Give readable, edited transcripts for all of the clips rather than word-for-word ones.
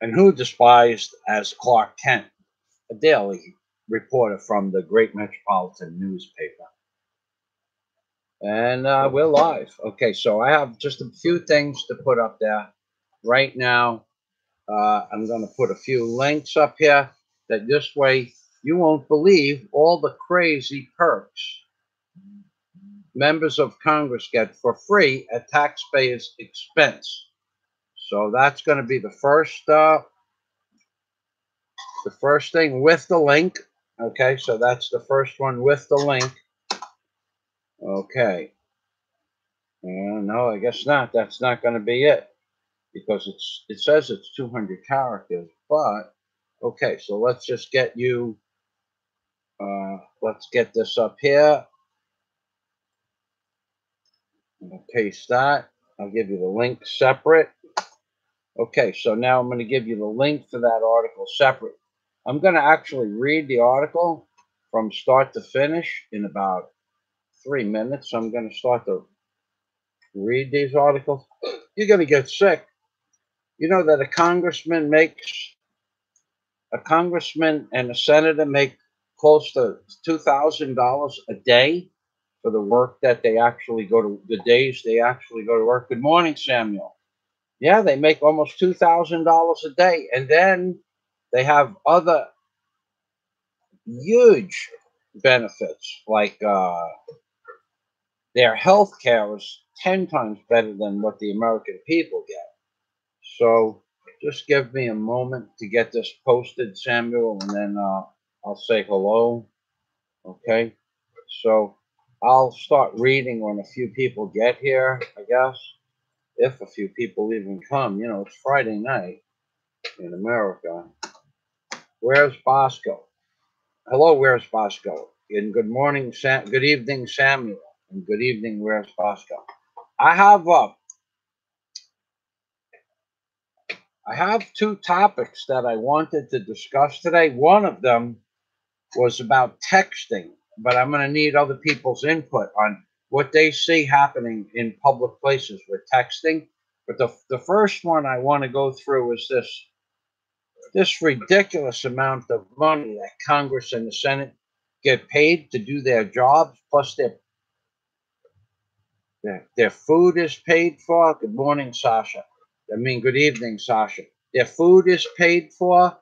and who despised as Clark Kent, a daily reporter from the great metropolitan newspaper. And we're live. Okay, so I have just a few things to put up there. Right now, I'm going to put a few links up here that this way you won't believe all the crazy perks members of Congress get for free at taxpayers' expense. So that's going to be the first thing with the link. Okay, so that's the first one with the link. Okay. No, I guess not. That's not going to be it because it says it's 200 characters. But okay, so let's just get you. Let's get this up here. I'll paste that. I'll give you the link separate. Okay, so now I'm going to give you the link for that article separate. I'm going to actually read the article from start to finish in about 3 minutes. I'm going to start to read these articles. You're going to get sick. You know that a congressman and a senator make close to $2,000 a day for the work that they actually go to, the days they actually go to work. Good morning, Samuel. Yeah, they make almost $2,000 a day. And then they have other huge benefits, like their health care is 10 times better than what the American people get. So just give me a moment to get this posted, Samuel, and then I'll say hello. Okay. So I'll start reading when a few people get here, I guess. If a few people even come. You know, it's Friday night in America. Where's Bosco? Hello, where's Bosco? And good morning, good evening, Samuel. And good evening, where's Bosco? I have two topics that I wanted to discuss today. One of them was about texting, but I'm going to need other people's input on what they see happening in public places with texting. But the first one I want to go through is this ridiculous amount of money that Congress and the Senate get paid to do their jobs, plus their food is paid for. Good morning, Sasha. Good evening, Sasha. Their food is paid for.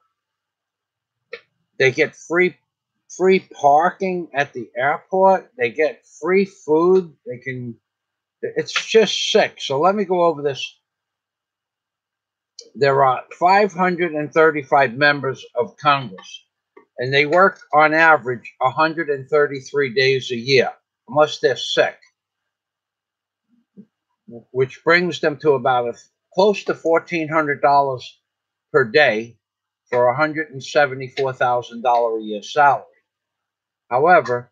They get free parking at the airport. They get free food. It's just sick. So let me go over this. There are 535 members of Congress, and they work on average 133 days a year, unless they're sick, which brings them to about close to $1,400 per day for $174,000 a year salary. However,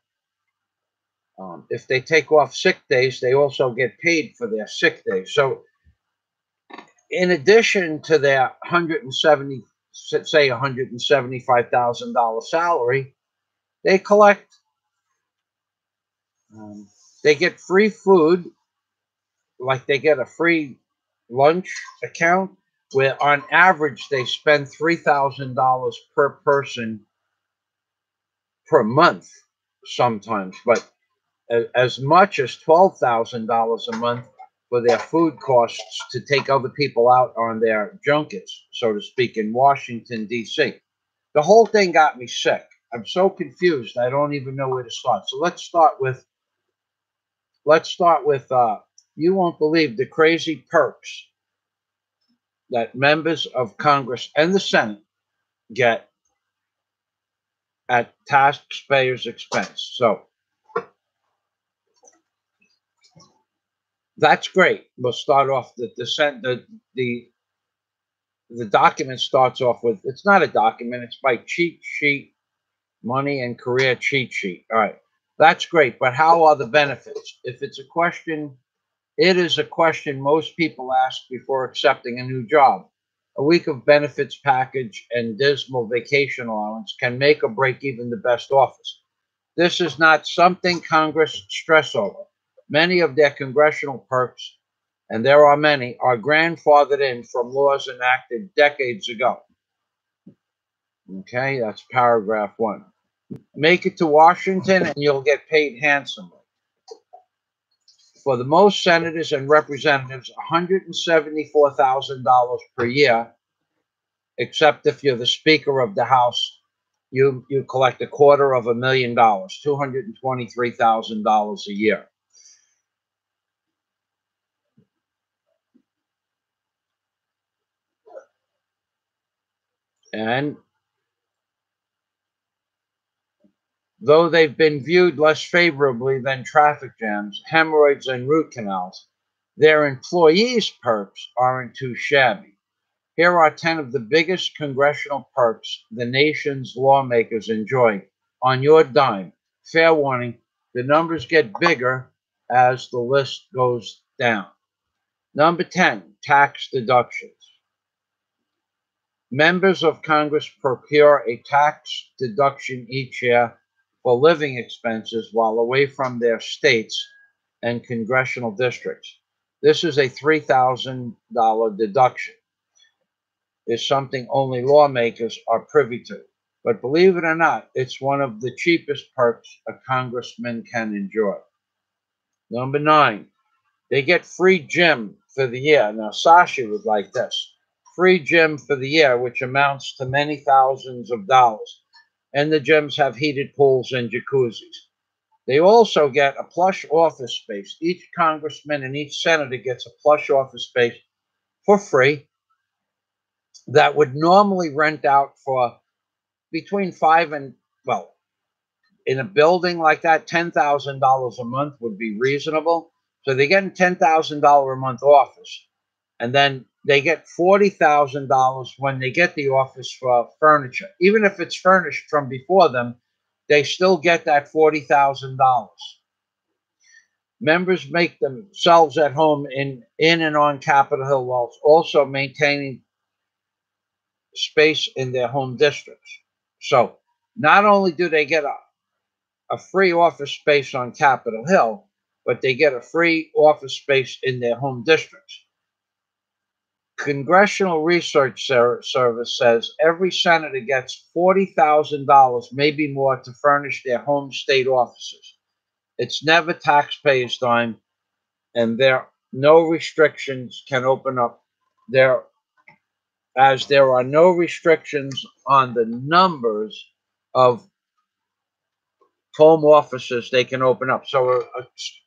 if they take off sick days, they also get paid for their sick days. So in addition to their $175,000 salary, they collect, they get free food, like they get a free lunch account, where on average they spend $3,000 per person per month sometimes, but as much as $12,000 a month for their food costs to take other people out on their junkets, so to speak, in Washington, D.C. The whole thing got me sick. I'm so confused. I don't even know where to start. So let's start with you won't believe the crazy perks that members of Congress and the Senate get at taxpayers' expense. So that's great. We'll start off the document starts off with, it's not a document, it's by cheat sheet, money and career cheat sheet. All right, that's great. But how are the benefits? If it's a question, it is a question most people ask before accepting a new job. A week of benefits package and dismal vacation allowance can make or break even the best office. This is not something Congress stress over. Many of their congressional perks and there are many, are grandfathered in from laws enacted decades ago. Okay, that's paragraph 1. Make it to Washington and you'll get paid handsomely. For the most senators and representatives, $174,000 per year, except if you're the Speaker of the House, you collect $250,000, $223,000 a year. And though they've been viewed less favorably than traffic jams, hemorrhoids, and root canals, their employees' perks aren't too shabby. Here are 10 of the biggest congressional perks the nation's lawmakers enjoy on your dime. Fair warning, the numbers get bigger as the list goes down. Number 10, tax deductions. Members of Congress procure a tax deduction each year for living expenses while away from their states and congressional districts. This is a $3,000 deduction. Is something only lawmakers are privy to. But believe it or not, it's one of the cheapest perks a congressman can enjoy. Number 9, they get free gym for the year. Now, Sasha was like this. Free gym for the year, which amounts to many thousands of dollars. And the gyms have heated pools and jacuzzis. They also get a plush office space. Each congressman and each senator gets a plush office space for free that would normally rent out for between in a building like that, $10,000 a month would be reasonable. So they get a $10,000 a month office, and then they get $40,000 when they get the office for furniture. Even if it's furnished from before them, they still get that $40,000. Members make themselves at home in and on Capitol Hill while also maintaining space in their home districts. So not only do they get a free office space on Capitol Hill, but they get a free office space in their home districts. Congressional Research Service says every senator gets $40,000, maybe more, to furnish their home state offices. It's never taxpayers' dime, and no restrictions can open up there, as there are no restrictions on the numbers of home offices they can open up. So a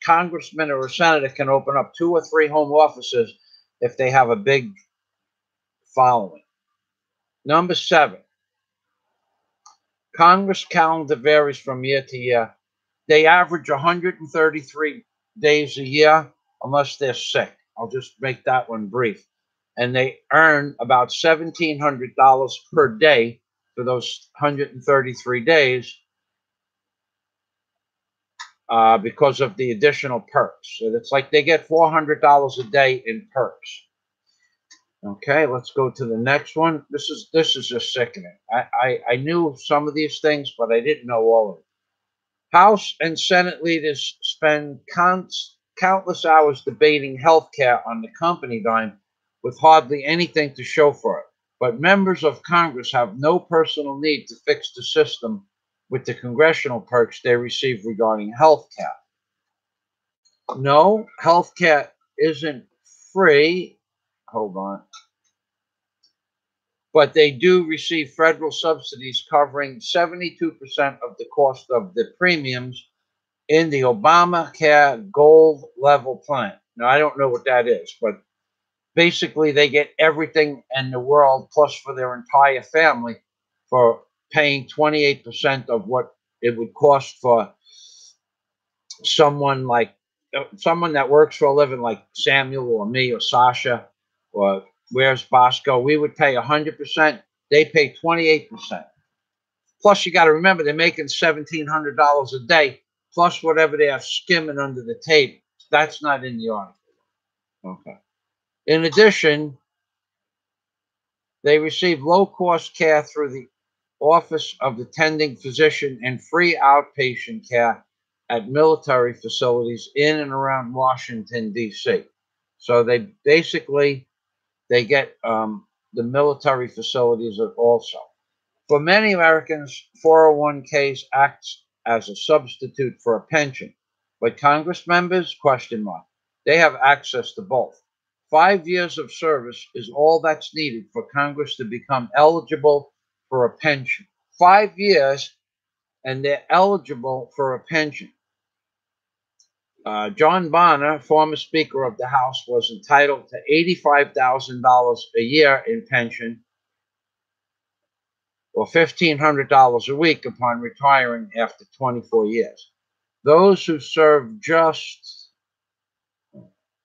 congressman or a senator can open up 2 or 3 home offices if they have a big following. Number 7, Congress calendar varies from year to year. They average 133 days a year unless they're sick. I'll just make that one brief. And they earn about $1,700 per day for those 133 days because of the additional perks. So it's like they get $400 a day in perks. Okay, let's go to the next one. This is just sickening. I knew some of these things, but I didn't know all of them. House and Senate leaders spend countless hours debating health care on the company dime with hardly anything to show for it. But members of Congress have no personal need to fix the system with the congressional perks they receive regarding health care. No, health care isn't free. Hold on. But they do receive federal subsidies covering 72% of the cost of the premiums in the Obamacare Gold Level Plan. Now, I don't know what that is, but basically they get everything in the world plus for their entire family for paying 28% of what it would cost for someone that works for a living like Samuel or me or Sasha or where's Bosco. We would pay 100%. They pay 28%. Plus, you got to remember they're making $1,700 a day, plus whatever they are skimming under the table. That's not in the article. Okay. In addition, they receive low-cost care through the Office of the Attending Physician and free outpatient care at military facilities in and around Washington, D.C. So they basically they get the military facilities also. For many Americans, 401ks acts as a substitute for a pension, but Congress members, question mark, they have access to both. 5 years of service is all that's needed for Congress to become eligible for a pension. 5 years, and they're eligible for a pension. John Bonner, former Speaker of the House, was entitled to $85,000 a year in pension or $1,500 a week upon retiring after 24 years. Those who serve just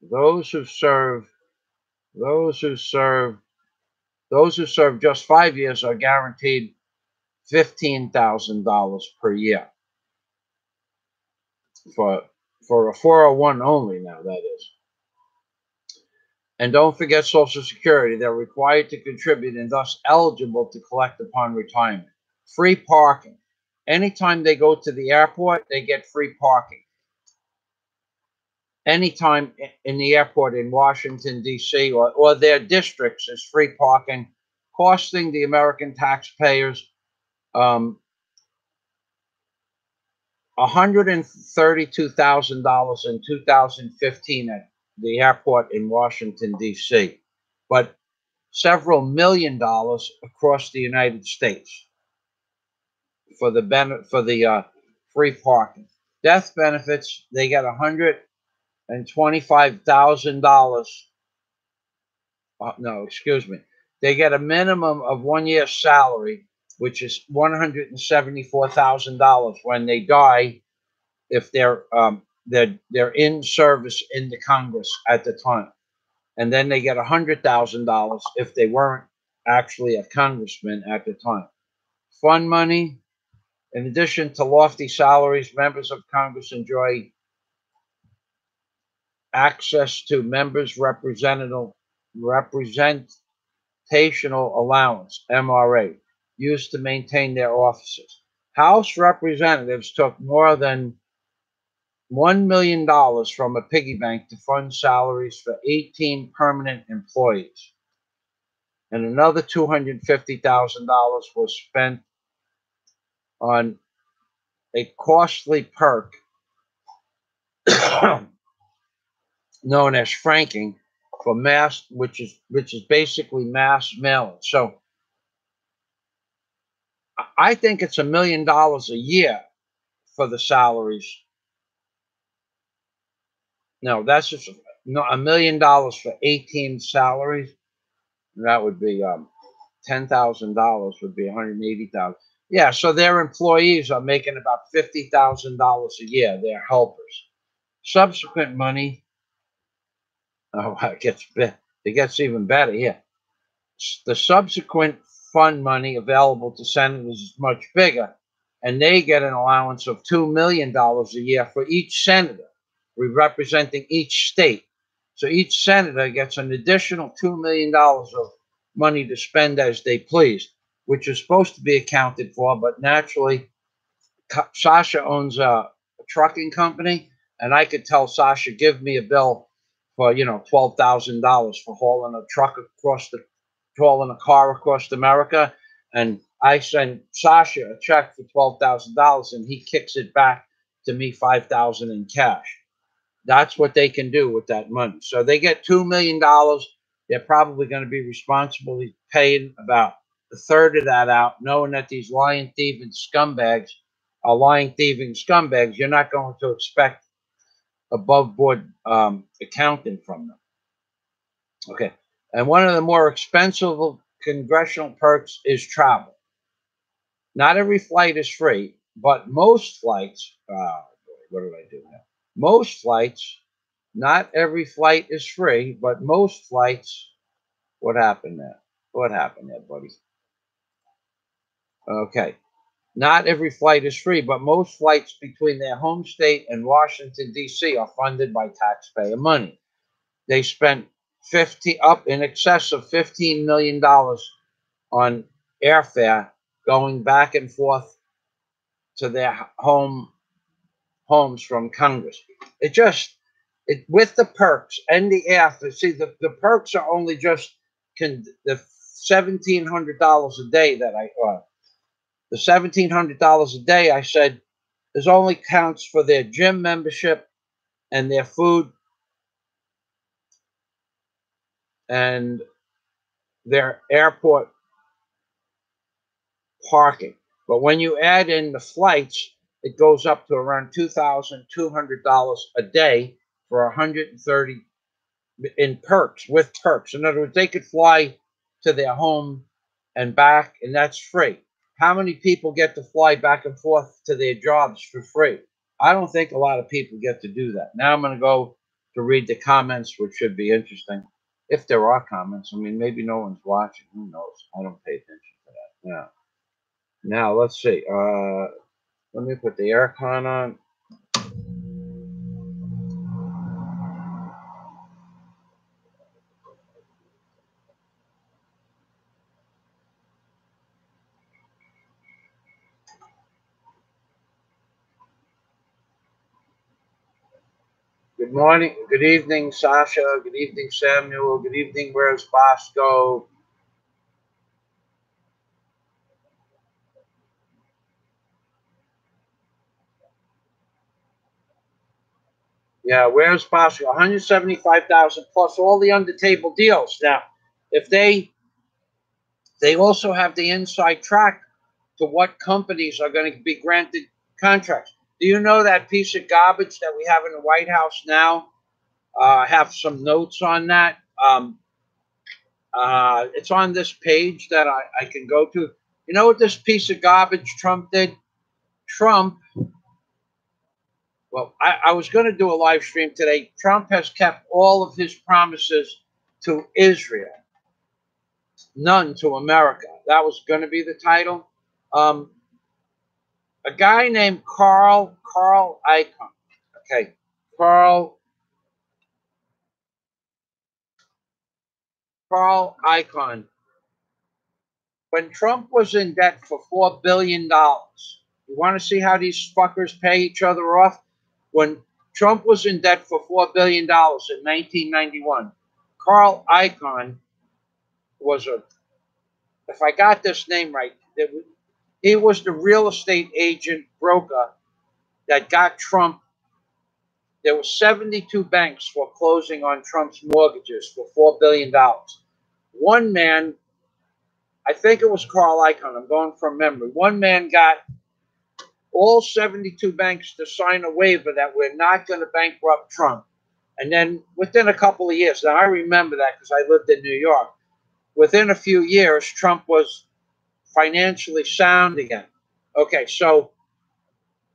those who serve those who serve those who serve just 5 years are guaranteed $15,000 per year for a 401 only now, that is. And don't forget Social Security. They're required to contribute and thus eligible to collect upon retirement. Free parking. Anytime they go to the airport, they get free parking. Anytime in the airport in Washington, D.C., or their districts is free parking, costing the American taxpayers $132,000 in 2015 at the airport in Washington, D.C., but several $1 million across the United States for the free parking. Death benefits, they get $125,000. No, excuse me. They get a minimum of 1 year's salary, which is $174,000 when they die, if they're in service in the Congress at the time, and then they get $100,000 if they weren't actually a congressman at the time. Fund money. In addition to lofty salaries, members of Congress enjoy access to members' representational allowance, MRA, used to maintain their offices. House representatives took more than $1 million from a piggy bank to fund salaries for 18 permanent employees. And another $250,000 was spent on a costly perk known as franking for mass, which is basically mass mailing. So I think it's $1 million a year for the salaries. No, that's just $1 million for 18 salaries. That would be $10,000 would be $180,000. Yeah, so their employees are making about $50,000 a year. They're helpers. Subsequent money. Oh, it gets even better here. The subsequent fund money available to senators is much bigger, and they get an allowance of $2 million a year for each senator, representing each state. So each senator gets an additional $2 million of money to spend as they please, which is supposed to be accounted for, but naturally, Sasha owns a trucking company, and I could tell Sasha, give me a bill for $12,000 for hauling a car across America, and I send Sasha a check for $12,000, and he kicks it back to me $5,000 in cash. That's what they can do with that money. So they get $2 million. They're probably going to be responsibly paying about a third of that out, knowing that these lying, thieving scumbags are lying, thieving scumbags. You're not going to expect above board accounting from them. Okay. And one of the more expensive congressional perks is travel. Not every flight is free, but most flights, what did I do now? Most flights, not every flight is free, but most flights, what happened there? What happened there, buddy? Okay. Not every flight is free, but most flights between their home state and Washington, D.C. are funded by taxpayer money. They spent up in excess of $15 million on airfare going back and forth to their homes from Congress. with the perks and the after. See, the perks are only just the $1,700 a day that the $1,700 a day I said is only counts for their gym membership and their food and their airport parking. But when you add in the flights, it goes up to around $2,200 a day for 130 in perks, with perks. In other words, they could fly to their home and back, and that's free. How many people get to fly back and forth to their jobs for free? I don't think a lot of people get to do that. Now I'm going to go to read the comments, which should be interesting. If there are comments, I mean, maybe no one's watching. Who knows? I don't pay attention to that. Yeah. Now let's see. Let me put the aircon on. Good morning, good evening, Sasha. Good evening, Samuel. Good evening, where's Bosco? Yeah, where's Bosco? 175,000 plus all the under table deals. Now, if they also have the inside track to what companies are going to be granted contracts. Do you know that piece of garbage that we have in the White House now? I have some notes on that. It's on this page that I can go to. You know what this piece of garbage Trump did? Trump, well, I was going to do a live stream today. Trump has kept all of his promises to Israel, none to America. That was going to be the title. A guy named Carl Icahn. Okay, Carl Icahn. When Trump was in debt for $4 billion, you want to see how these fuckers pay each other off? When Trump was in debt for $4 billion in 1991, Carl Icahn was if I got this name right, he was the real estate agent broker that got Trump. There were 72 banks foreclosing on Trump's mortgages for $4 billion. One man, I think it was Carl Icahn, I'm going from memory. One man got all 72 banks to sign a waiver that we're not going to bankrupt Trump. And then within a couple of years, now I remember that because I lived in New York, within a few years, Trump was financially sound again. Okay, so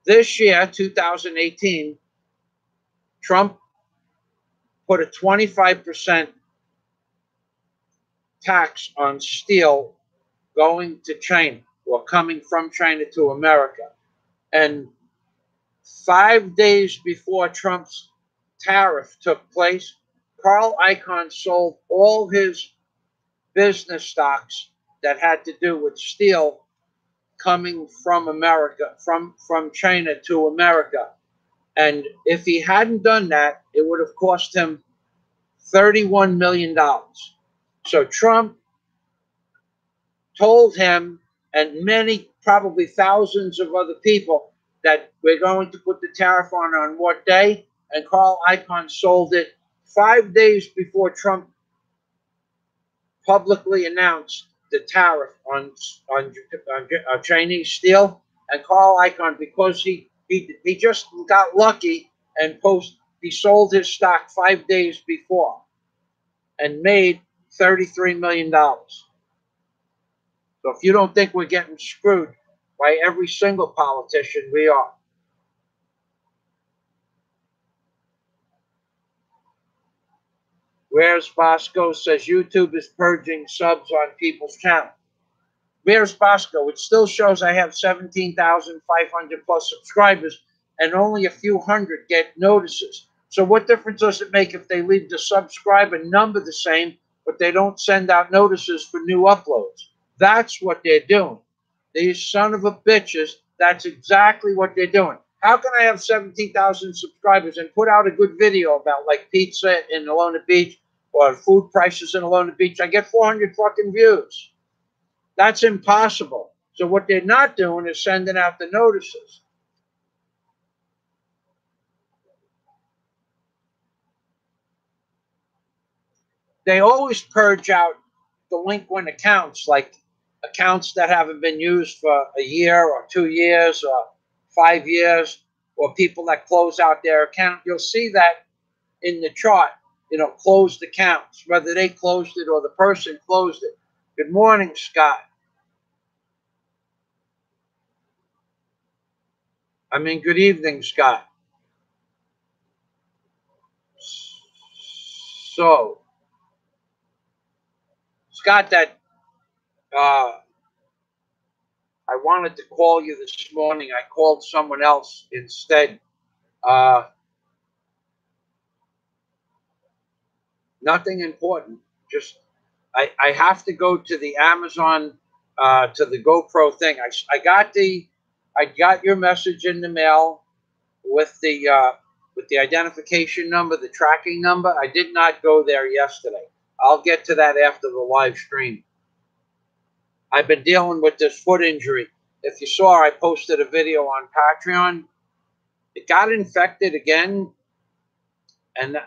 this year, 2018, Trump put a 25% tax on steel going to China or coming from China to America. And 5 days before Trump's tariff took place, Carl Icahn sold all his business stocks that had to do with steel coming from America, from China to America. And if he hadn't done that, it would have cost him $31 million. So Trump told him and many, probably thousands of other people, that we're going to put the tariff on what day? And Carl Icahn sold it 5 days before Trump publicly announced the tariff on Chinese steel. And Carl Icahn, because he just got lucky and he sold his stock 5 days before and made $33 million. So if you don't think we're getting screwed by every single politician, we are. Where's Bosco says YouTube is purging subs on people's channel. Where's Bosco? It still shows I have 17,500 plus subscribers and only a few hundred get notices. So what difference does it make if they leave the subscriber number the same, but they don't send out notices for new uploads? That's what they're doing. These son of a bitches, that's exactly what they're doing. How can I have 17,000 subscribers and put out a good video about like pizza in Alona Beach or food prices in Alona Beach? I get 400 fucking views. That's impossible. So what they're not doing is sending out the notices. They always purge out delinquent accounts, like accounts that haven't been used for a year or 2 years or 5 years, or people that close out their account. You'll see that in the chart, closed accounts, whether they closed it or the person closed it. Good morning, Scott. Good evening, Scott. So, Scott, that I wanted to call you this morning. I called someone else instead. Nothing important. Just I have to go to the Amazon to the GoPro thing. I got your message in the mail with the identification number, the tracking number. I did not go there yesterday. I'll get to that after the live stream. I've been dealing with this foot injury. If you saw, I posted a video on Patreon. It got infected again, and I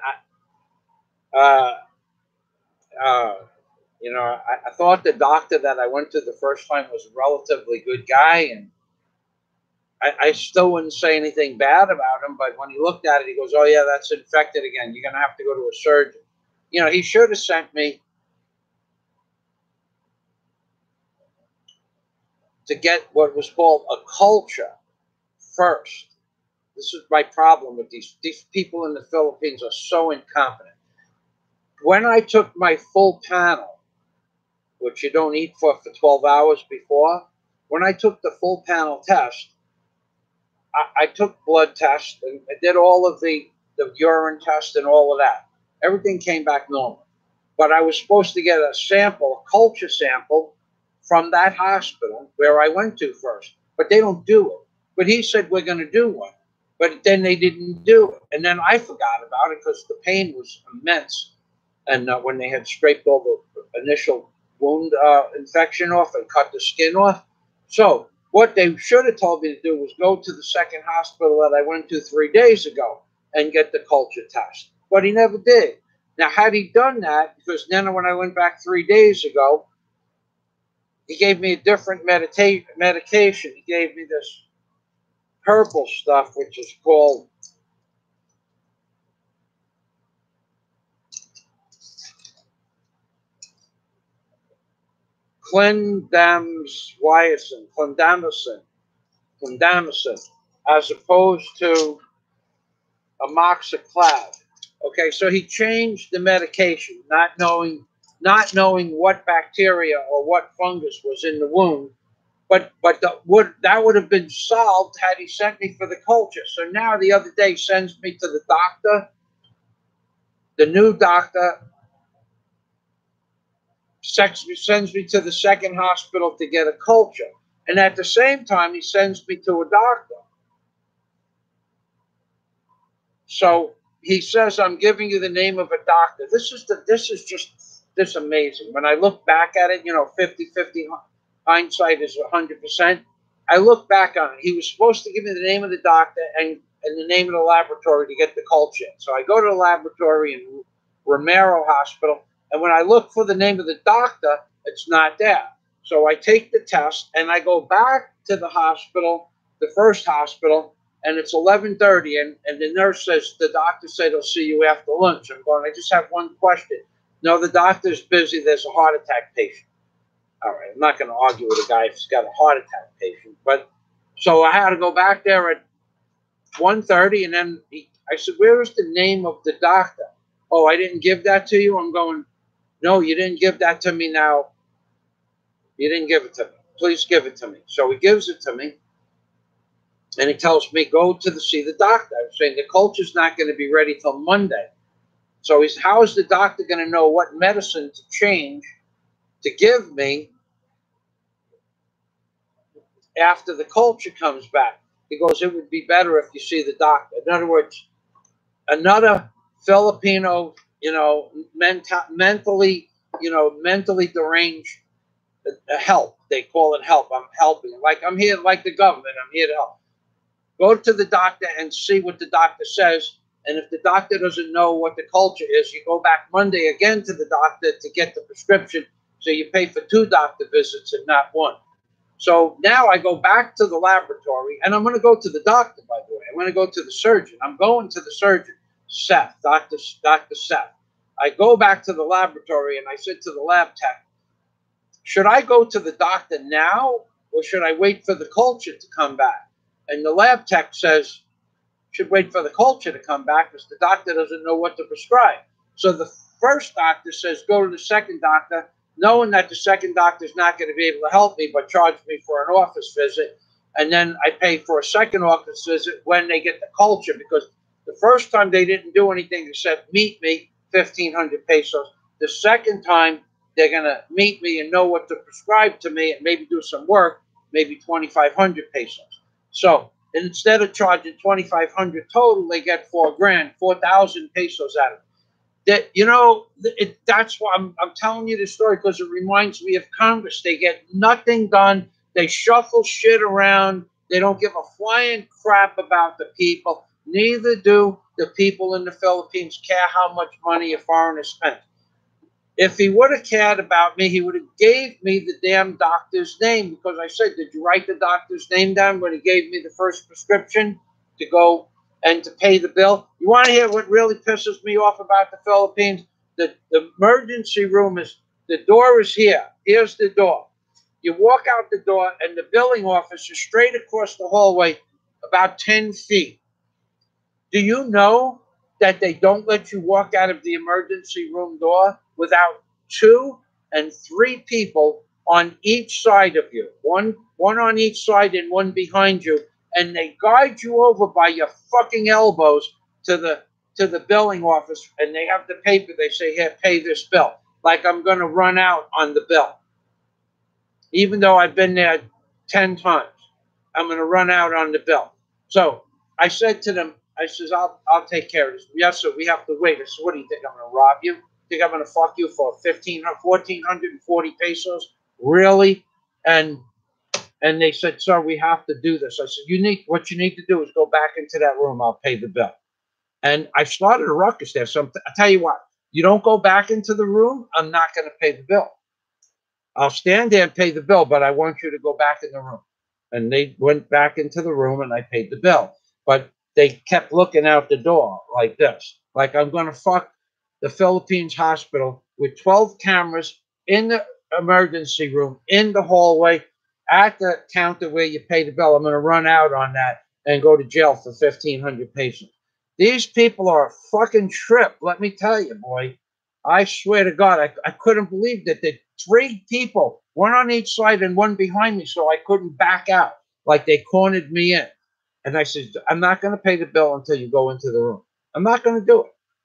thought the doctor that I went to the first time was a relatively good guy, and I still wouldn't say anything bad about him. But when he looked at it, he goes, "Oh yeah, that's infected again. You're gonna have to go to a surgeon." He should have sent me to get what was called a culture first. This is my problem with these people in the Philippines are so incompetent. When I took my full panel, which you don't eat for 12 hours before, when I took the full panel test, I took blood tests and I did all of the urine test and all of that. Everything came back normal. But I was supposed to get a sample, a culture sample, from that hospital where I went to first. But they don't do it. But he said, we're going to do one. But then they didn't do it. And then I forgot about it because the pain was immense. And when they had scraped all the initial wound infection off and cut the skin off. So what they should have told me to do was go to the second hospital that I went to 3 days ago and get the culture test. But he never did. Now, had he done that, because then when I went back 3 days ago, he gave me a different medication. He gave me this purple stuff, which is called clindamycin, as opposed to amoxicillin. Okay, so he changed the medication, not knowing what bacteria or what fungus was in the wound. But that would have been solved had he sent me for the culture. So now the other day sends me to the doctor. The new doctor sends me to the second hospital to get a culture. And at the same time, he sends me to a doctor. So he says, I'm giving you the name of a doctor. This is just this amazing. When I look back at it, 50-50 hindsight is 100%. I look back on it. He was supposed to give me the name of the doctor and the name of the laboratory to get the culture. So I go to the laboratory in Romero Hospital, and when I look for the name of the doctor, it's not there. So I take the test, and I go back to the hospital, the first hospital, and it's 11:30, and the nurse says, the doctor said he'll see you after lunch. I'm going, I just have one question. No, the doctor's busy. There's a heart attack patient. All right, I'm not going to argue with a guy if he's got a heart attack patient. But so I had to go back there at 1:30, and then I said, where is the name of the doctor? Oh, I didn't give that to you? I'm going, no, you didn't give that to me now. You didn't give it to me. Please give it to me. So he gives it to me, and he tells me, go to see the doctor. I'm saying the culture's not going to be ready till Monday. So how is the doctor going to know what medicine to change to give me after the culture comes back? He goes, it would be better if you see the doctor. In other words, another Filipino, mentally, mentally deranged help. They call it help. I'm helping. Like I'm here, like the government. I'm here to help. Go to the doctor and see what the doctor says. And if the doctor doesn't know what the culture is, you go back Monday again to the doctor to get the prescription. So you pay for 2 doctor visits and not 1. So now I go back to the laboratory, and I'm going to go to the doctor, by the way. I'm going to go to the surgeon. I'm going to the surgeon, Seth, Dr. Seth. I go back to the laboratory, and I said to the lab tech, should I go to the doctor now, or should I wait for the culture to come back? And the lab tech says, should wait for the culture to come back because the doctor doesn't know what to prescribe. So the first doctor says, go to the second doctor, knowing that the second doctor is not going to be able to help me, but charge me for an office visit. And then I pay for a second office visit when they get the culture, because the first time they didn't do anything except meet me, 1,500 pesos. The second time, they're going to meet me and know what to prescribe to me and maybe do some work, maybe 2,500 pesos. So instead of charging 2,500 total, they get $4,000, 4,000 pesos out of it. That's why I'm telling you this story, because it reminds me of Congress. They get nothing done. They shuffle shit around. They don't give a flying crap about the people. Neither do the people in the Philippines care how much money a foreigner spends. If he would have cared about me, he would have gave me the damn doctor's name, because I said, did you write the doctor's name down when he gave me the first prescription to go and to pay the bill? You want to hear what really pisses me off about the Philippines? The emergency room the door is here. Here's the door. You walk out the door, and the billing office is straight across the hallway, about 10 feet. Do you know that they don't let you walk out of the emergency room door without 2 and 3 people on each side of you, one on each side and one behind you, and they guide you over by your fucking elbows to the billing office, and they have the paper. They say, here, pay this bill. Like I'm going to run out on the bill. Even though I've been there 10 times, I'm going to run out on the bill. So I said to them, I says, I'll take care of this. Yes, sir, we have to wait. I said, what do you think? I'm going to rob you? Think I'm going to fuck you for 1,440 pesos? Really? And they said, sir, we have to do this. I said, what you need to do is go back into that room. I'll pay the bill. And I started a ruckus there. So I tell you what, you don't go back into the room, I'm not going to pay the bill. I'll stand there and pay the bill, but I want you to go back in the room. And they went back into the room, and I paid the bill. But they kept looking out the door like this, like I'm going to fuck the Philippines hospital with 12 cameras in the emergency room, in the hallway, at the counter where you pay the bill. I'm going to run out on that and go to jail for 1,500 patients. These people are a fucking trip, let me tell you, boy. I swear to God, I couldn't believe that the 3 people, one on each side and one behind me, so I couldn't back out. Like they cornered me in. And I said, I'm not going to pay the bill until you go into the room. I'm not going to do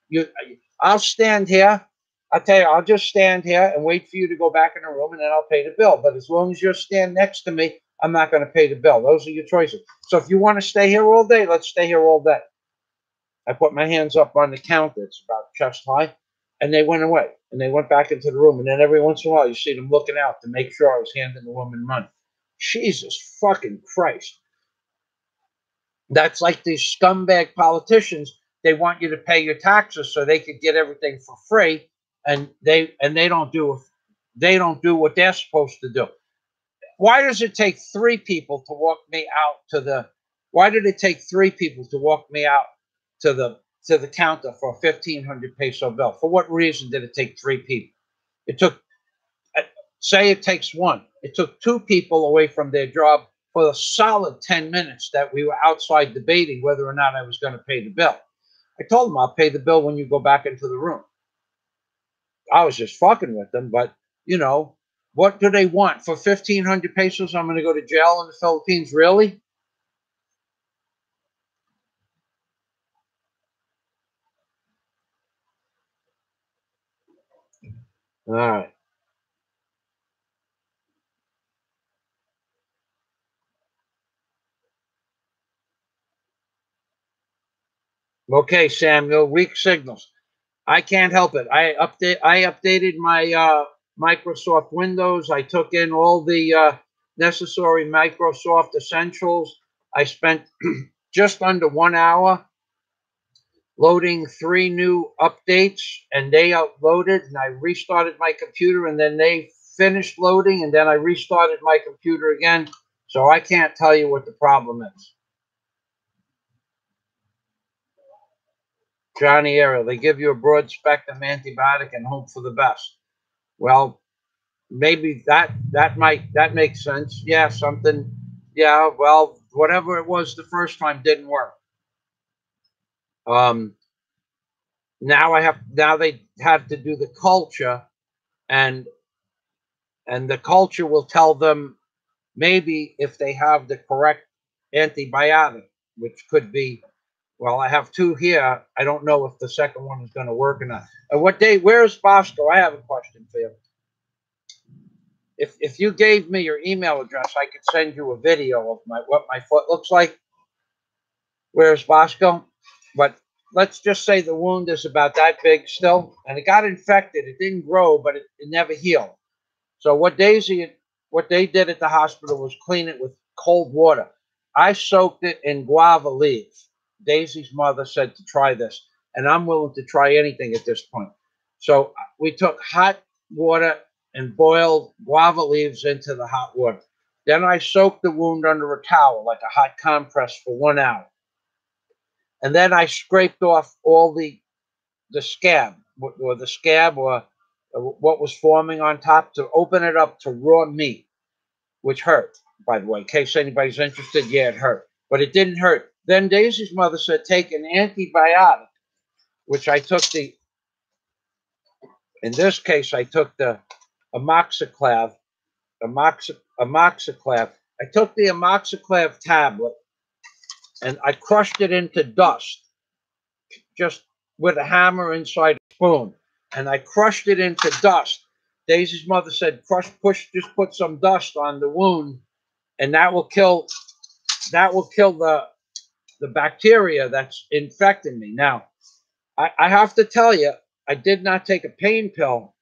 it. I'll stand here. I'll tell you, I'll just stand here and wait for you to go back in the room, and then I'll pay the bill. But as long as you stand next to me, I'm not going to pay the bill. Those are your choices. So if you want to stay here all day, let's stay here all day. I put my hands up on the counter. It's about chest high. And they went away. And they went back into the room. And then every once in a while, you see them looking out to make sure I was handing the woman money. Jesus fucking Christ. That's like these scumbag politicians. They want you to pay your taxes so they could get everything for free. And they don't do what they're supposed to do. Why does it take 3 people to walk me out to the why did it take 3 people to walk me out to the counter for a 1,500 peso bill? For what reason did it take 3 people? It took, say it takes 1. It took 2 people away from their job for a solid 10 minutes that we were outside debating whether or not I was going to pay the bill. I told them I'll pay the bill when you go back into the room. I was just fucking with them, but what do they want? For 1,500 pesos, I'm going to go to jail in the Philippines? Really? All right. Okay, Samuel, weak signals. I can't help it. I updated my Microsoft Windows. I took in all the necessary Microsoft essentials. I spent just under 1 hour loading 3 new updates, and they uploaded, and I restarted my computer, and then they finished loading, and then I restarted my computer again. So I can't tell you what the problem is. Johnny Ariel, they give you a broad spectrum antibiotic and hope for the best. Well, maybe that makes sense. Yeah, something. Yeah, well, whatever it was the first time didn't work. Now they have to do the culture, and the culture will tell them maybe if they have the correct antibiotic, which could be. Well, I have 2 here. I don't know if the second one is going to work or not. What day? Where's Bosco? I have a question for you. If you gave me your email address, I could send you a video of what my foot looks like. Where's Bosco? But let's just say the wound is about that big still, and it got infected. It didn't grow, but it never healed. So what they did at the hospital was clean it with cold water. I soaked it in guava leaves. Daisy's mother said to try this, and I'm willing to try anything at this point. So we took hot water and boiled guava leaves into the hot water. Then I soaked the wound under a towel, like a hot compress, for 1 hour. And then I scraped off all the scab or what was forming on top to open it up to raw meat, which hurt, by the way. In case anybody's interested, yeah, it hurt. But it didn't hurt. Then Daisy's mother said, take an antibiotic, which I took in this case, I took the amoxiclav. Amoxiclav. I took the amoxiclav tablet and I crushed it into dust, just with a hammer inside a spoon. And I crushed it into dust. Daisy's mother said, just put some dust on the wound, and that will kill the bacteria that's infecting me. Now, I have to tell you, I did not take a pain pill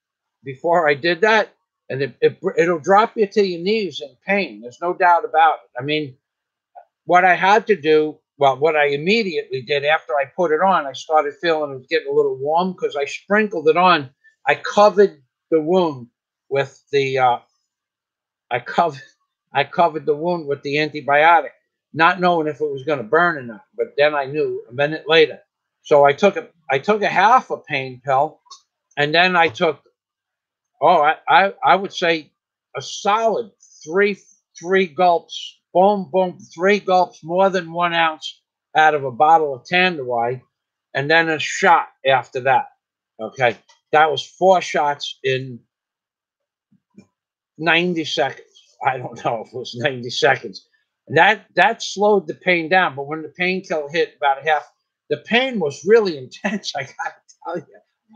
before I did that, and it'll drop you to your knees in pain. There's no doubt about it. I mean, what I had to do, well, what I immediately did after I put it on, I started feeling it was getting a little warm because I sprinkled it on. I covered the wound with the I covered the wound with the antibiotic, not knowing if it was going to burn or not. But then I knew a minute later. So I took a half a pain pill, and then I took I would say a solid three gulps, boom, boom, 3 gulps, more than 1 ounce out of a bottle of Tanduay, and then a shot after that. Okay, that was 4 shots in 90 seconds. I don't know if it was 90 seconds. And that slowed the pain down. But when the painkiller hit about half, the pain was really intense. I gotta tell you.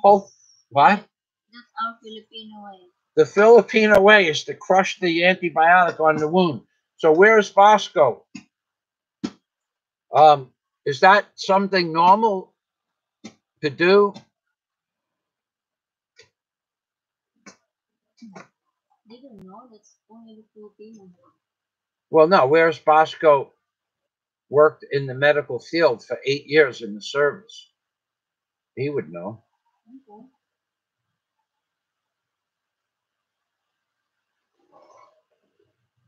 Oh, what? That's our Filipino way. The Filipino way is to crush the antibiotic on the wound. So where's Bosco? Is that something normal to do? They don't know. That's only the Filipino. Well, no. Where's Bosco? Worked in the medical field for 8 years in the service. He would know. Okay.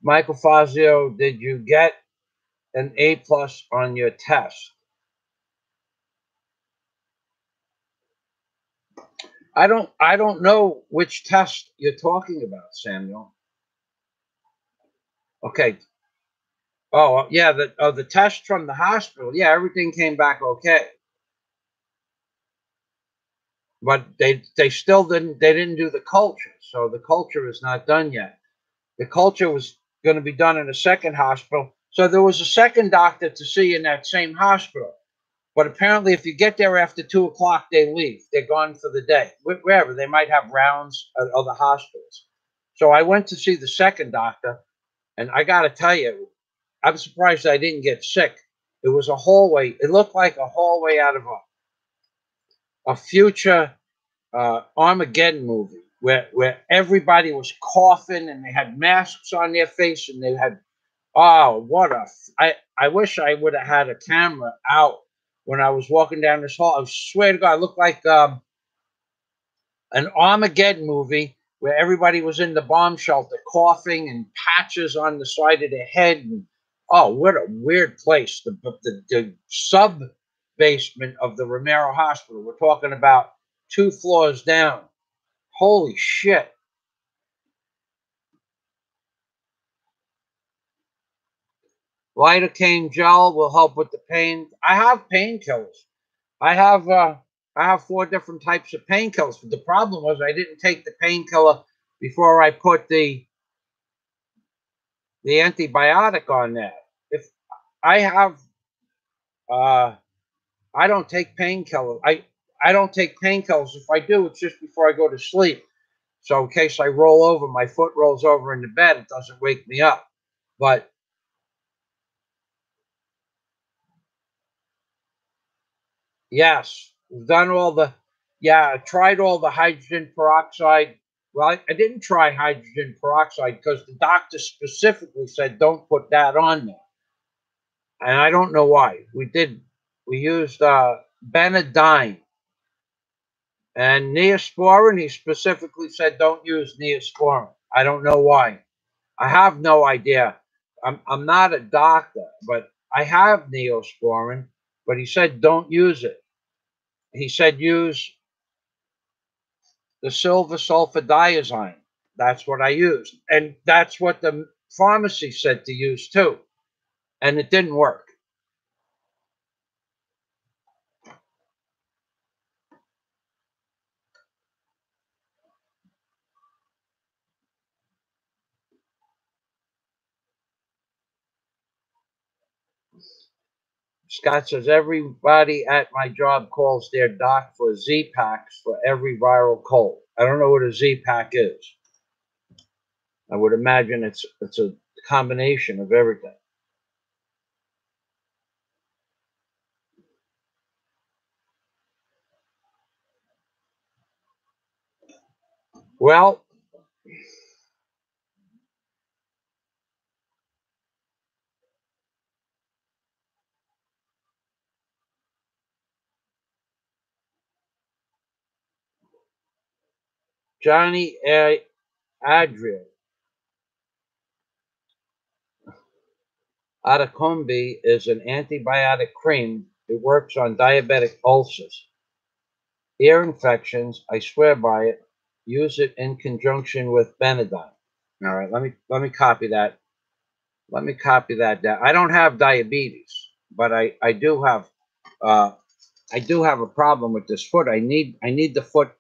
Michael Fazio, did you get an A+ on your test? I don't know which test you're talking about, Samuel. Okay. Oh yeah, the test from the hospital. Yeah, everything came back okay. But they still didn't do the culture. So the culture is not done yet. The culture was going to be done in a second hospital. So there was a second doctor to see in that same hospital. But apparently, if you get there after 2 o'clock, they leave. They're gone for the day. Wherever. They might have rounds at other hospitals. So I went to see the second doctor, and I got to tell you, I'm surprised I didn't get sick. It was a hallway. It looked like a hallway out of a future Armageddon movie where everybody was coughing and they had masks on their face and they had, oh, what a, I wish I would have had a camera out when I was walking down this hall. I swear to God, I looked like an Armageddon movie where everybody was in the bomb shelter coughing and patches on the side of their head. And, oh, what a weird place. The sub basement of the Romero Hospital. We're talking about 2 floors down. Holy shit. Lidocaine gel will help with the pain. I have painkillers. I have uh, I have 4 different types of painkillers. But the problem was I didn't take the painkiller before I put the antibiotic on that. If I have, uh, I don't take painkillers. I don't take painkillers. If I do, it's just before I go to sleep. So in case I roll over, my foot rolls over in the bed, it doesn't wake me up. But yes, we've done all the, yeah, I tried all the hydrogen peroxide. Well, I didn't try hydrogen peroxide because the doctor specifically said don't put that on there. And I don't know why. We used Benadine and Neosporin. He specifically said don't use Neosporin. I don't know why. I have no idea. I'm not a doctor, but I have Neosporin, but he said don't use it. He said use the silver sulfadiazine. That's what I used. And that's what the pharmacy said to use too. And it didn't work. Scott says everybody at my job calls their doc for Z packs for every viral cold. I don't know what a Z pack is. I would imagine it's a combination of everything. Well, Johnny Adria Atacombi is an antibiotic cream. It works on diabetic ulcers, ear infections. I swear by it. Use it in conjunction with Benadine. All right, let me copy that. Let me copy that down. I don't have diabetes, but uh, I do have a problem with this foot. I need the foot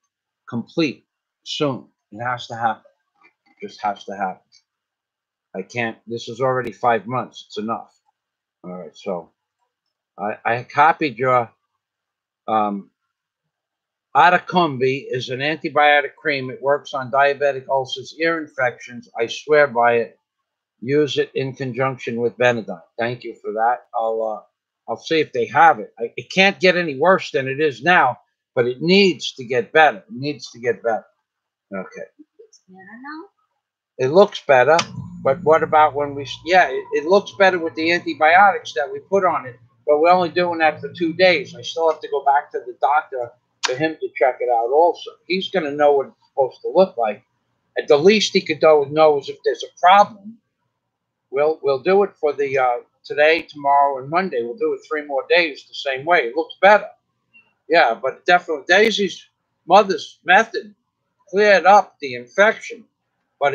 complete soon. It has to happen. It just has to happen. I can't. This is already 5 months. It's enough. All right. So I copied your Atacombi is an antibiotic cream. It works on diabetic ulcers, ear infections. I swear by it. Use it in conjunction with Benadine. Thank you for that. I'll see if they have it. It can't get any worse than it is now, but it needs to get better. It needs to get better. Okay. It's better now. It looks better, but what about when we? Yeah, it looks better with the antibiotics that we put on it, but we're only doing that for 2 days. I still have to go back to the doctor for him to check it out. Also, he's going to know what it's supposed to look like. At the least, he could know is if there's a problem. We'll do it for the today, tomorrow, and Monday. We'll do it 3 more days the same way. It looks better. Yeah, but definitely Daisy's mother's method cleared up the infection, but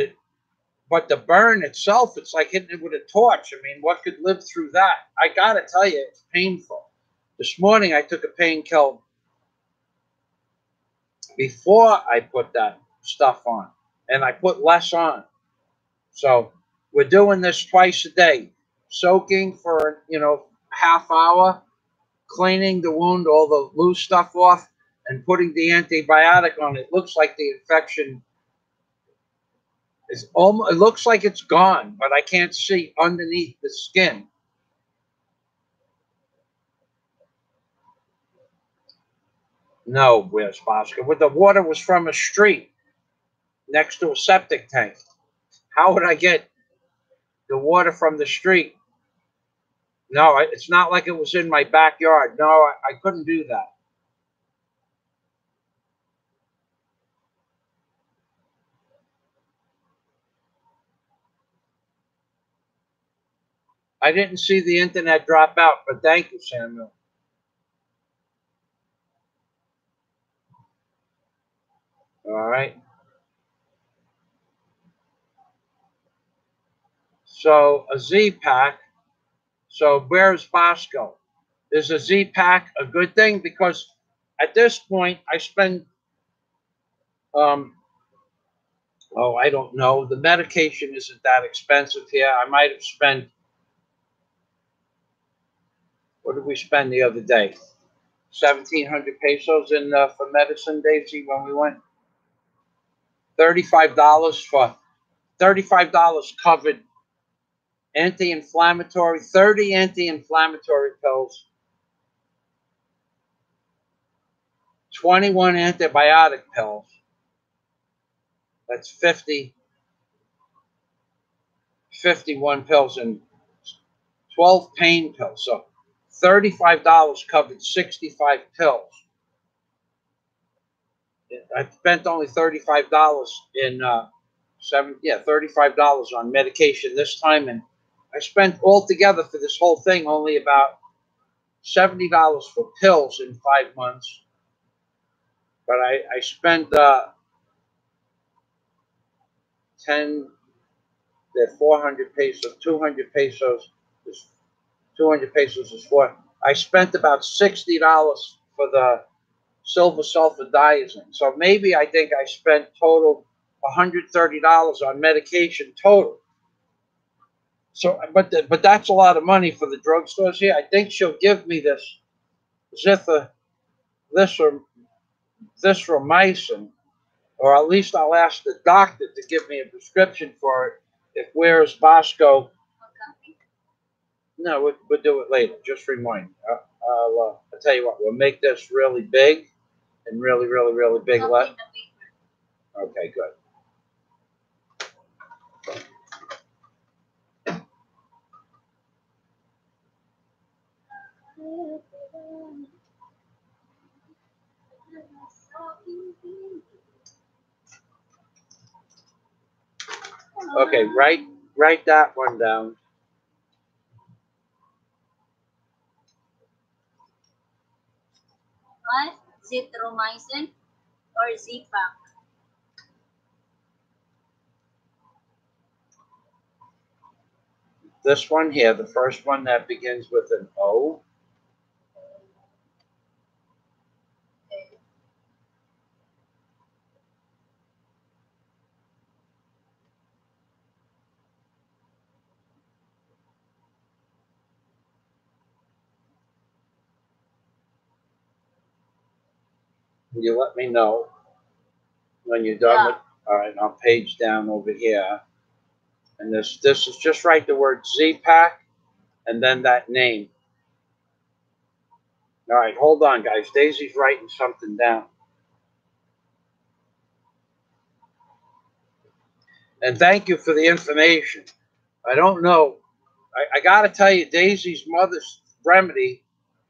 the burn itself, it's like hitting it with a torch. I mean, what could live through that? I gotta tell you, it's painful. This morning I took a painkiller before I put that stuff on, and I put less on. So we're doing this twice a day, soaking for half hour, cleaning the wound, all the loose stuff off, and putting the antibiotic on. It looks like the infection is almost. It looks like it's gone, but I can't see underneath the skin. No, where's Bosco? Well, the water was from a street next to a septic tank. How would I get the water from the street? No, it's not like it was in my backyard. No, I couldn't do that. I didn't see the internet drop out, but thank you, Samuel. All right. So a Z pack. So where's Bosco? Is a Z pack a good thing? Because at this point, I spend, um, oh, I don't know. The medication isn't that expensive here. I might have spent, what did we spend the other day? 1,700 pesos in for medicine, Daisy, when we went. $35 for $35 covered anti-inflammatory, 30 anti-inflammatory pills, 21 antibiotic pills. That's 51 pills and 12 pain pills. So $35 covered 65 pills. I spent only $35 in $35 on medication this time, and I spent altogether for this whole thing only about $70 for pills in 5 months. But I spent 10, they're 400 pesos, 200 pesos is 200 pesos is four. I spent about $60 for the silver sulfadiazine. So maybe I think I spent total $130 on medication total. So, but that's a lot of money for the drugstores here. I think she'll give me this zitha, this or zithromycin, or at least I'll ask the doctor to give me a prescription for it. If where's Bosco? No, we'll do it later. Just remind me. I'll tell you what. We'll make this really big and really, really, really big. Okay, good. Okay, write that one down. What? Zithromycin or Z-Pack? This one here, the first one that begins with an O. You let me know when you're done with. All right, I'll page down over here, and this is just write the word Z-Pack, and then that name. All right, hold on, guys. Daisy's writing something down. And thank you for the information. I don't know. I got to tell you, Daisy's mother's remedy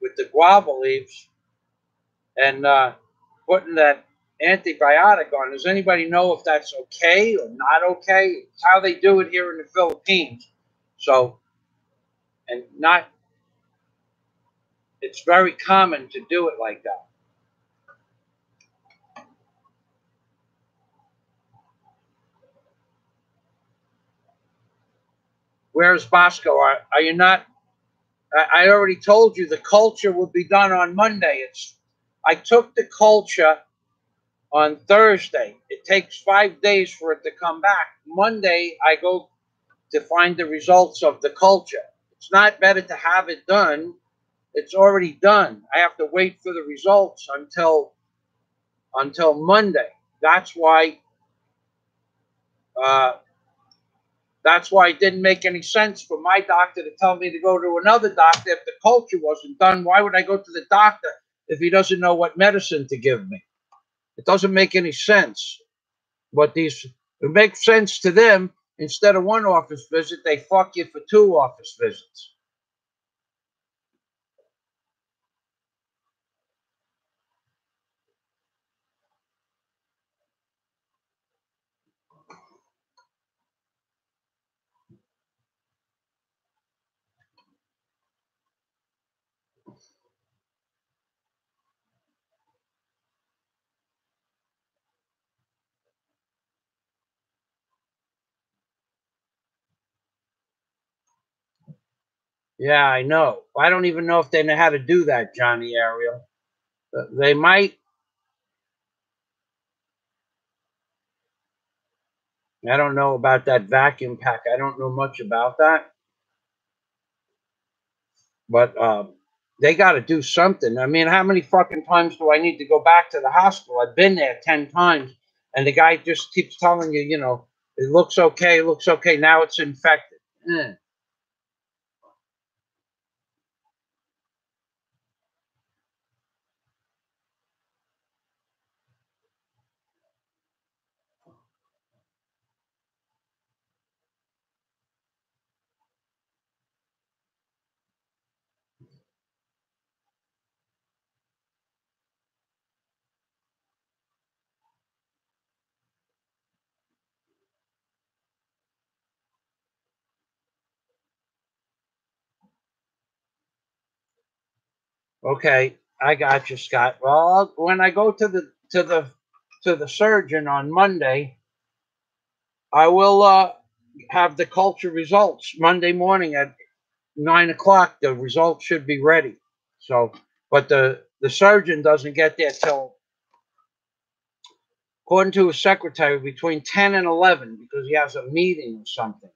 with the guava leaves and putting that antibiotic on. Does anybody know if that's okay or not okay? It's how they do it here in the Philippines. So, and not, it's very common to do it like that. Where's Bosco? Are you not? I already told you the culture will be done on Monday. I took the culture on Thursday. It takes 5 days for it to come back. Monday, I go to find the results of the culture. It's not better to have it done. It's already done. I have to wait for the results until Monday. That's why it didn't make any sense for my doctor to tell me to go to another doctor if the culture wasn't done. Why would I go to the doctor if he doesn't know what medicine to give me? It doesn't make any sense. But it makes sense to them. Instead of one office visit, they fuck you for 2 office visits. Yeah, I know. I don't even know if they know how to do that, Johnny Ariel. They might. I don't know about that vacuum pack. I don't know much about that. But they got to do something. I mean, how many fucking times do I need to go back to the hospital? I've been there 10 times, and the guy just keeps telling you, you know, it looks okay, it looks okay. Now it's infected. Okay, I got you, Scott. Well, when I go to the surgeon on Monday, I will have the culture results Monday morning at 9 o'clock. The results should be ready. So, but the surgeon doesn't get there till, according to his secretary, between 10 and 11 because he has a meeting or something.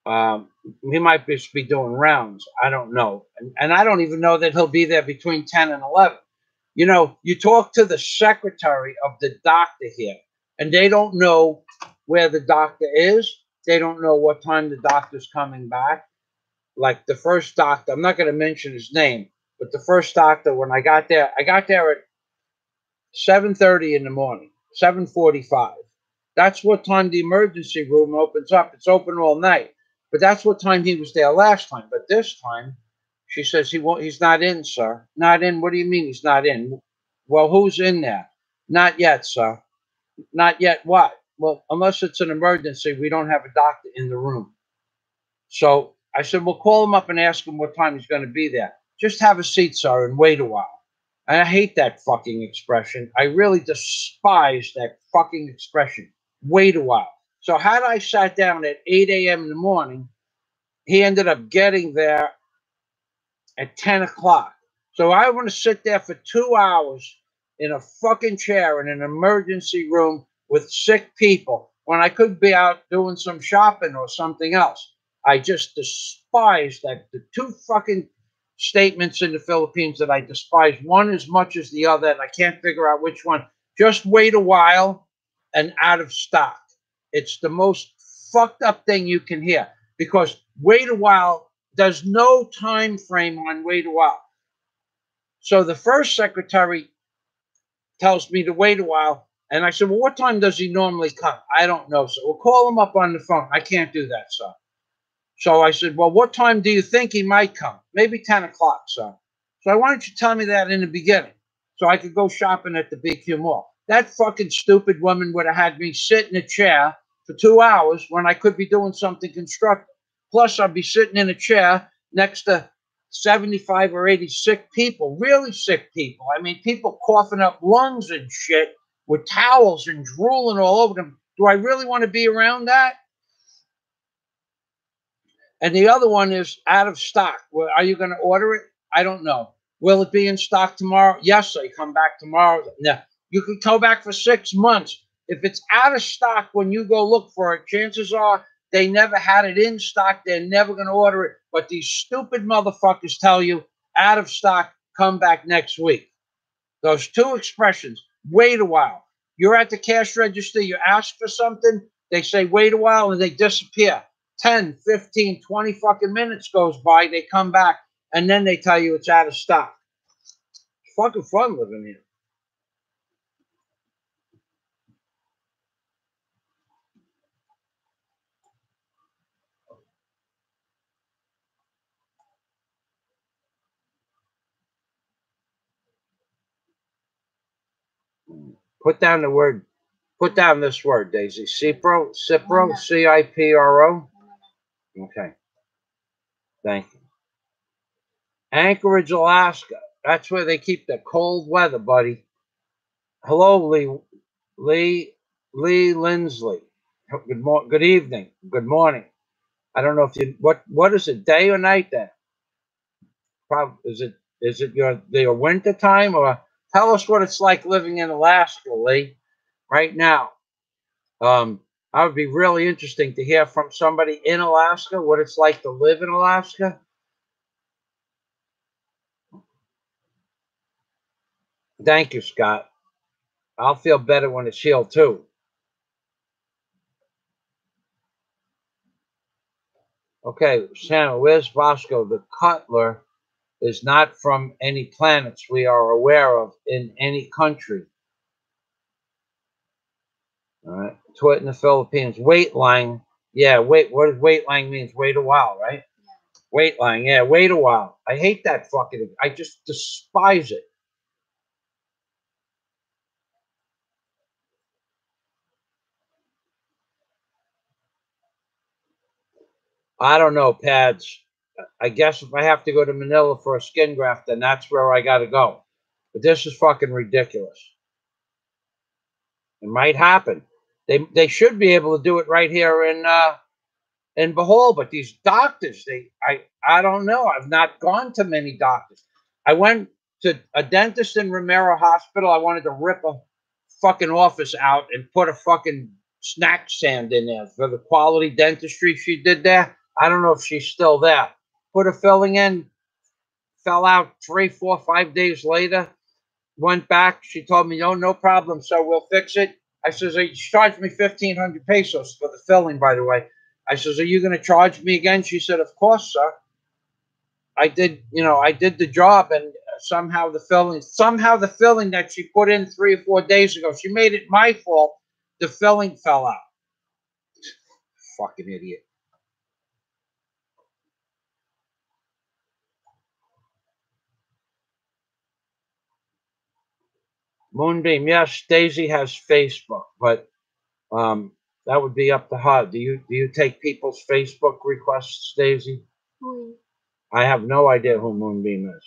He might just be doing rounds. I don't know. And I don't even know that he'll be there between 10 and 11. You know, you talk to the secretary of the doctor here, and they don't know where the doctor is. They don't know what time the doctor's coming back. Like the first doctor, I'm not going to mention his name, but the first doctor, when I got there at 7:30 in the morning, 7:45. That's what time the emergency room opens up. It's open all night. But that's what time he was there last time. But this time, she says he's not in, sir. Not in. What do you mean he's not in? Well, who's in there? Not yet, sir. Not yet what? Well, unless it's an emergency, we don't have a doctor in the room. So I said, well, call him up and ask him what time he's going to be there. Just have a seat, sir, and wait a while. And I hate that fucking expression. I really despise that fucking expression. Wait a while. So had I sat down at 8 a.m. in the morning, he ended up getting there at 10 o'clock. So I want to sit there for 2 hours in a fucking chair in an emergency room with sick people when I could be out doing some shopping or something else. I just despise that. The two fucking statements in the Philippines that I despise, one as much as the other, and I can't figure out which one. Just wait a while and out of stock. It's the most fucked up thing you can hear because wait a while, there's no time frame on wait a while. So the first secretary tells me to wait a while. And I said, well, what time does he normally come? I don't know. So we'll call him up on the phone. I can't do that, sir. So I said, well, what time do you think he might come? Maybe 10 o'clock, sir. So why don't you tell me that in the beginning so I could go shopping at the BQ Mall? That fucking stupid woman would have had me sit in a chair for 2 hours when I could be doing something constructive. Plus, I'd be sitting in a chair next to 75 or 80 sick people, really sick people. I mean, people coughing up lungs and shit with towels and drooling all over them. Do I really want to be around that? And the other one is out of stock. Well, are you going to order it? I don't know. Will it be in stock tomorrow? Yes, I come back tomorrow. No, you could go back for 6 months. If it's out of stock when you go look for it, chances are they never had it in stock. They're never going to order it. But these stupid motherfuckers tell you out of stock, come back next week. Those two expressions, wait a while. You're at the cash register, you ask for something, they say wait a while, and they disappear. 10, 15, 20 fucking minutes goes by, they come back, and then they tell you it's out of stock. fucking fun living here. Put down the word. Put down this word, Daisy. Cipro? Cipro? C-I-P-R-O? Okay. Thank you. Anchorage, Alaska. That's where they keep the cold weather, buddy. Hello, Lee Lindsley. Good evening. Good morning. I don't know if you what is it, day or night then? Probably is it your winter time, or tell us what it's like living in Alaska, Lee, right now. I would be really interesting to hear from somebody in Alaska what it's like to live in Alaska. Thank you, Scott. I'll feel better when it's healed too. Okay, Santa, where's Vasco? The Cutler is not from any planets we are aware of in any country. All right. Twit in the Philippines. Wait line. Yeah, wait. What does wait line means? Wait a while, right? Yeah. Wait line. Yeah, wait a while. I hate that fucking. I just despise it. I don't know, Pads. I guess if I have to go to Manila for a skin graft, then that's where I got to go. But this is fucking ridiculous. It might happen. They should be able to do it right here in Bohol, but these doctors, I don't know. I've not gone to many doctors. I went to a dentist in Romero Hospital. I wanted to rip a fucking office out and put a fucking snack stand in there for the quality dentistry she did there. I don't know if she's still there. Put a filling in, fell out 3, 4, 5 days later. Went back. She told me, no problem, sir. We'll fix it. I says, she charged me 1,500 pesos for the filling, by the way. I says, are you going to charge me again? She said, of course, sir. I did the job, and somehow the filling that she put in 3 or 4 days ago, she made it my fault. The filling fell out. Fucking idiot. Moonbeam, yes, Daisy has Facebook, but that would be up to her. Do you take people's Facebook requests, Daisy? I have no idea who Moonbeam is,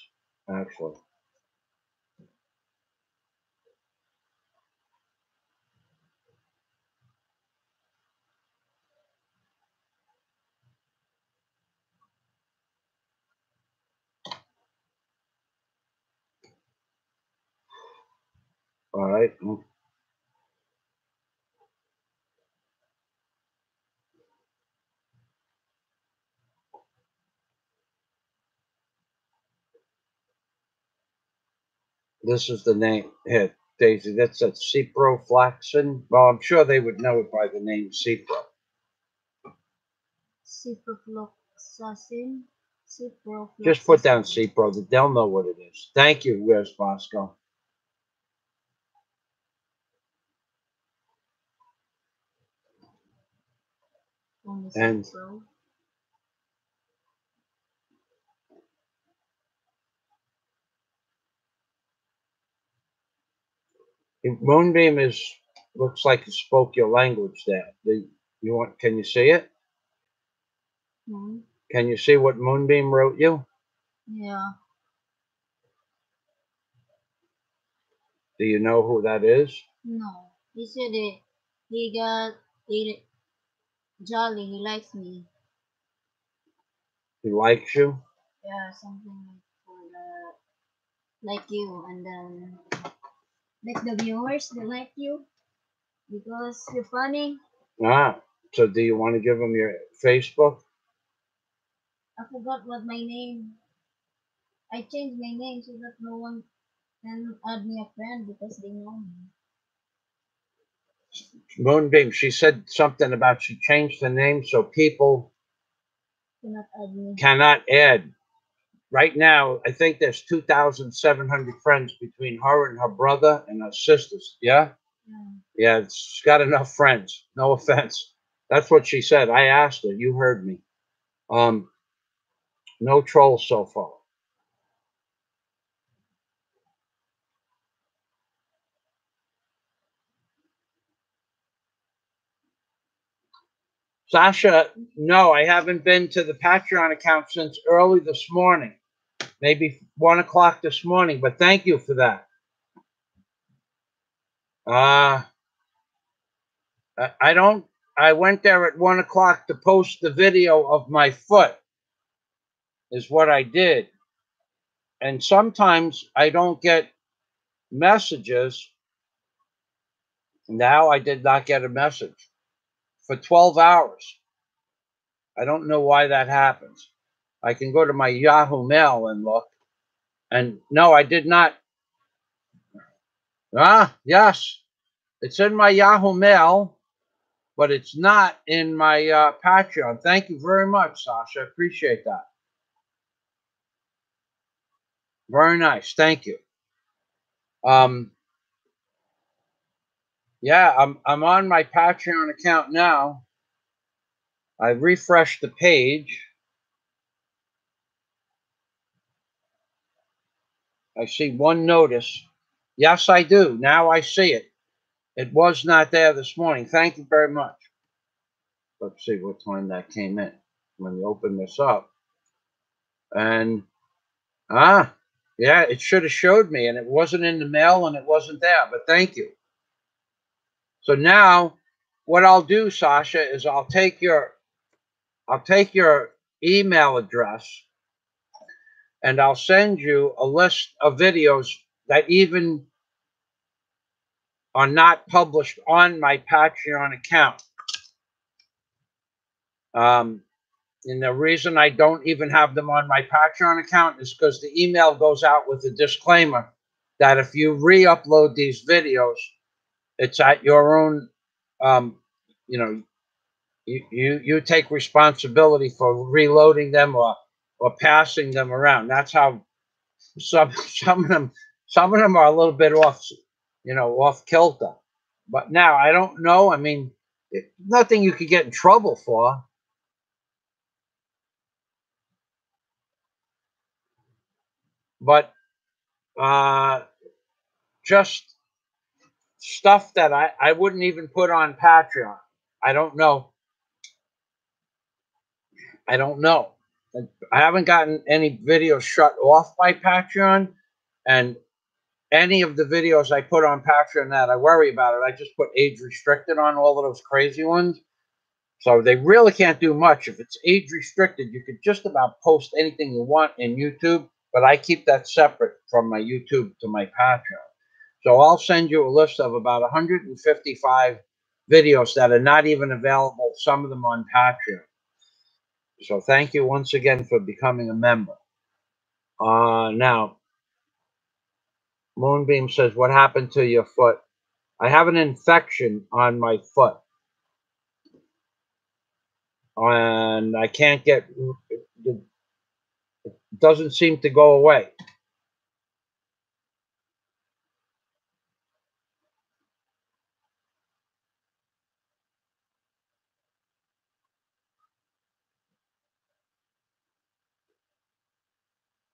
actually. All right. This is the name. Here, Daisy, that's a ciprofloxacin. Well, I'm sure they would know it by the name Cipro. Ciprofloxacin. Just put down Cipro. They'll know what it is. Thank you. Where's Bosco? And Moonbeam looks like it spoke your language there. Can you see it? Hmm. Can you see what Moonbeam wrote you? Yeah. Do you know who that is? No. He said he got jolly. He likes me. He likes you? Yeah, something like you, and then like the viewers, they like you because you're funny. Ah, so do you want to give him your Facebook? I forgot what my name. I changed my name so that no one can add me a friend because they know me. Moonbeam, she said something about she changed the name so people Cannot add me. cannot add. right now, I think there's 2,700 friends between her and her brother and her sisters. Yeah? Yeah, she's got enough friends. No offense. That's what she said. I asked her. You heard me. No trolls so far. Sasha, no, I haven't been to the Patreon account since early this morning. Maybe 1 o'clock this morning, but thank you for that. I don't, I went there at 1 o'clock to post the video of my foot, is what I did. And sometimes I don't get messages. Now I did not get a message for 12 hours. I don't know why that happens. I can go to my Yahoo Mail and look. And no, I did not. Yes, it's in my Yahoo Mail, but it's not in my Patreon. Thank you very much, Sasha. Appreciate that. Very nice. Thank you. Yeah, I'm on my Patreon account now. I refreshed the page. I see one notice. Yes, I do. Now I see it. It was not there this morning. Thank you very much. Let's see what time that came in. When you open this up. And, yeah, it should have showed me. And it wasn't in the mail and it wasn't there. But thank you. So now what I'll do, Sasha, is I'll take your email address and I'll send you a list of videos that even are not published on my Patreon account. And the reason I don't even have them on my Patreon account is because the email goes out with a disclaimer that if you re-upload these videos, it's at your own, you know, you take responsibility for reloading them or passing them around. That's how some of them are a little bit off, off kilter. But now I don't know. I mean, nothing you could get in trouble for. But just stuff that I wouldn't even put on Patreon. I don't know. I don't know. I haven't gotten any videos shut off by Patreon, and any of the videos I put on Patreon that I worry about it, I just put age restricted on all of those crazy ones. So they really can't do much. If it's age restricted, you could just about post anything you want in YouTube, but I keep that separate from my YouTube to my Patreon. So I'll send you a list of about 155 videos that are not even available, some of them on Patreon. So thank you once again for becoming a member. Now, Moonbeam says, what happened to your foot? I have an infection on my foot. And I can't get, it doesn't seem to go away.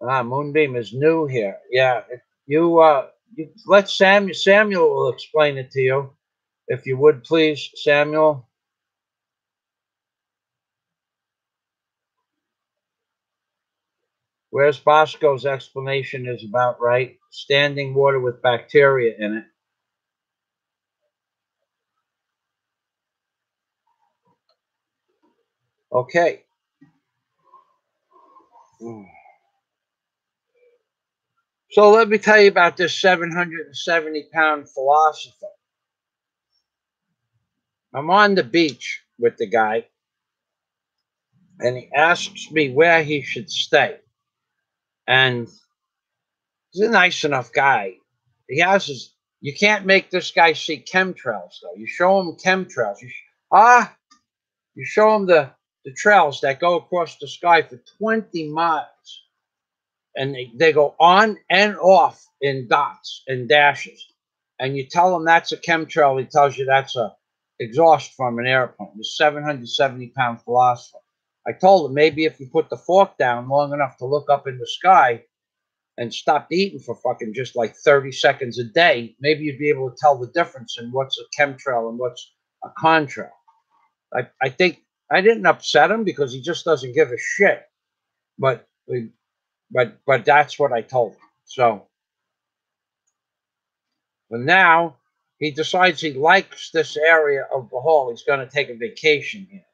Moonbeam is new here. Yeah, you let Samuel will explain it to you, if you would please, Samuel. Where's Bosco's explanation is about right. Standing water with bacteria in it. Okay. So let me tell you about this 770-pound philosopher. I'm on the beach with the guy, and he asks me where he should stay. And he's a nice enough guy. He has his, you can't make this guy see chemtrails, though. You show him chemtrails. You show him the trails that go across the sky for 20 miles. and they go on and off in dots and dashes. And you tell him that's a chemtrail, he tells you that's a exhaust from an airplane. The 770-pound philosopher. I told him maybe if you put the fork down long enough to look up in the sky and stopped eating for fucking just like 30 seconds a day, maybe you'd be able to tell the difference in what's a chemtrail and what's a contrail. I think I didn't upset him because he just doesn't give a shit. But that's what I told him. So, but now he decides he likes this area of the hall. He's going to take a vacation here.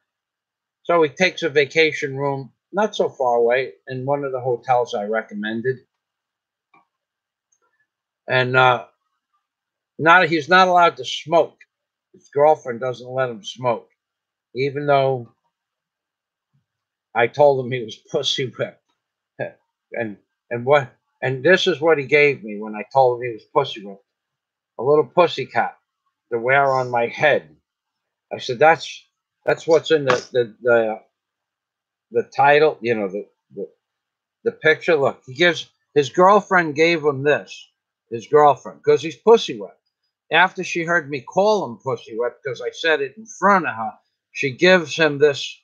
So he takes a vacation room not so far away in one of the hotels I recommended. And he's not allowed to smoke. His girlfriend doesn't let him smoke, even though I told him he was pussy whipped. and this is what he gave me when I told him he was pussy whipped. A little pussy cat to wear on my head. I said that's what's in the title, you know, the picture. Look, his girlfriend gave him this. His girlfriend, because he's pussy whipped. After she heard me call him pussy whipped because I said it in front of her, she gives him this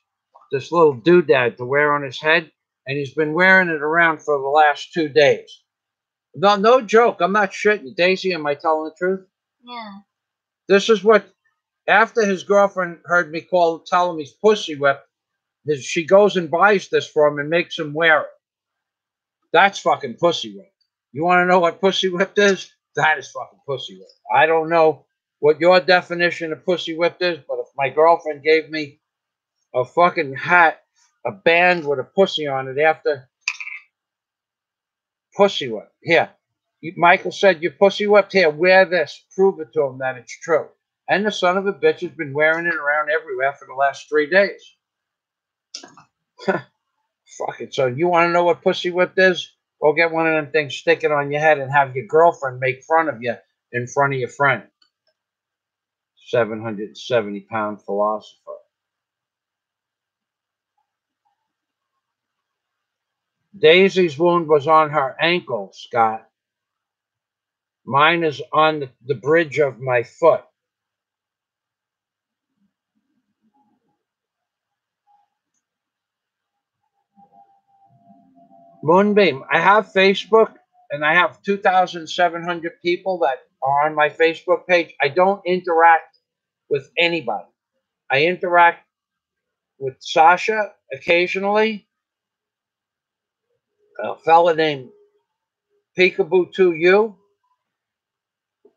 little doodad to wear on his head, and he's been wearing it around for the last 2 days. No joke. I'm not shitting. Daisy, am I telling the truth? Yeah. This is what, after his girlfriend heard me tell him he's pussy whipped, she goes and buys this for him and makes him wear it. That's fucking pussy whipped. You want to know what pussy whipped is? That is fucking pussy whipped. I don't know what your definition of pussy whipped is, but if my girlfriend gave me a fucking hat, a band with a pussy on it after pussy whipped. Here, Michael said you're pussy whipped. Here, wear this. Prove it to him that it's true. And the son of a bitch has been wearing it around everywhere for the last 3 days. Fuck it. So you want to know what pussy whipped is? Go get one of them things, stick it on your head, and have your girlfriend make fun of you in front of your friend. 770-pound philosopher. Daisy's wound was on her ankle, Scott. Mine is on the bridge of my foot. Moonbeam, I have Facebook, and I have 2,700 people that are on my Facebook page. I don't interact with anybody. I interact with Sasha occasionally, a fella named Peekaboo2U,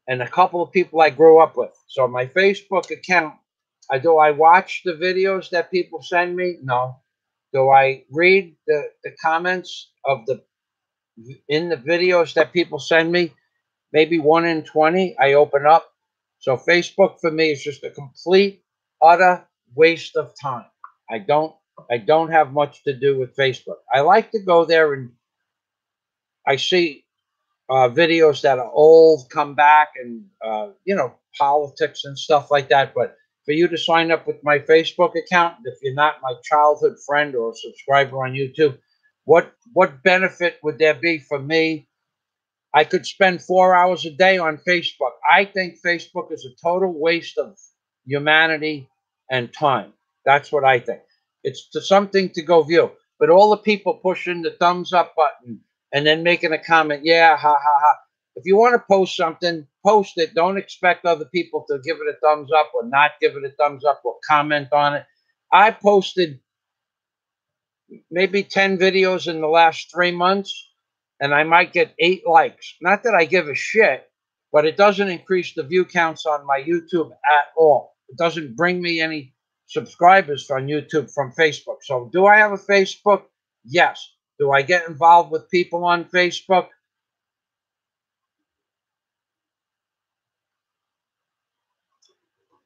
and a couple of people I grew up with. So my Facebook account, do I watch the videos that people send me? No. Do I read the comments in the videos that people send me? Maybe 1 in 20 I open up. So Facebook for me is just a complete, utter waste of time. I don't have much to do with Facebook. I like to go there and I see videos that are old come back and, politics and stuff like that. But for you to sign up with my Facebook account, if you're not my childhood friend or a subscriber on YouTube, what benefit would there be for me? I could spend 4 hours a day on Facebook. I think Facebook is a total waste of humanity and time. That's what I think. It's something to go view. But all the people pushing the thumbs up button and then making a comment, yeah, ha, ha, ha. If you want to post something, post it. Don't expect other people to give it a thumbs up or not give it a thumbs up or comment on it. I posted maybe 10 videos in the last 3 months, and I might get 8 likes. Not that I give a shit, but it doesn't increase the view counts on my YouTube at all. It doesn't bring me any subscribers on YouTube from Facebook. So do I have a Facebook? Yes. Do I get involved with people on Facebook?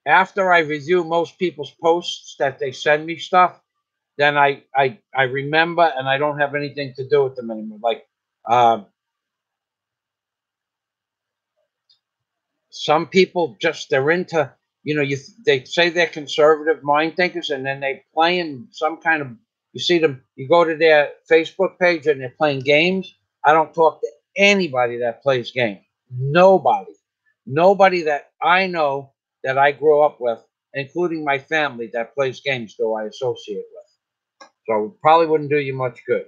After I review most people's posts that they send me stuff, then I remember and I don't have anything to do with them anymore. Like, some people they're into, they say they're conservative mind thinkers, and then they play in some kind of, you see them, you go to their Facebook page and they're playing games, I don't talk to anybody that plays games. Nobody. Nobody that I know that I grew up with, including my family that plays games, do I associate with. So it probably wouldn't do you much good.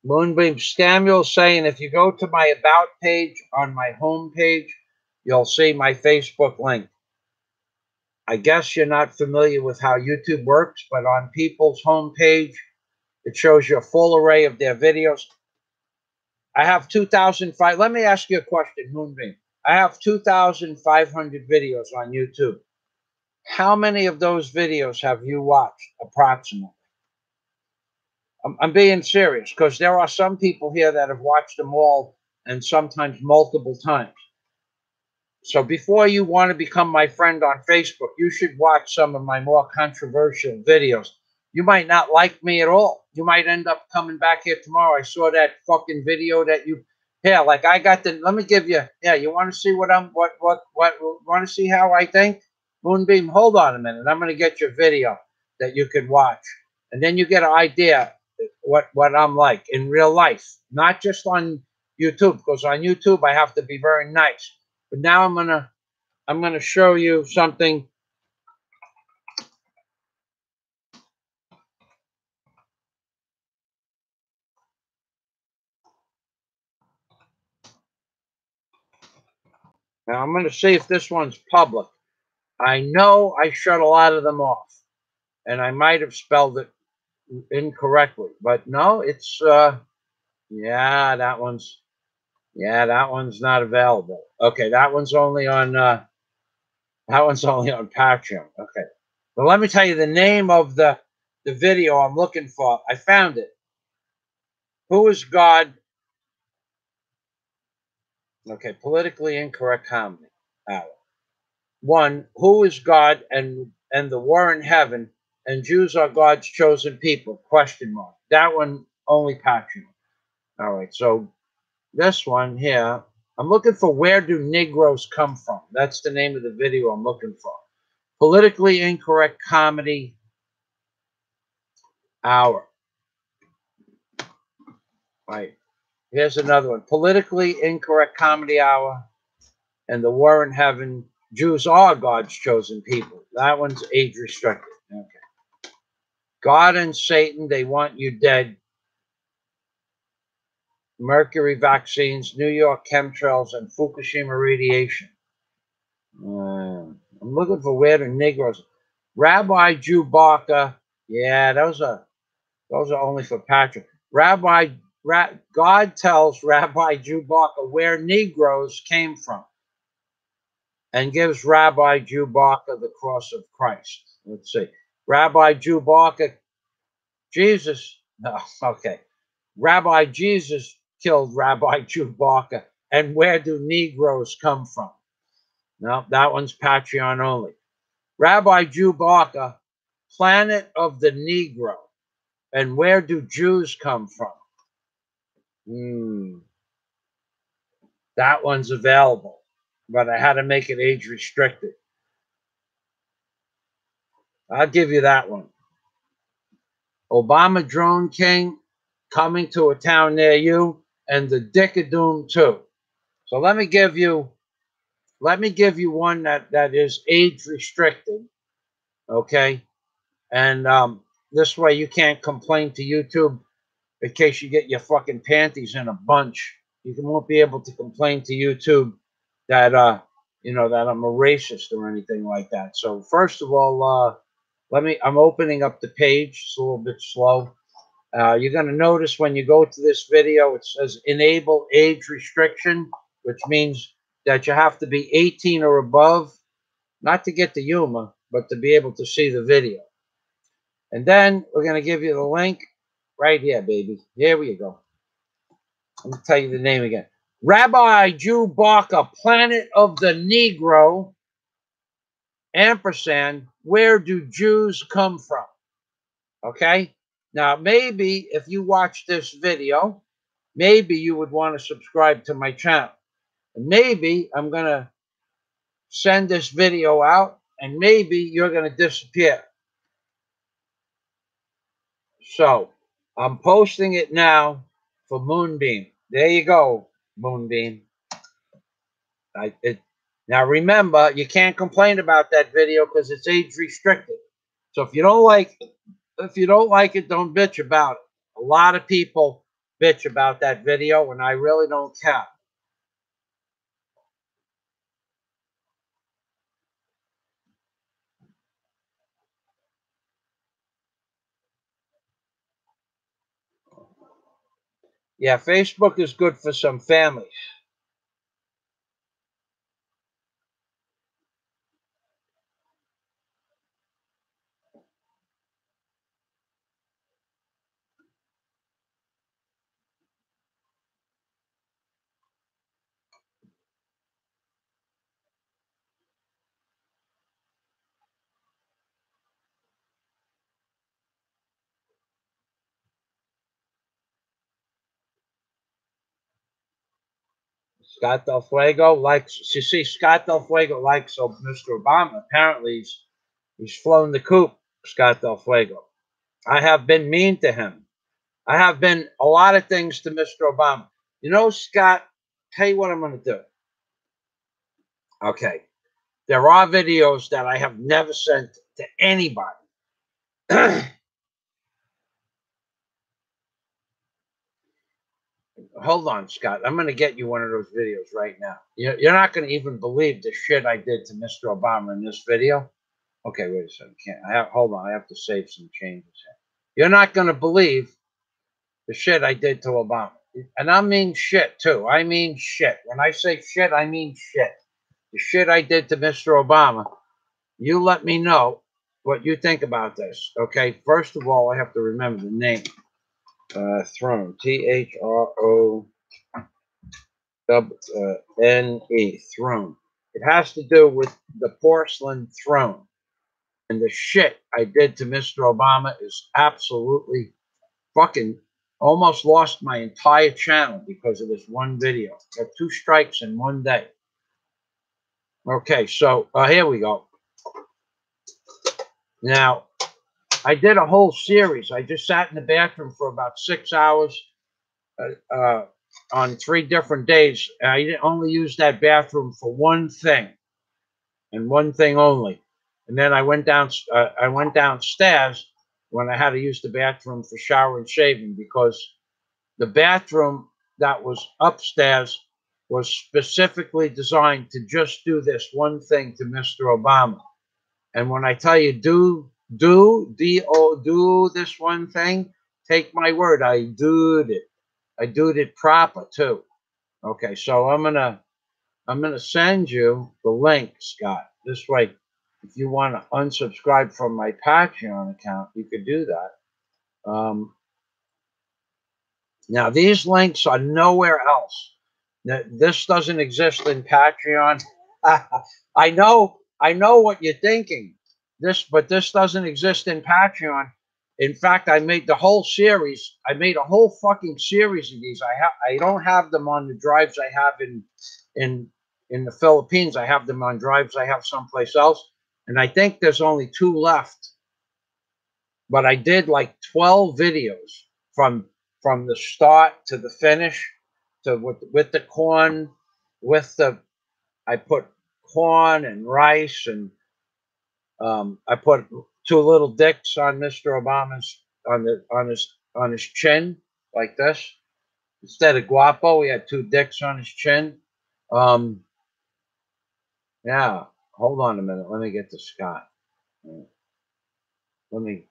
Moonbeam Samuel saying if you go to my About page on my home page, you'll see my Facebook link. I guess you're not familiar with how YouTube works, but on people's home page, it shows you a full array of their videos. I have 2,005. Let me ask you a question, Moonbeam. I have 2,500 videos on YouTube. How many of those videos have you watched approximately? I'm being serious because there are some people here that have watched them all and sometimes multiple times. So before you want to become my friend on Facebook, you should watch some of my more controversial videos. You might not like me at all. You might end up coming back here tomorrow. I saw that fucking video that you, yeah, like I got the, let me give you, yeah, you want to see what want to see how I think? Moonbeam, hold on a minute. I'm going to get your video that you can watch. And then you get an idea what I'm like in real life, not just on YouTube, because on YouTube I have to be very nice. But now I'm gonna show you something. Now I'm gonna see if this one's public. I know I shut a lot of them off, and I might have spelled it incorrectly, but no, it's yeah, that one's not available. Okay, that one's only on Patreon. Okay. But let me tell you the name of the video I'm looking for. I found it. Who is God? Okay, politically incorrect comedy hour. One, who is God and the war in heaven, and Jews are God's chosen people? Question mark. That one only Patreon. All right, so this one here, I'm looking for where do Negroes come from? That's the name of the video I'm looking for. Politically incorrect comedy hour. Right. Here's another one. Politically incorrect comedy hour and the war in heaven. Jews are God's chosen people. That one's age restricted. Okay. God and Satan, they want you dead. Mercury vaccines, New York chemtrails, and Fukushima radiation. I'm looking for where the Negroes. Rabbi Jew Barker. Yeah, those are only for Patrick. God tells Rabbi Jew Barker where Negroes came from, and gives Rabbi Jew Barker the cross of Christ. Let's see. Rabbi Jew Barker, Jesus. No, okay. Rabbi Jesus killed Rabbi Jew Barker. And where do Negroes come from? No, that one's Patreon only. Rabbi Jew Barker, planet of the Negro. And where do Jews come from? That one's available, but I had to make it age restricted. I'll give you that one. Obama Drone King, coming to a town near you, and the Dick of Doom 2. So let me give you one that is age restricted, okay? And this way you can't complain to YouTube in case you get your fucking panties in a bunch. You won't be able to complain to YouTube that that I'm a racist or anything like that. So first of all, I'm opening up the page. It's a little bit slow. You're going to notice when you go to this video, it says enable age restriction, which means that you have to be 18 or above, not to get the humor, but to be able to see the video. And then we're going to give you the link right here, baby. Here we go. Let me tell you the name again. Rabbi Jew Barker, Planet of the Negro, ampersand, where do Jews come from? Okay? Now, maybe if you watch this video, maybe you would want to subscribe to my channel. Maybe I'm going to send this video out, and maybe you're going to disappear. So I'm posting it now for Moonbeam. There you go, Moonbeam. Now remember, you can't complain about that video because it's age restricted. So if you don't like it, don't bitch about it. A lot of people bitch about that video, and I really don't care. Yeah, Facebook is good for some families. Scott Del Fuego likes. You see, Scott Del Fuego likes Mr. Obama. Apparently, he's flown the coop. Scott Del Fuego. I have been mean to him. I have been a lot of things to Mr. Obama. You know, Scott, tell you what I'm going to do. Okay. There are videos that I have never sent to anybody. Hold on, Scott. I'm going to get you one of those videos right now. You're not going to even believe the shit I did to Mr. Obama in this video. Okay, wait a second. Hold on. I have to save some changes here. You're not going to believe the shit I did to Obama. And I mean shit, too. I mean shit. When I say shit, I mean shit. The shit I did to Mr. Obama. You let me know what you think about this. Okay, first of all, I have to remember the name. Throne. THRONE. Throne. It has to do with the porcelain throne. And the shit I did to Mr. Obama is absolutely fucking almost lost my entire channel because of this one video. Got 2 strikes in one day. Okay, so here we go. Now, I did a whole series. I just sat in the bathroom for about 6 hours on 3 different days. I only used that bathroom for one thing, and one thing only. And then I went downstairs when I had to use the bathroom for shower and shaving, because the bathroom that was upstairs was specifically designed to just do this one thing to Mr. Obama. And when I tell you do this one thing, take my word, I doed it. I doed it proper too. Okay, so I'm gonna send you the link, Scott. This way, if you want to unsubscribe from my Patreon account, you could do that. Now, these links are nowhere else. This doesn't exist in Patreon. I know what you're thinking. But this doesn't exist in Patreon. In fact, I made the whole series. I made a whole fucking series of these. I don't have them on the drives I have in the Philippines. I have them on drives I have someplace else, and I think there's only 2 left. But I did like 12 videos from the start to the finish, to with the corn, I put corn and rice, and I put 2 little dicks on Mr. Obama's on his chin, like this. Instead of guapo, he had 2 dicks on his chin. Yeah. Hold on a minute. Let me get to Scott. Let me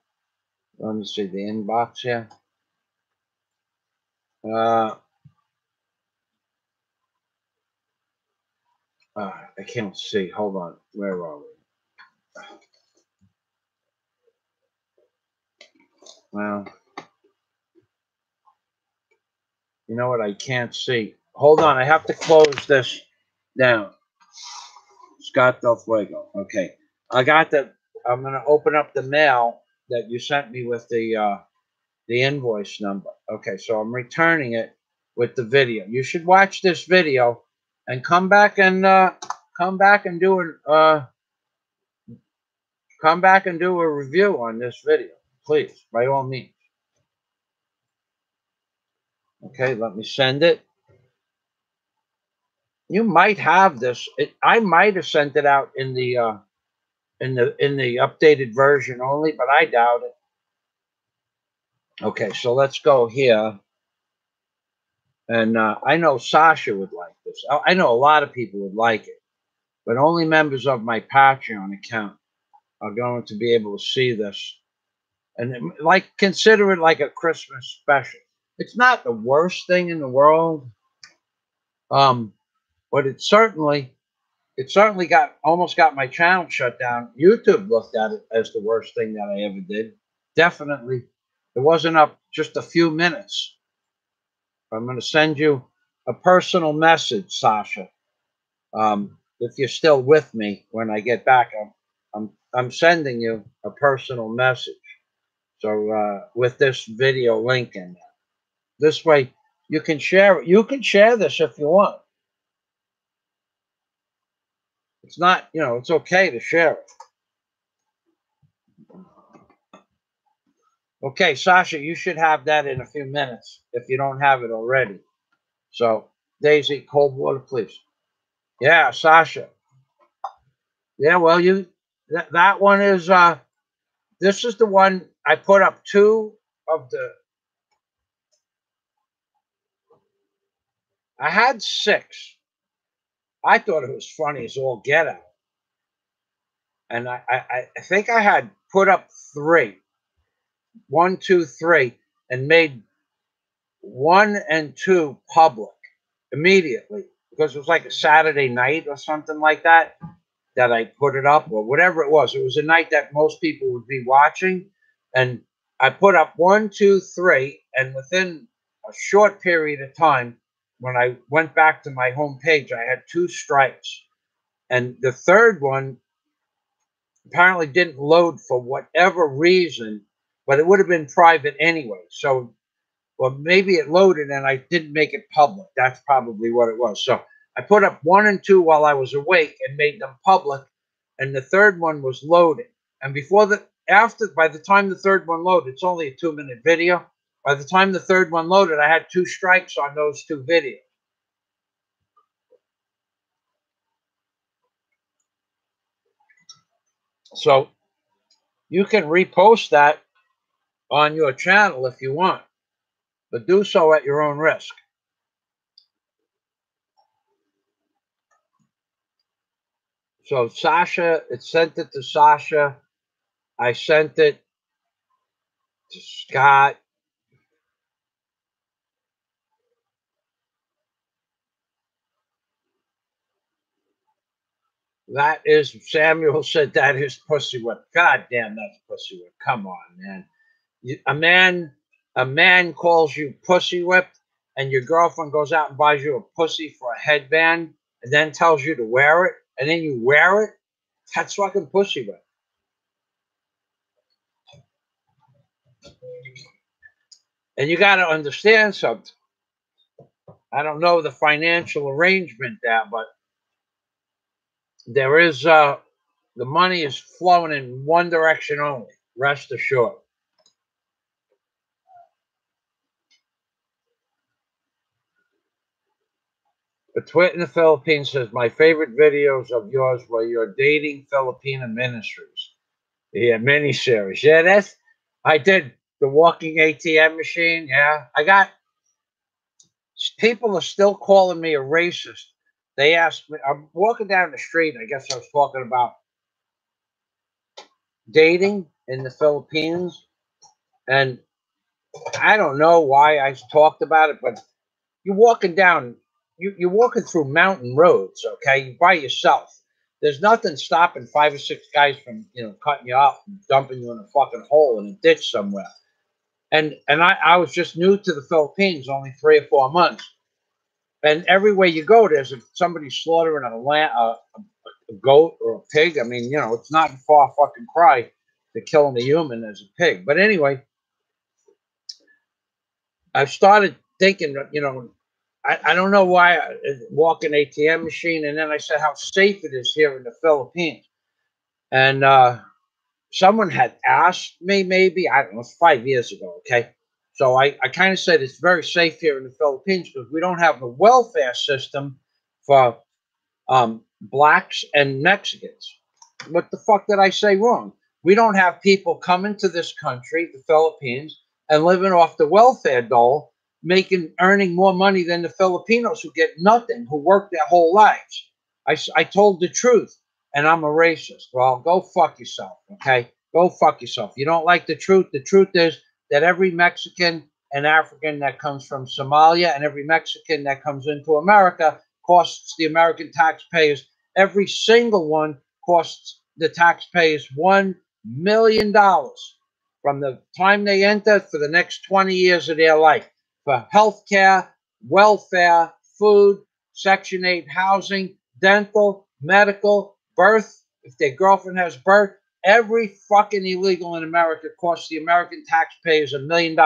see the inbox here. I can't see. Hold on. Where are we? Well, you know what? I can't see. Hold on. I have to close this down. Scott Del Fuego. Okay. I got the. I'm going to open up the mail that you sent me with the invoice number. Okay. So I'm returning it with the video. You should watch this video and come back and do a review on this video, please, by all means. Okay, let me send it. You might have this. I might have sent it out in the updated version only, but I doubt it. Okay, so let's go here. And I know Sasha would like this. I know a lot of people would like it, but only members of my Patreon account are going to be able to see this. And consider it like a Christmas special. It's not the worst thing in the world, but it certainly almost got my channel shut down. YouTube looked at it as the worst thing that I ever did. Definitely, it wasn't up just a few minutes. I'm going to send you a personal message, Sasha. If you're still with me when I get back, I'm sending you a personal message. So with this video link in there, this way you can share it. You can share this if you want. It's not, it's okay to share it. Okay, Sasha, you should have that in a few minutes if you don't have it already. So, Daisy, cold water, please. Yeah, Sasha. Yeah, well, that one is, this is the one I put up 2 of the, I had 6. I thought it was funny as all get out. And I think I had put up 3. 1, 2, 3, and made 1 and 2 public immediately because it was like a Saturday night or something like that I put it up, or whatever it was. It was a night that most people would be watching, and I put up 1, 2, 3, and within a short period of time, when I went back to my home page, I had 2 strikes, and the third one apparently didn't load for whatever reason, but it would have been private anyway. So, well, maybe it loaded and I didn't make it public. That's probably what it was. So I put up 1 and 2 while I was awake and made them public, and the third one was loading. And by the time the third one loaded, it's only a 2-minute video. By the time the third one loaded, I had 2 strikes on those 2 videos. So you can repost that on your channel if you want, but do so at your own risk. So Sasha, it sent it to Sasha. I sent it to Scott. That is, Samuel said that is pussy whip. God damn, that's pussy whip. Come on, man. A man calls you pussy whipped, and your girlfriend goes out and buys you a pussy for a headband, and then tells you to wear it, and then you wear it. That's fucking pussy whip. And you got to understand something. I don't know the financial arrangement there, but there is the money is flowing in one direction only. Rest assured. The Twit in the Philippines says, my favorite videos of yours were your dating Filipina ministries. Yeah, miniseries. Yeah, I did the walking ATM machine. Yeah, people are still calling me a racist. They asked me, I'm walking down the street. I guess I was talking about dating in the Philippines. And I don't know why I talked about it, but you're walking through mountain roads, okay, by yourself. There's nothing stopping 5 or 6 guys from, cutting you off and dumping you in a fucking hole in a ditch somewhere. And I was just new to the Philippines, only 3 or 4 months. And everywhere you go, there's somebody slaughtering a goat or a pig. I mean, it's not a far fucking cry to killing a human as a pig. But anyway, I started thinking, I don't know why I walk an ATM machine, and then I said how safe it is here in the Philippines. And someone had asked me, maybe, I don't know, it's 5 years ago, okay? So I kind of said it's very safe here in the Philippines because we don't have a welfare system for blacks and Mexicans. What the fuck did I say wrong? We don't have people coming to this country, the Philippines, and living off the welfare dole, earning more money than the Filipinos who get nothing, who work their whole lives. I told the truth, and I'm a racist. Well, go fuck yourself, okay? Go fuck yourself. You don't like the truth? The truth is that every Mexican and African that comes from Somalia and every Mexican that comes into America costs the American taxpayers, every single one costs the taxpayers $1 million from the time they enter for the next 20 years of their life for health care, welfare, food, Section 8 housing, dental, medical, birth. If their girlfriend has birth, every fucking illegal in America costs the American taxpayers $1 million.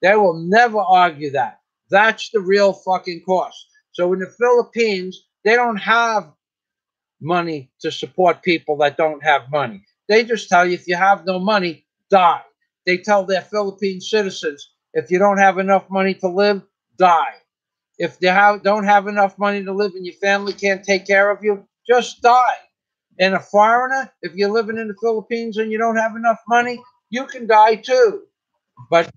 They will never argue that. That's the real fucking cost. So in the Philippines, they don't have money to support people that don't have money. They just tell you if you have no money, die. They tell their Philippine citizens if you don't have enough money to live, die. If they don't have enough money to live and your family can't take care of you, just die. And a foreigner, if you're living in the Philippines and you don't have enough money, you can die too. But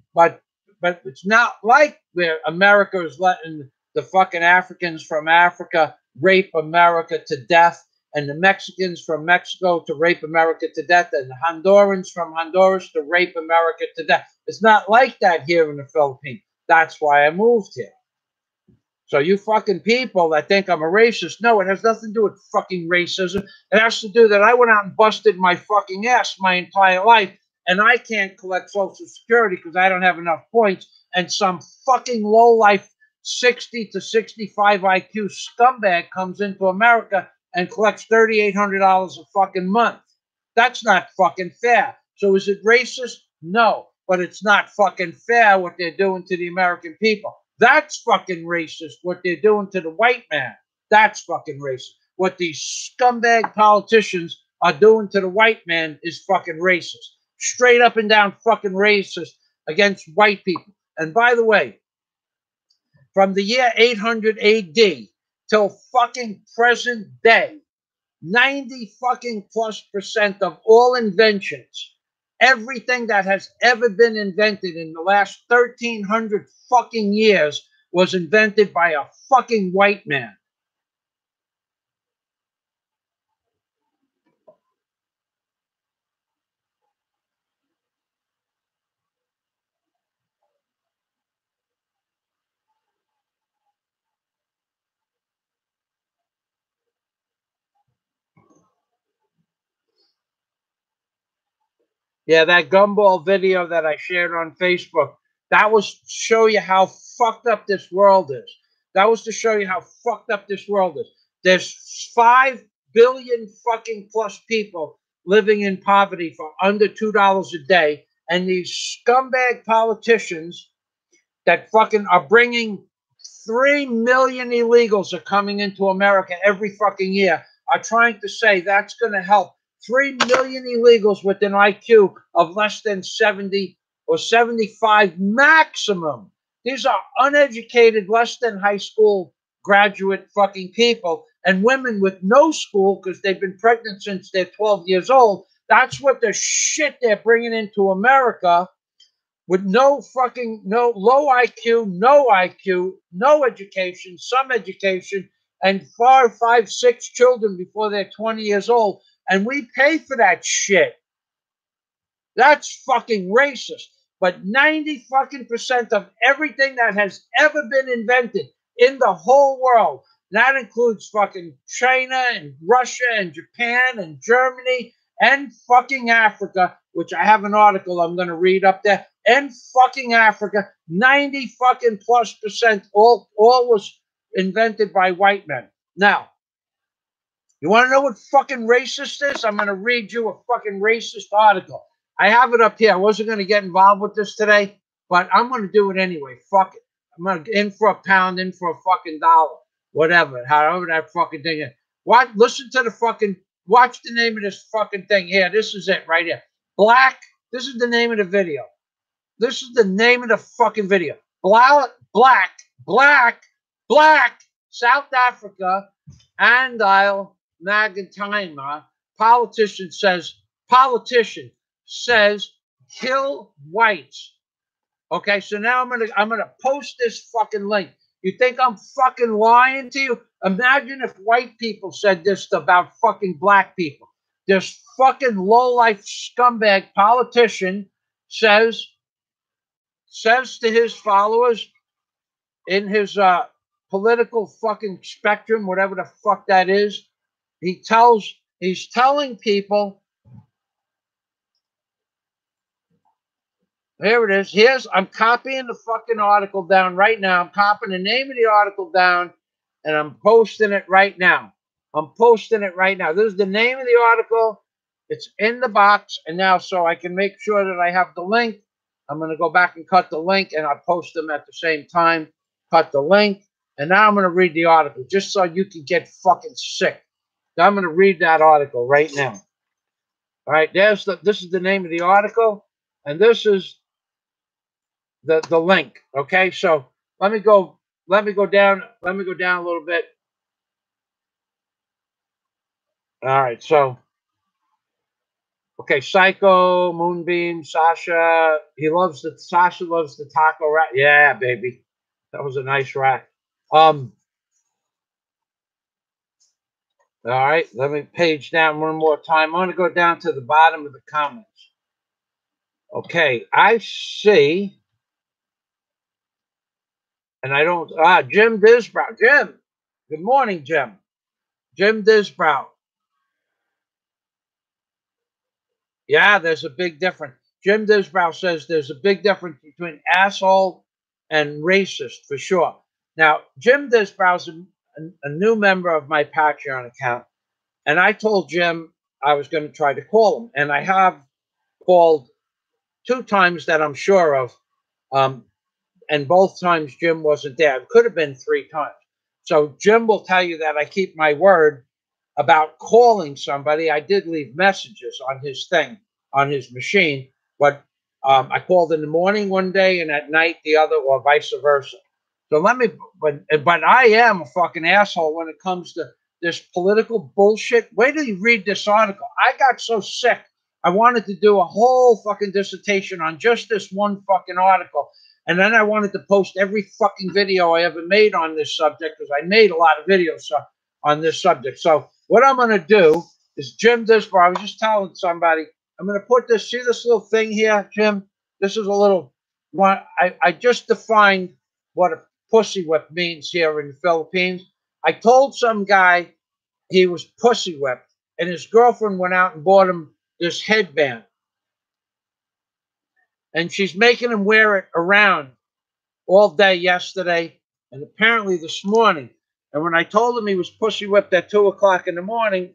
it's not like where America is letting the fucking Africans from Africa rape America to death, and the Mexicans from Mexico to rape America to death, and the Hondurans from Honduras to rape America to death. It's not like that here in the Philippines. That's why I moved here. So you fucking people that think I'm a racist, no, it has nothing to do with fucking racism. It has to do that I went out and busted my fucking ass my entire life, and I can't collect Social Security because I don't have enough points, and some fucking low-life 60 to 65 IQ scumbag comes into America and collects $3,800 a fucking month. That's not fucking fair. So is it racist? No, but it's not fucking fair what they're doing to the American people. That's fucking racist, what they're doing to the white man. That's fucking racist. What these scumbag politicians are doing to the white man is fucking racist. Straight up and down fucking racist against white people. And by the way, from the year 800 AD till fucking present day, 90 fucking +% of all inventions, everything that has ever been invented in the last 1,300 fucking years was invented by a fucking white man. Yeah, that gumball video that I shared on Facebook, that was to show you how fucked up this world is. That was to show you how fucked up this world is. There's 5 billion fucking plus people living in poverty for under $2 a day. And these scumbag politicians that fucking are bringing 3 million illegals are coming into America every fucking year are trying to say that's going to help 3 million illegals with an IQ of less than 70 or 75 maximum. These are uneducated, less than high school graduate fucking people and women with no school because they've been pregnant since they're 12 years old. That's what the shit they're bringing into America with no low IQ, no education, some education, and 4, 5, 6 children before they're 20 years old. And we pay for that shit. That's fucking racist. But 90 fucking % of everything that has ever been invented in the whole world, that includes fucking China and Russia and Japan and Germany and fucking Africa, which I have an article I'm going to read up there, and fucking Africa, 90 fucking +% all was invented by white men. Now, you want to know what fucking racist is? I'm going to read you a fucking racist article. I have it up here. I wasn't going to get involved with this today, but I'm going to do it anyway. Fuck it. I'm gonna in for a pound, in for a fucking dollar, whatever, however that fucking thing is. What? Listen to the fucking. Watch the name of this fucking thing here. This is it right here. Black. This is the name of the video. This is the name of the fucking video. Black. South Africa, Andile Magatima. Politician says kill whites. Okay, so now I'm gonna post this fucking link. You think I'm fucking lying to you? Imagine if white people said this about fucking black people. This fucking low-life scumbag politician says to his followers in his political fucking spectrum, whatever the fuck that is, he's telling people. Here it is. I'm copying the fucking article down right now. I'm copying the name of the article down, and I'm posting it right now. This is the name of the article. It's in the box, and now so I can make sure that I have the link, I'm going to go back and cut the link, and I'll post them at the same time. Cut the link, and now I'm going to read the article, just so you can get fucking sick. Now I'm going to read that article right now. All right, this is the name of the article, and this is the link. Okay, so let me go down a little bit. All right, so okay, Psycho, Moonbeam, Sasha. Sasha loves the taco rat. Yeah, baby. That was a nice rat. All right, let me page down one more time. I'm gonna go down to the bottom of the comments. Okay, I see. And I don't, Jim Disbrow. Jim, good morning, Jim. Jim Disbrow. Yeah, there's a big difference. Jim Disbrow says there's a big difference between asshole and racist, for sure. Now, Jim Disbrow's a new member of my Patreon account, and I told Jim I was going to try to call him, and I have called 2 times that I'm sure of. And both times Jim wasn't there. It could have been 3 times. So Jim will tell you that I keep my word about calling somebody. I did leave messages on his thing, on his machine, but I called in the morning one day and at night the other, or vice versa. So but I am a fucking asshole when it comes to this political bullshit. Wait till you read this article. I got so sick. I wanted to do a whole fucking dissertation on just this one fucking article. And then I wanted to post every fucking video I ever made on this subject, because I made a lot of videos on this subject. So what I'm going to do is Jim Disbar. I was just telling somebody, I'm going to put this, see this little thing here, Jim? This is a little one. I just defined what a pussy whip means here in the Philippines. I told some guy he was pussy whipped, and his girlfriend went out and bought him this headband. And she's making him wear it around all day yesterday and apparently this morning. And when I told him he was pussy whipped at 2 o'clock in the morning,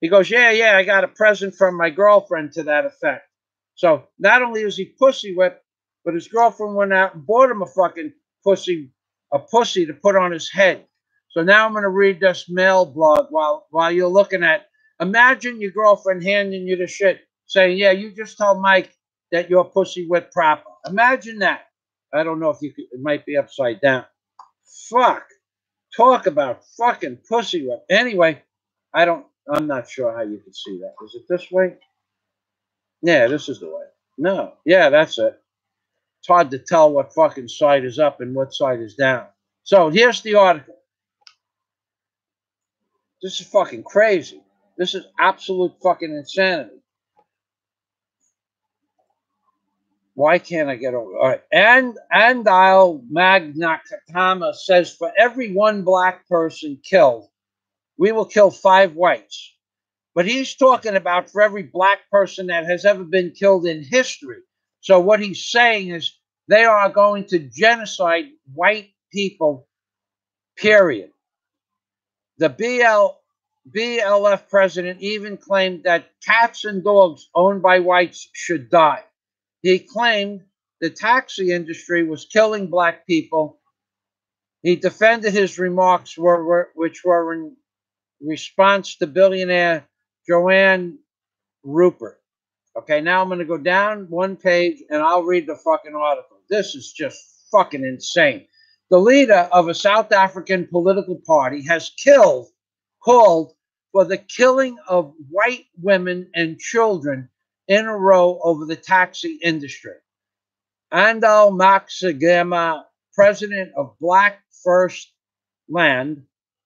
he goes, yeah, I got a present from my girlfriend to that effect. So not only is he pussy whipped, but his girlfriend went out and bought him a fucking pussy to put on his head. So now I'm going to read this mail blog while you're looking at. Imagine your girlfriend handing you the shit, saying, yeah, you just tell Mike that you're pussy whipped proper. Imagine that. I don't know if you could, it might be upside down. Fuck. Talk about fucking pussy whip. Anyway, I'm not sure how you can see that. Is it this way? Yeah, this is the way. No. Yeah, that's it. It's hard to tell what fucking side is up and what side is down. So here's the article. This is fucking crazy. This is absolute fucking insanity. Why can't I get over? All right. Andile Magnakatama says for every 1 black person killed, we will kill 5 whites. But he's talking about for every black person that has ever been killed in history. So what he's saying is they are going to genocide white people, period. The BLF president even claimed that cats and dogs owned by whites should die. He claimed the taxi industry was killing black people. He defended his remarks, which were in response to billionaire Joanne Rupert. Okay, now I'm going to go down one page and I'll read the fucking article. This is just fucking insane. The leader of a South African political party has called for the killing of white women and children in a row over the taxi industry. Andal Maxagema, president of Black First Land,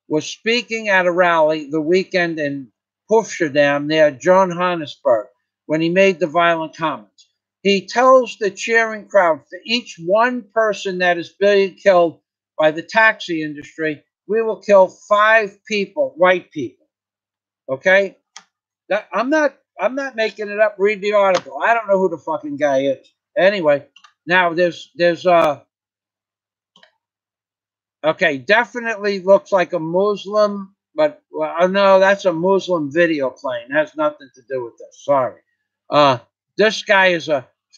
was speaking at a rally the weekend in Hoofdam near Johannesburg when he made the violent comments. He tells the cheering crowd, for each one person that is being killed by the taxi industry, we will kill 5 people, white people. Okay? I'm not making it up. Read the article. I don't know who the fucking guy is. Anyway, now there's okay, definitely looks like a Muslim, but well, no, that's a Muslim video playing. It has nothing to do with this. Sorry. This guy he's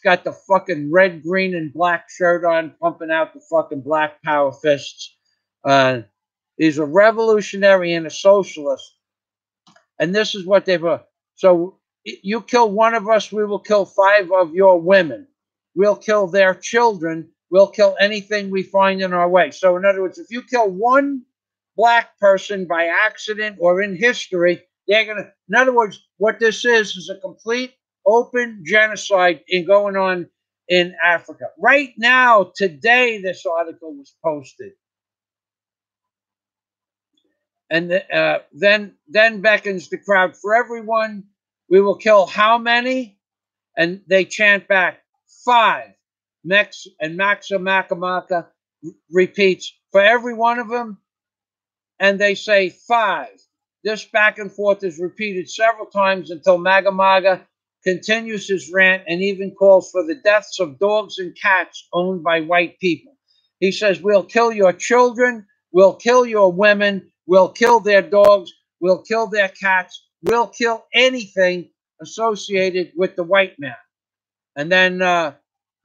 got the fucking red, green, and black shirt on, pumping out the fucking black power fists. He's a revolutionary and a socialist. And this is what they've. So you kill one of us, we will kill 5 of your women. We'll kill their children. We'll kill anything we find in our way. So in other words, if you kill one black person by accident or in history, they're gonna. In other words, what this is a complete open genocide going on in Africa right now. Today, this article was posted. And then beckons the crowd, for everyone, we will kill how many? And they chant back, 5. And Maxa Makamaka repeats, for every one of them, and they say 5. This back and forth is repeated several times until Magamaga continues his rant and even calls for the deaths of dogs and cats owned by white people. He says, we'll kill your children, we'll kill your women, we'll kill their dogs, we'll kill their cats, we'll kill anything associated with the white man. And then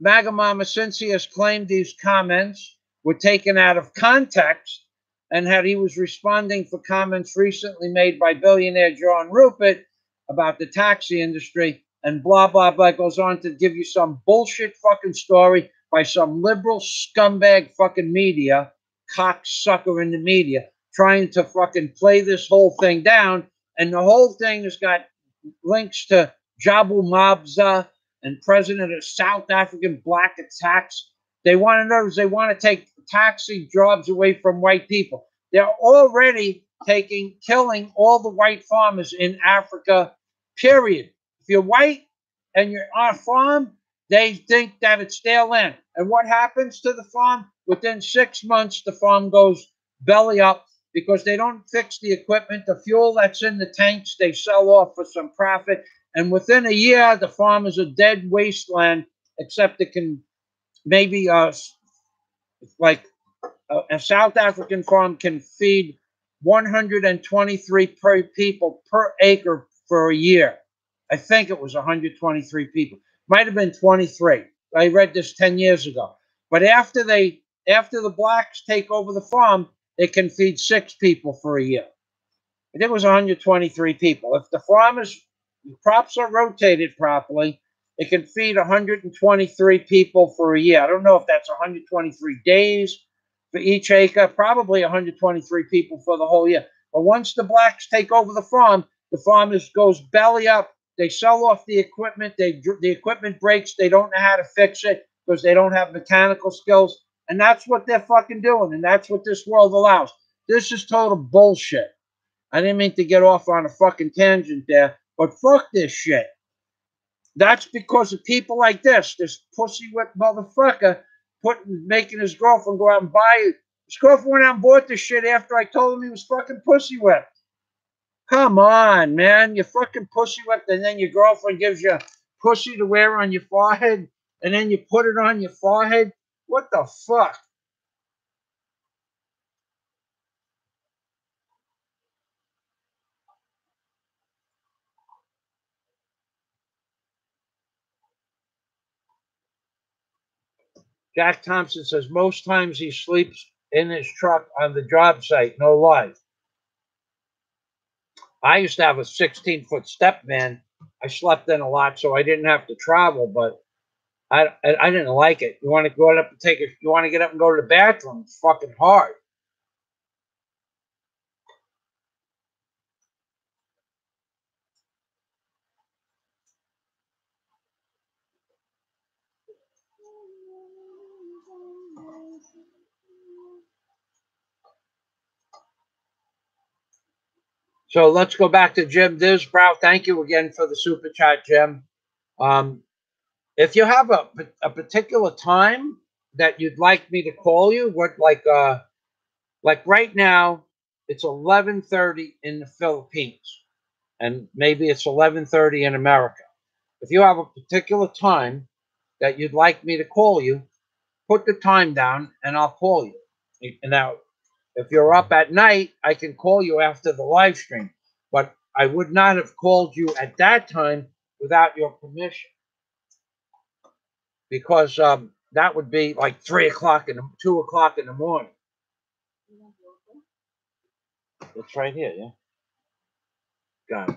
Magamama, since he has claimed these comments were taken out of context and that he was responding for comments recently made by billionaire John Rupert about the taxi industry, and blah, blah, blah, goes on to give you some bullshit fucking story by some liberal scumbag fucking media, cocksucker in the media, trying to fucking play this whole thing down. And the whole thing has got links to Jabu Mabza and president of South African black attacks. They want to take taxi jobs away from white people. They're already killing all the white farmers in Africa, period. If you're white and you're on a farm, they think that it's their land. And what happens to the farm? Within 6 months, the farm goes belly up because they don't fix the equipment. The fuel that's in the tanks, they sell off for some profit. And within a year, the farm is a dead wasteland, except it can maybe like a South African farm can feed 123 people per acre for a year. I think it was 123 people. Might have been 23. I read this 10 years ago. But after the blacks take over the farm, it can feed 6 people for a year. I think it was 123 people. If the crops are rotated properly, it can feed 123 people for a year. I don't know if that's 123 days for each acre, probably 123 people for the whole year. But once the blacks take over the farm goes belly up. They sell off the equipment. The equipment breaks. They don't know how to fix it because they don't have mechanical skills. And that's what they're fucking doing. And that's what this world allows. This is total bullshit. I didn't mean to get off on a fucking tangent there, but fuck this shit. That's because of people like this pussy whip motherfucker making his girlfriend go out and buy it. His girlfriend went out and bought this shit after I told him he was fucking pussy whipped. Come on, man. You fucking pussy whipped, and then your girlfriend gives you pussy to wear on your forehead, and then you put it on your forehead. What the fuck? Jack Thompson says most times he sleeps in his truck on the job site. No lie. I used to have a 16-foot step van. I slept in a lot, so I didn't have to travel, but I didn't like it. You want to go up and you want to get up and go to the bathroom. It's fucking hard. So let's go back to Jim Disbrow. Thank you again for the super chat, Jim. If you have a particular time that you'd like me to call you, what like right now, it's 11:30 in the Philippines, and maybe it's 11:30 in America. If you have a particular time that you'd like me to call you, put the time down, and I'll call you. Now, if you're up at night, I can call you after the live stream, but I would not have called you at that time without your permission, because that would be like 3 o'clock and 2 o'clock in the morning. It's right here, yeah. Got it.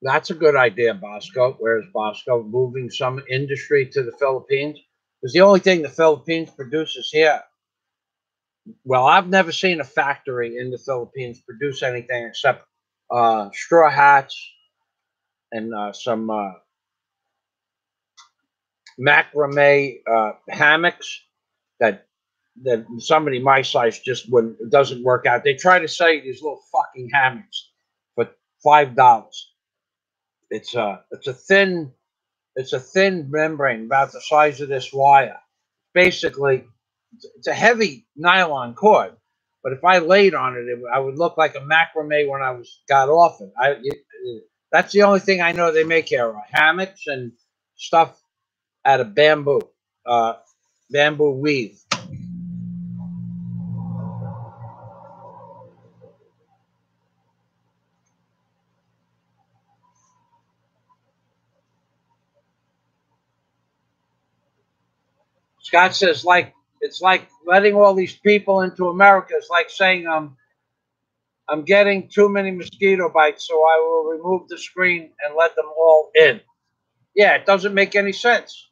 That's a good idea, Bosco. Where's Bosco? Moving some industry to the Philippines? Because the only thing the Philippines produces here, well, I've never seen a factory in the Philippines produce anything except straw hats and some macrame hammocks that somebody my size just wouldn't. It doesn't work out. They try to sell you these little fucking hammocks for $5. It's a thin membrane about the size of this wire. Basically, it's a heavy nylon cord, but if I laid on it, I would look like a macrame when I got off it. That's the only thing I know they make here: hammocks and stuff out of bamboo weave. Scott says, it's like letting all these people into America. It's like saying I'm getting too many mosquito bites, so I will remove the screen and let them all in. Yeah, it doesn't make any sense.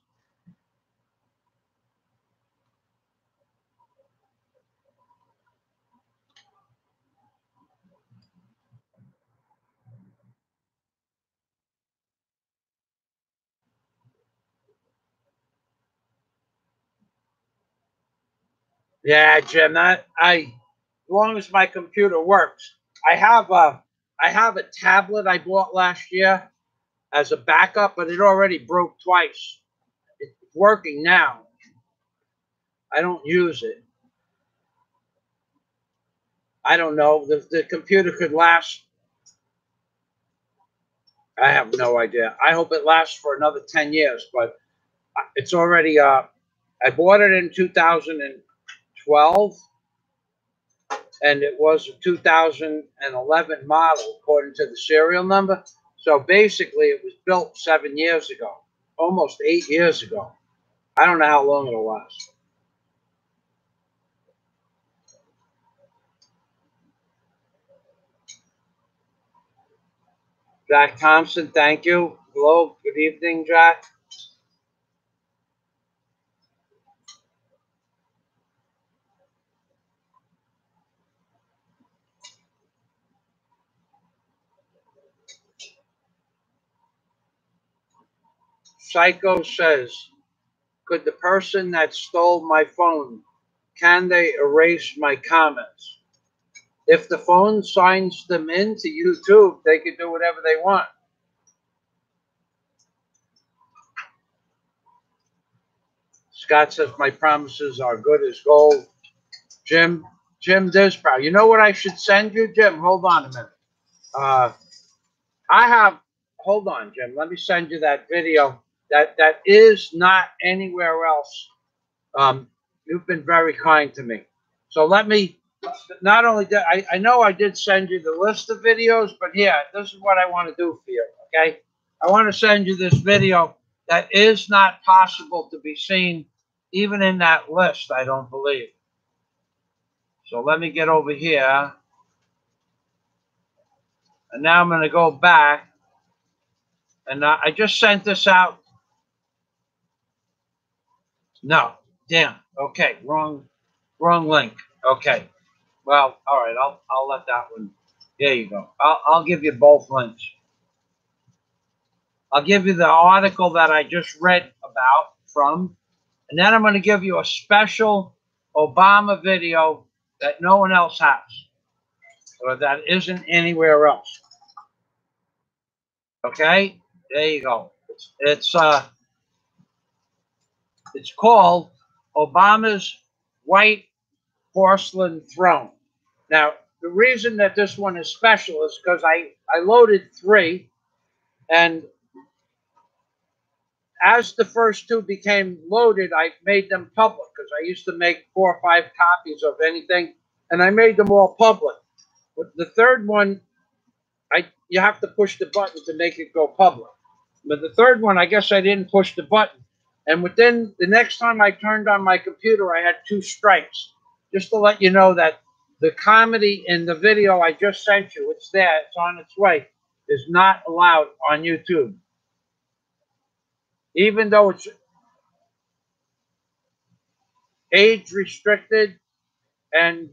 Yeah, Jim. As long as my computer works, I have a I have a tablet I bought last year as a backup, but it already broke twice. It's working now. I don't use it. I don't know. The computer could last. I have no idea. I hope it lasts for another 10 years, but it's already. I bought it in 2012, and it was a 2011 model according to the serial number. So basically, it was built 7 years ago, almost 8 years ago. I don't know how long it'll last. Jack Thompson, thank you. Hello, good evening, Jack. Psycho says, could the person that stole my phone, can they erase my comments? If the phone signs them into YouTube, they can do whatever they want. Scott says, my promises are good as gold. Jim Disbrow. You know what I should send you, Jim? Hold on a minute. I have, hold on, Jim. Let me send you that video. that is not anywhere else. You've been very kind to me. So let me, not only did I know I did send you the list of videos, but here, this is what I want to do for you, okay? I want to send you this video that is not possible to be seen even in that list, I don't believe. So let me get over here. And now I'm going to go back. And I just sent this out. No, damn. Okay, wrong link. Okay. Well, all right. I'll let that one. There you go. I'll give you both links. I'll give you the article that I just read about from, and then I'm going to give you a special Obama video that no one else has, or that isn't anywhere else. Okay, there you go. It's called Obama's White Porcelain Throne. Now, the reason that this one is special is because I loaded 3, and as the first 2 became loaded, I made them public because I used to make 4 or 5 copies of anything, and I made them all public. But the third one, you have to push the button to make it go public. But the third one, I guess I didn't push the button. And within the next time I turned on my computer, I had 2 strikes. Just to let you know that the comedy in the video I just sent you, it's there, it's on its way, is not allowed on YouTube. Even though it's age restricted and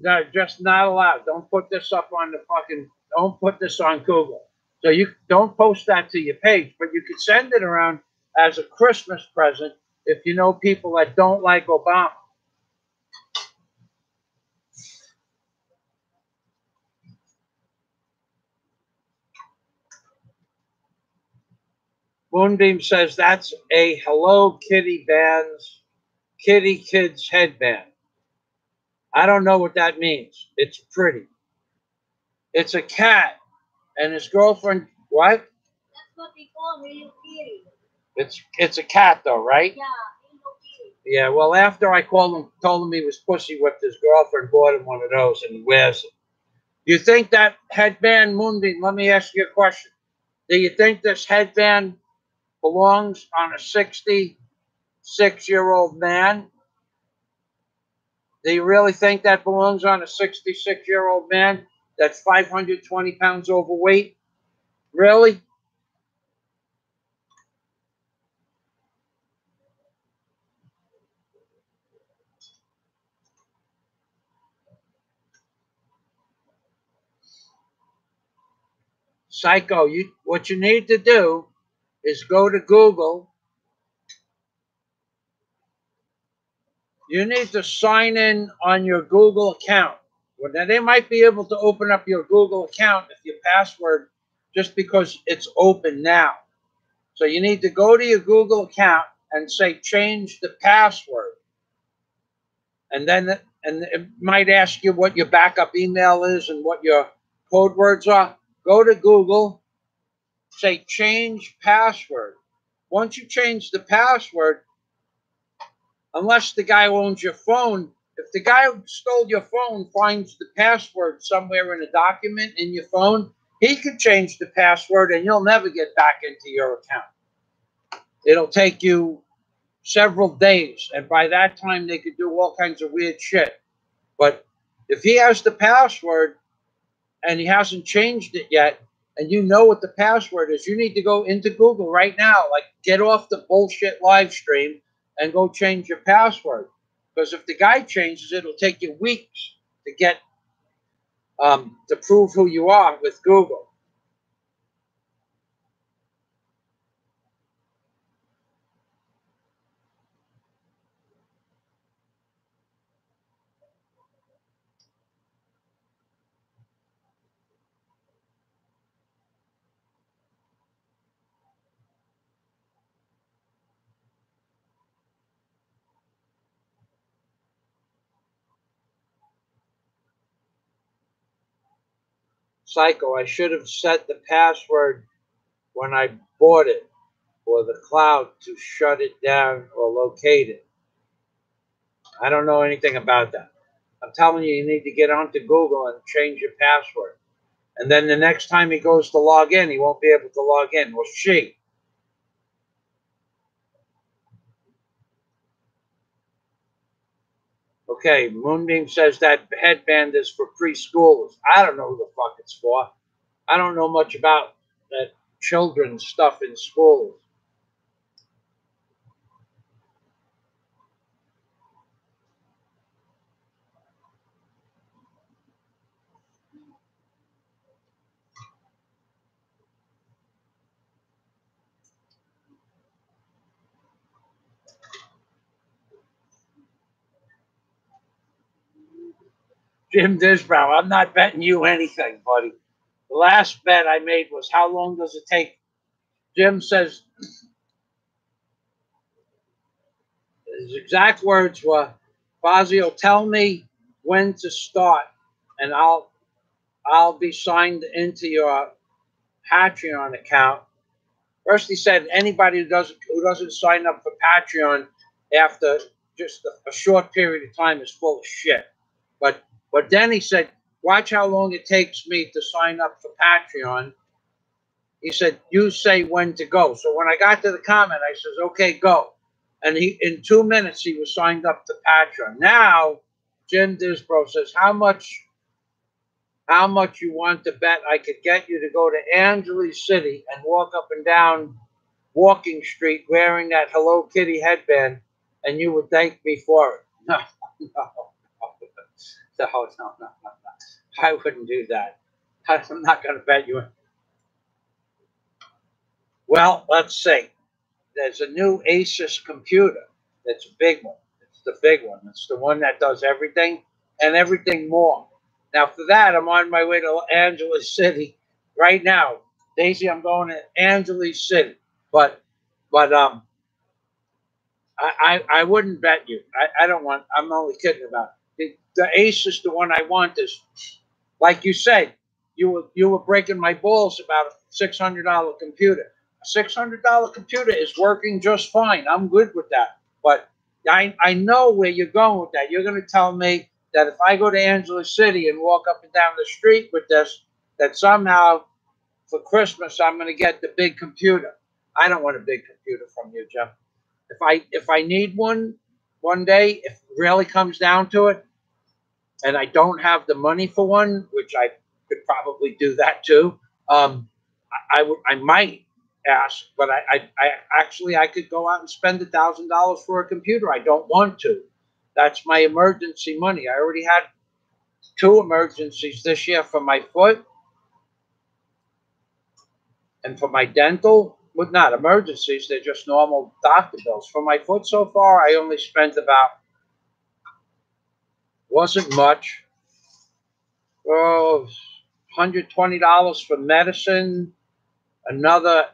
no, just not allowed. Don't put this up on the fucking, don't put this on Google. So you don't post that to your page, but you could send it around as a Christmas present if you know people that don't like Obama. Moonbeam says that's a Hello Kitty band's Kitty Kids headband. I don't know what that means. It's pretty. It's a cat, and his girlfriend. What? That's what they call Hello Kitty. It's a cat though, right? Yeah, Hello Kitty. Yeah. Well, after I told him he was pussy whipped, his girlfriend bought him one of those, and he wears it. You think that headband, Moonbeam? Let me ask you a question. Do you think this headband belongs on a 66-year-old man? Do you really think that belongs on a 66-year-old man that's 520 pounds overweight? Really? Psycho, what you need to do is go to Google. You need to sign in on your Google account. Well, now they might be able to open up your Google account if your password, just because it's open now. So you need to go to your Google account and say change the password. And then it might ask you what your backup email is and what your code words are. Go to Google, say change password. Once you change the password, unless the guy who owns your phone, if the guy who stole your phone finds the password somewhere in a document in your phone, he could change the password and you'll never get back into your account. It'll take you several days, and by that time they could do all kinds of weird shit. But if he has the password and he hasn't changed it yet, and you know what the password is, you need to go into Google right now, like get off the bullshit live stream and go change your password. Because if the guy changes it, it'll take you weeks to get to prove who you are with Google. Psycho, I should have set the password when I bought it. or the cloud to shut it down or locate it. I don't know anything about that. I'm telling you, you need to get onto Google and change your password. And then the next time he goes to log in, he won't be able to log in. Well, she. Okay, Moonbeam says that headband is for preschoolers. I don't know who the fuck it's for. I don't know much about that children's stuff in schools. Jim Disbrow, I'm not betting you anything, buddy. The last bet I made was how long does it take? Jim says his exact words were, Fazio, tell me when to start, and I'll be signed into your Patreon account. First, he said anybody who doesn't sign up for Patreon after just a short period of time is full of shit. But then he said, watch how long it takes me to sign up for Patreon. He said, you say when to go. So when I got to the comment, I says, okay, go. And in 2 minutes, he was signed up to Patreon. Now, Jim Disbro says, how much you want to bet I could get you to go to Angeles City and walk up and down Walking Street wearing that Hello Kitty headband, and you would thank me for it? No, no. I wouldn't do that. I'm not going to bet you. Well, let's see. There's a new Asus computer. That's a big one. It's the big one. It's the one that does everything and everything more. Now, for that, I'm on my way to Angeles City right now. Daisy, I'm going to Angeles City. But I wouldn't bet you. I don't want. I'm only kidding about it. The Asus, the one I want, is like you said. You were breaking my balls about a $600 computer. A $600 computer is working just fine. I'm good with that. But I know where you're going with that. You're going to tell me that if I go to Angeles City and walk up and down the street with this, that somehow for Christmas I'm going to get the big computer. I don't want a big computer from you, Jim. If I need one day, if it really comes down to it, and I don't have the money for one, which I could probably do that too, I might ask, but I actually I could go out and spend $1,000 for a computer. I don't want to. That's my emergency money. I already had 2 emergencies this year for my foot and for my dental. Well, not emergencies, they're just normal doctor bills. For my foot so far, I only spent about, wasn't much, $120 for medicine, another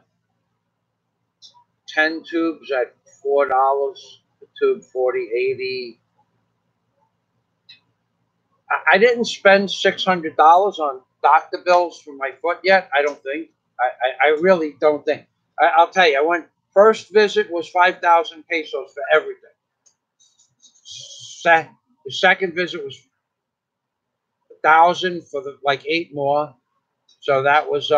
10 tubes at $4, the tube 40, 80. I didn't spend $600 on doctor bills for my foot yet. I don't think. I really don't think. I'll tell you, I went, first visit was 5,000 pesos for everything. The second visit was 1,000 for the like 8 more. So that was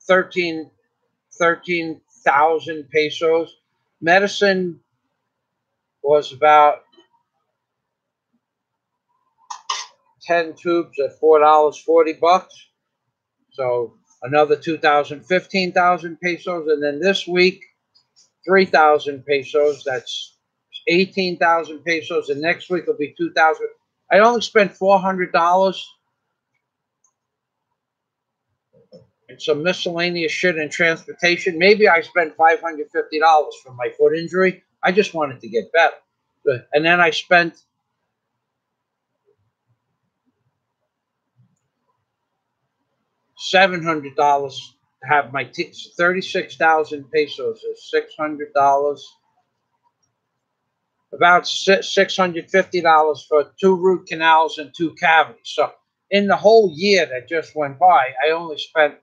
13,000 pesos. Medicine was about 10 tubes at $4, $40. So another 2,000, 15,000 pesos. And then this week, 3,000 pesos. That's 18,000 pesos. And next week will be 2,000. I only spent $400 and some miscellaneous shit in transportation. Maybe I spent $550 for my foot injury. I just wanted to get better. And then I spent $700 to have my teeth. 36,000 pesos is $600. About $650 for 2 root canals and 2 cavities. So in the whole year that just went by, I only spent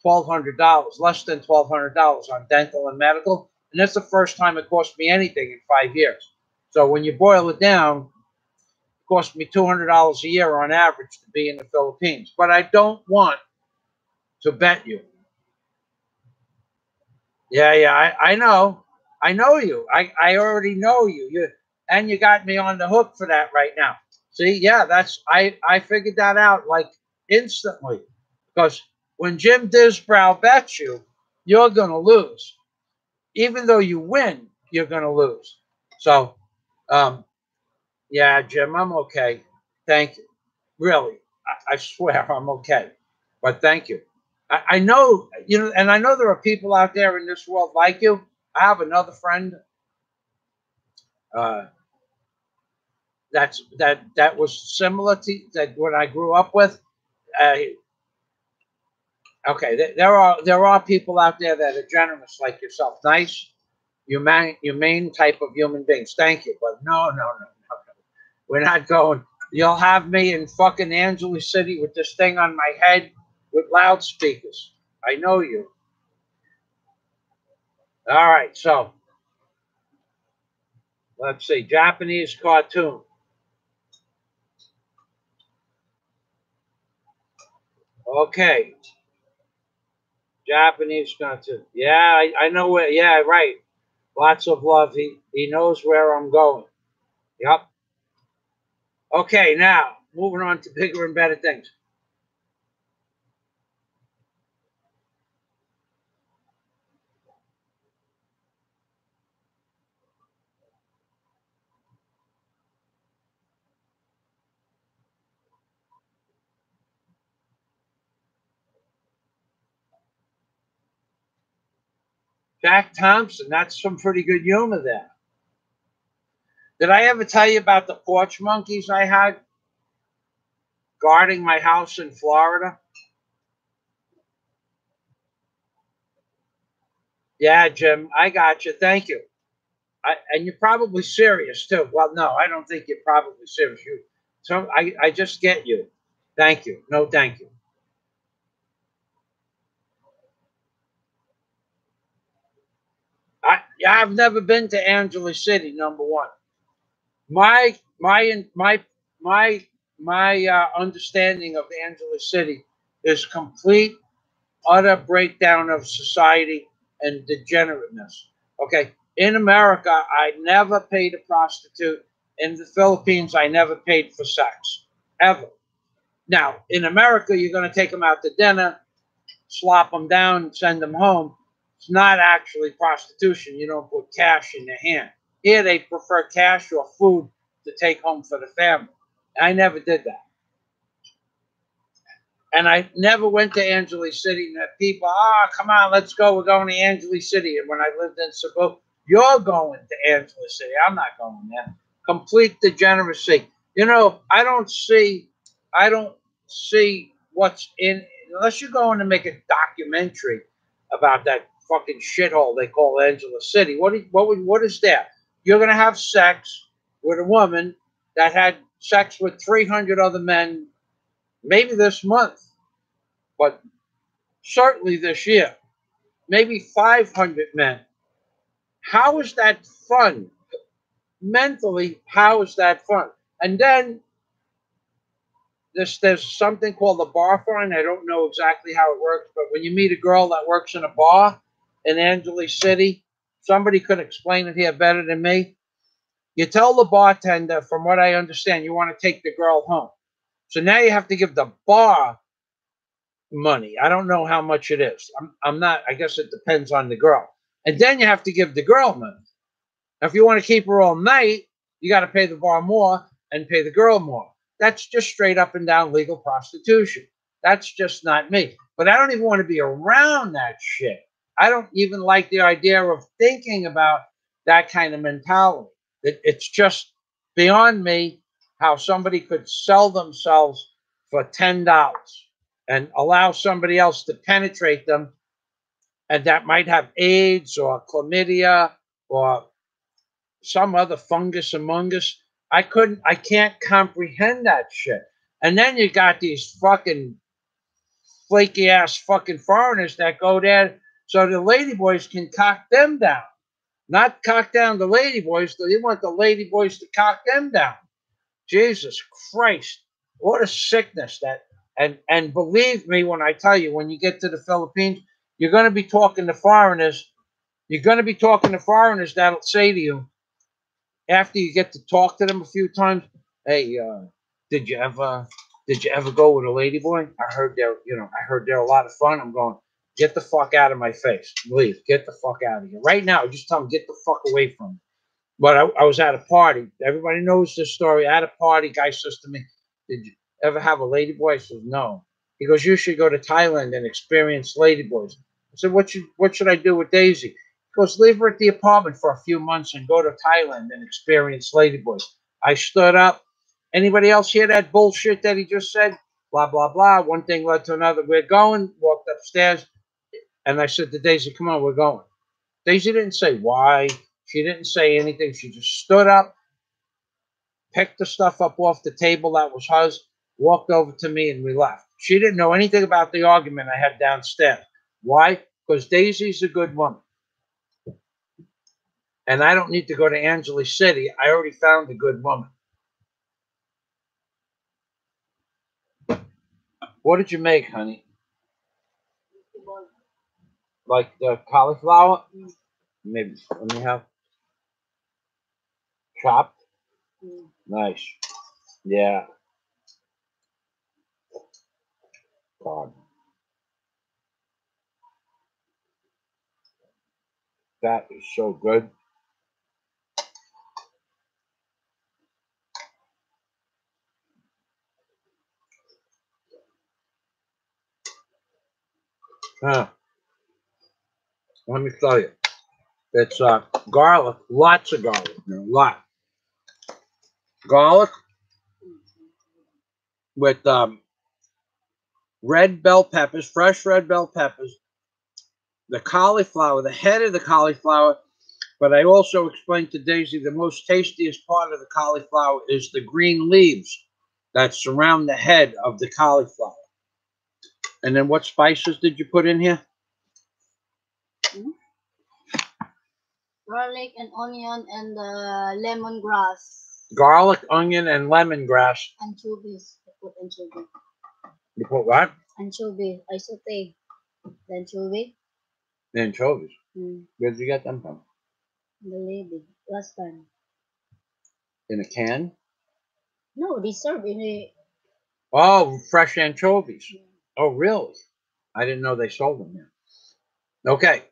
$1,200, less than $1,200 on dental and medical. And that's the first time it cost me anything in 5 years. So when you boil it down, it cost me $200 a year on average to be in the Philippines. But I don't want to bet you. Yeah, I know. I know you. I already know you. And you got me on the hook for that right now. See, yeah, I figured that out like instantly. Because when Jim Disbrow bets you, you're gonna lose. Even though you win, you're gonna lose. So yeah, Jim, I'm okay. Thank you. Really. I swear I'm okay. But thank you. I know, and I know there are people out there in this world like you. I have another friend uh, that was similar to that when I grew up with. Uh, okay, there are people out there that are generous like yourself, nice, humane type of human beings. Thank you, but no. We're not going. You'll have me in fucking Angeles City with this thing on my head with loudspeakers. I know you. All right, so let's see. Japanese cartoon. Okay. Japanese cartoon. Yeah, I know where. Yeah, right. Lots of love. He knows where I'm going. Yep. Okay, now moving on to bigger and better things. Jack Thompson. That's some pretty good humor there. Did I ever tell you about the porch monkeys I had guarding my house in Florida? Yeah, Jim, I got you. Thank you. And you're probably serious too. Well, no, I don't think you're probably serious. So I just get you. Thank you. No, thank you. I've never been to Angeles City. Number one, my my my my my understanding of Angeles City is complete utter breakdown of society and degenerateness. Okay. In America, I never paid a prostitute. In the Philippines, I never paid for sex. Ever. Now, in America, you're going to take them out to dinner, slop them down, and send them home. It's not actually prostitution. You don't put cash in their hand. Here, they prefer cash or food to take home for the family. I never did that. And I never went to Angeles City. And people, come on, let's go. We're going to Angeles City. And when I lived in Cebu, you're going to Angeles City. I'm not going there. Complete degeneracy. I don't see what's in, unless you're going to make a documentary about that fucking shithole they call Angeles City. What is that? You're going to have sex with a woman that had sex with 300 other men maybe this month, but certainly this year, maybe 500 men. How is that fun? Mentally, how is that fun? And then there's something called the bar fine. I don't know exactly how it works, but when you meet a girl that works in a bar in Angeles City, somebody could explain it here better than me. You tell the bartender, from what I understand, you want to take the girl home. So now you have to give the bar money. I don't know how much it is. I'm not, I guess it depends on the girl. And then you have to give the girl money. Now, if you want to keep her all night, you got to pay the bar more and pay the girl more. That's just straight up and down legal prostitution. That's just not me. But I don't even want to be around that shit. I don't even like the idea of thinking about that kind of mentality. It's just beyond me how somebody could sell themselves for $10 and allow somebody else to penetrate them, and that might have AIDS or chlamydia or some other fungus among us. I can't comprehend that shit. And then you got these fucking flaky ass fucking foreigners that go there so the ladyboys can cock them down. Not cock down the ladyboys, they want the ladyboys to cock them down. Jesus Christ. What a sickness that. And believe me when I tell you, when you get to the Philippines, you're going to be talking to foreigners. You're going to be talking to foreigners that'll say to you, after you get to talk to them a few times, hey, did you ever go with a ladyboy? I heard they're a lot of fun. I'm going, get the fuck out of my face. Leave. Get the fuck out of here. Right now, just tell them, get the fuck away from me. But I was at a party. Everybody knows this story. At a party, guy says to me, did you ever have a ladyboy? I said, no. He goes, you should go to Thailand and experience ladyboys. I said, what should I do with Daisy? He goes, leave her at the apartment for a few months and go to Thailand and experience ladyboys. I stood up. Anybody else hear that bullshit that he just said? Blah, blah, blah. One thing led to another. We're going. Walked upstairs. And I said to Daisy, come on, we're going. Daisy didn't say why. She didn't say anything. She just stood up, picked the stuff up off the table that was hers, walked over to me, and we left. She didn't know anything about the argument I had downstairs. Why? Because Daisy's a good woman. And I don't need to go to Angeles City. I already found a good woman. What did you make, honey? Like the cauliflower? Maybe. Let me have chopped. Nice. Yeah. God. That is so good. Huh. Let me tell you. It's garlic, lots of garlic, a lot. Garlic with red bell peppers, fresh red bell peppers, the cauliflower, the head of the cauliflower. But I also explained to Daisy the most tastiest part of the cauliflower is the green leaves that surround the head of the cauliflower. And then what spices did you put in here? Garlic and onion and lemongrass. Garlic, onion, and lemongrass. Anchovies. I put anchovy. You put what? Anchovy. I saute the anchovy. The anchovies. Where did you get them from? The lady last time. In a can? No, they serve in a. Oh, fresh anchovies. Oh, really? I didn't know they sold them here. Okay.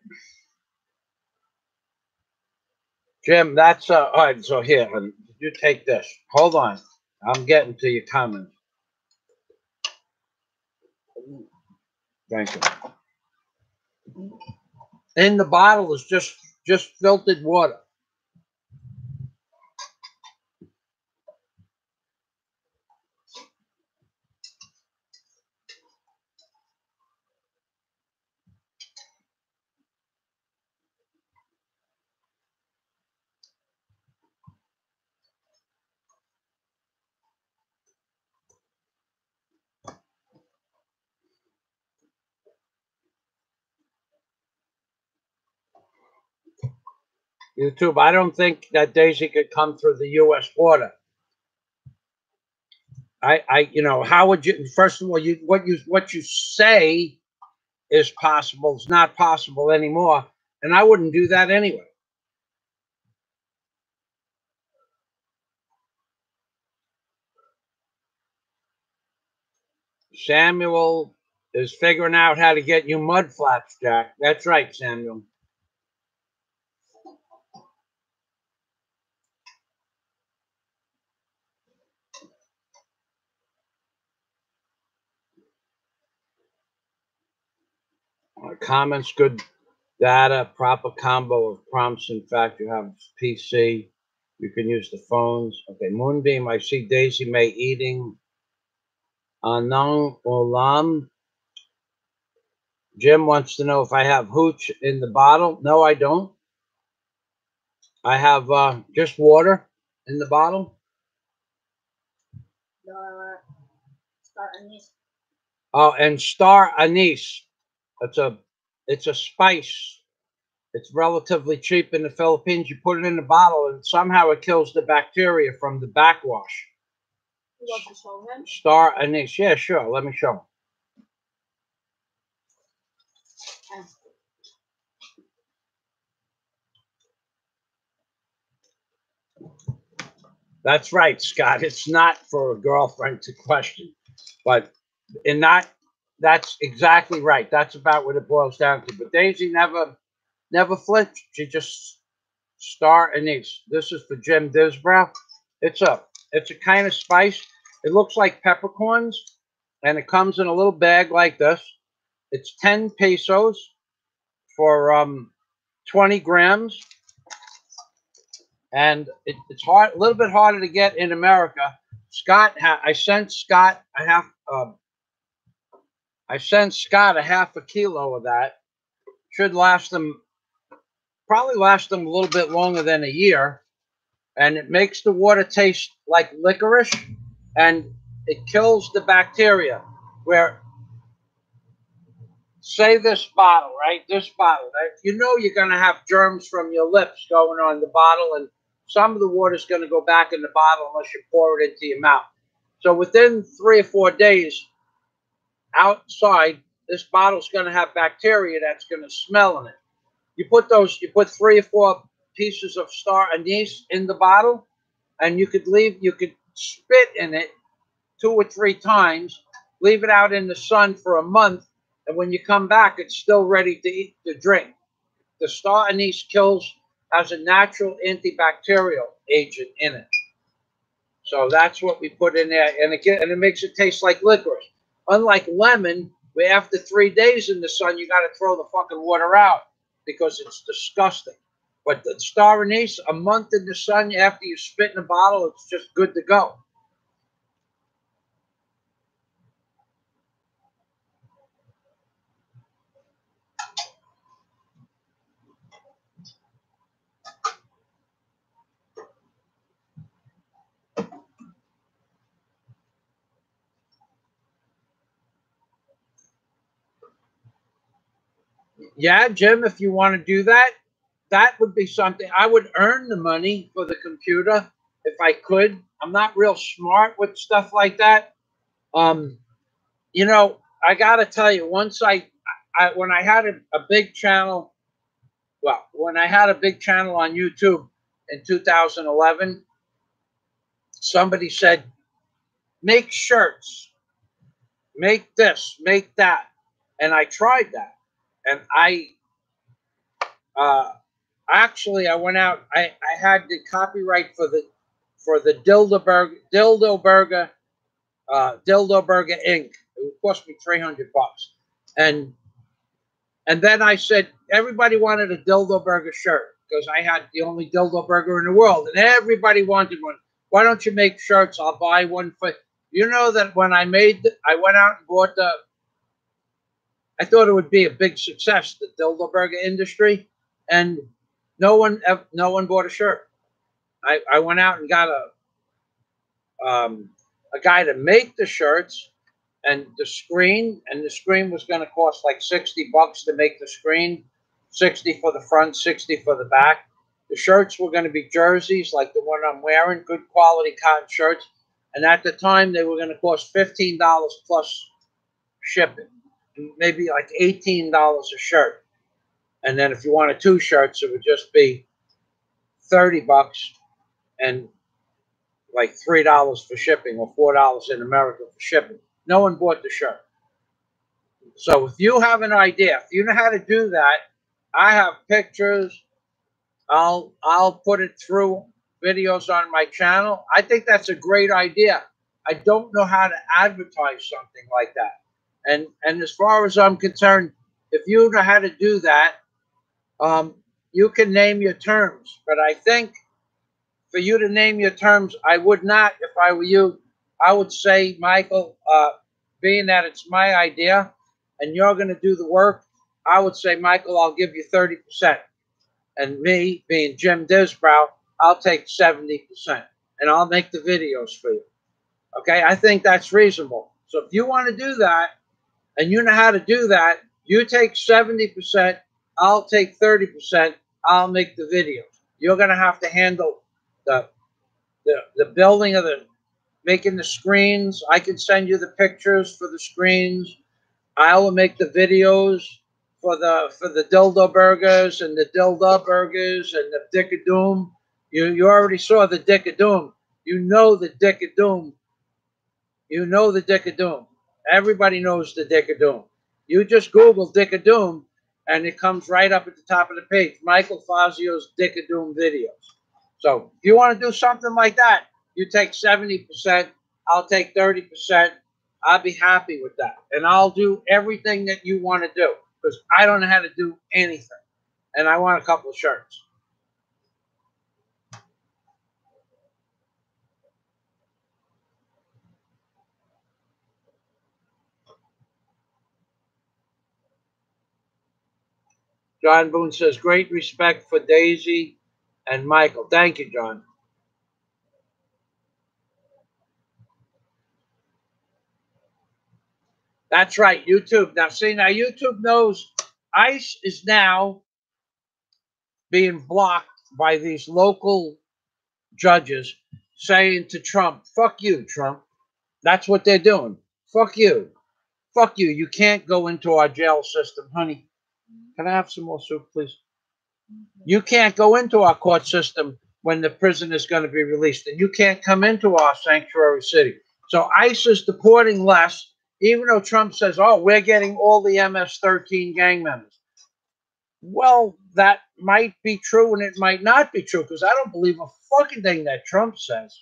Jim, that's all right. So here, you take this. Hold on. I'm getting to your comments. Thank you. In the bottle is just filtered water. YouTube, I don't think that Daisy could come through the U.S. border. How would you? First of all, what you say is possible. It's not possible anymore, and I wouldn't do that anyway. Samuel is figuring out how to get you mud flaps, Jack. That's right, Samuel. Comments, good data, proper combo of prompts. In fact, you have PC. You can use the phones. Okay, Moonbeam, I see Daisy May eating Anang Olam. Jim wants to know if I have hooch in the bottle. No, I don't. I have just water in the bottle. The star anise. Oh, and star anise. It's a spice. It's relatively cheap in the Philippines. You put it in a bottle, and somehow it kills the bacteria from the backwash. You want to show him? Star anise. Yeah, sure. Let me show. That's right, Scott. It's not for a girlfriend to question, but in that's exactly right. That's about what it boils down to. But Daisy never flinched. She just star anise. This is for Jim Disbrow. It's a kind of spice. It looks like peppercorns, and it comes in a little bag like this. It's 10 pesos for 20 grams, and it's hard, a little bit harder to get in America. Scott, I sent Scott a half a kilo of that. Should last them, probably last them a little bit longer than a year, and it makes the water taste like licorice, and it kills the bacteria. Where, say this bottle, right? This bottle, right? You know you're going to have germs from your lips going on the bottle, and some of the water is going to go back in the bottle unless you pour it into your mouth. So within 3 or 4 days outside, this bottle's going to have bacteria that's going to smell in it. You put 3 or 4 pieces of star anise in the bottle, and you could spit in it 2 or 3 times, leave it out in the sun for a month, and when you come back, it's still ready to drink. The star anise has a natural antibacterial agent in it. So that's what we put in there, and it makes it taste like licorice. Unlike lemon, where after 3 days in the sun, you got to throw the fucking water out because it's disgusting. But the star anise, a month in the sun after you spit in a bottle, it's just good to go. Yeah, Jim, if you want to do that, that would be something. I would earn the money for the computer if I could. I'm not real smart with stuff like that. Um, I got to tell you, when I had a big channel, well, when I had a big channel on YouTube in 2011, somebody said, make shirts, make this, make that. And I tried that. And uh, I went out. I had the copyright for the Dildo Burger Inc. It cost me $300, and then I said everybody wanted a Dildo Burger shirt because I had the only Dildo Burger in the world, and everybody wanted one. Why don't you make shirts? I'll buy one for you. Know that when I went out and bought the. I thought it would be a big success, the Dildo Burger industry, and no one bought a shirt. I went out and got a guy to make the shirts and the screen, and the screen was going to cost like $60 to make the screen, 60 for the front, 60 for the back. The shirts were going to be jerseys like the one I'm wearing, good quality cotton shirts, and at the time they were going to cost $15 plus shipping, maybe like $18 a shirt. And then if you wanted 2 shirts, it would just be $30 and like $3 for shipping, or $4 in America for shipping. No one bought the shirt. So if you have an idea, if you know how to do that, I have pictures. I'll put it through videos on my channel. I think that's a great idea. I don't know how to advertise something like that. And as far as I'm concerned, if you know how to do that, you can name your terms. But I think for you to name your terms, I would not, if I were you, I would say, Michael, being that it's my idea and you're going to do the work, I would say, Michael, I'll give you 30%. And me, being Jim Disbrow, I'll take 70%. And I'll make the videos for you. Okay? I think that's reasonable. So if you want to do that, And you know how to do that. You take 70%, I'll take 30%, I'll make the videos. You're going to have to handle the, the building of the, making the screens. I can send you the pictures for the screens. I will make the videos for the dildo burgers and the dildo burgers and the dick of doom. You already saw the dick of doom. You know the dick of doom. You know the dick of doom. Everybody knows the dick of doom. You just Google dick of doom, and it comes right up at the top of the page. Michael Fazio's dick of doom videos. So if you want to do something like that, you take 70%. I'll take 30%. I'll be happy with that, and I'll do everything that you want to do because I don't know how to do anything, and I want a couple of shirts. John Boone says, great respect for Daisy and Michael. Thank you, John. That's right, YouTube. Now, see, now YouTube knows ICE is now being blocked by these local judges saying to Trump, fuck you, Trump. That's what they're doing. Fuck you. Fuck you. You can't go into our jail system, honey. Can I have some more soup, please? You can't go into our court system when the prisoner is going to be released, and you can't come into our sanctuary city. So ICE is deporting less, even though Trump says, oh, we're getting all the MS-13 gang members. Well, that might be true and it might not be true because I don't believe a fucking thing that Trump says.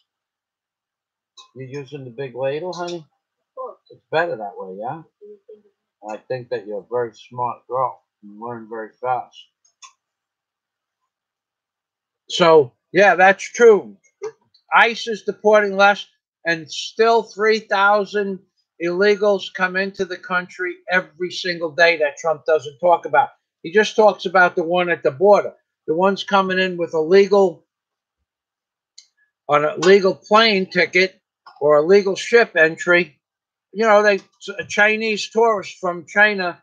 You're using the big ladle, honey? It's better that way, yeah? I think that you're a very smart girl. You learn very fast. So, yeah, that's true. ICE is deporting less, and still 3,000 illegals come into the country every single day that Trump doesn't talk about. He just talks about the one at the border. The ones coming in with a legal, on a legal plane ticket or a legal ship entry. You know, they Chinese tourists from China.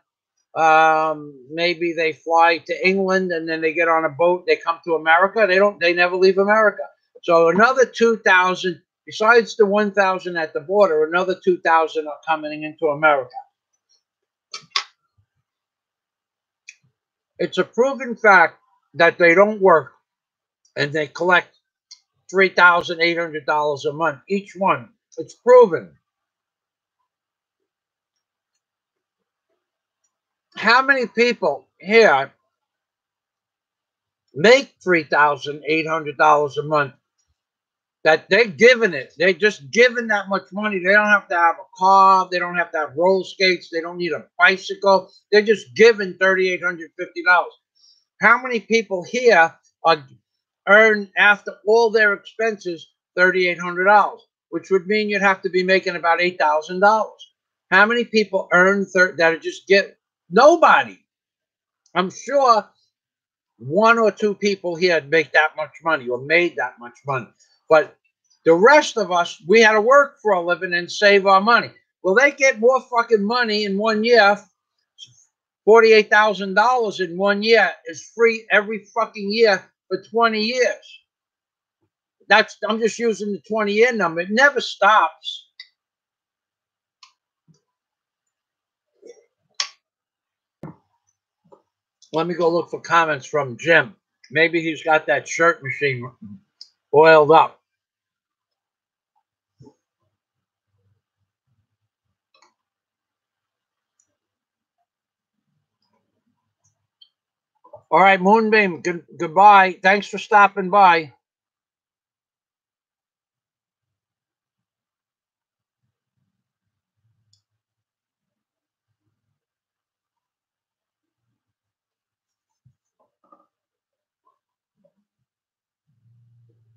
Maybe they fly to England and then they get on a boat. They come to America. They never leave America. So another 2,000, besides the 1,000 at the border, another 2,000 are coming into America. It's a proven fact that they don't work and they collect $3,800 a month each one. It's proven. How many people here make $3,800 a month? That they're giving it. They're just giving that much money. They don't have to have a car. They don't have to have roller skates. They don't need a bicycle. They're just giving $3,850. How many people here earn, after all their expenses, $3,800, which would mean you'd have to be making about $8,000. How many people earn that are just get? Nobody. I'm sure one or two people here make that much money or made that much money. But the rest of us, we had to work for a living and save our money. Well, they get more fucking money in 1 year. $48,000 in 1 year is free every fucking year for 20 years. I'm just using the 20-year number. It never stops. Let me go look for comments from Jim. Maybe he's got that shirt machine oiled up. All right, Moonbeam, goodbye. Thanks for stopping by.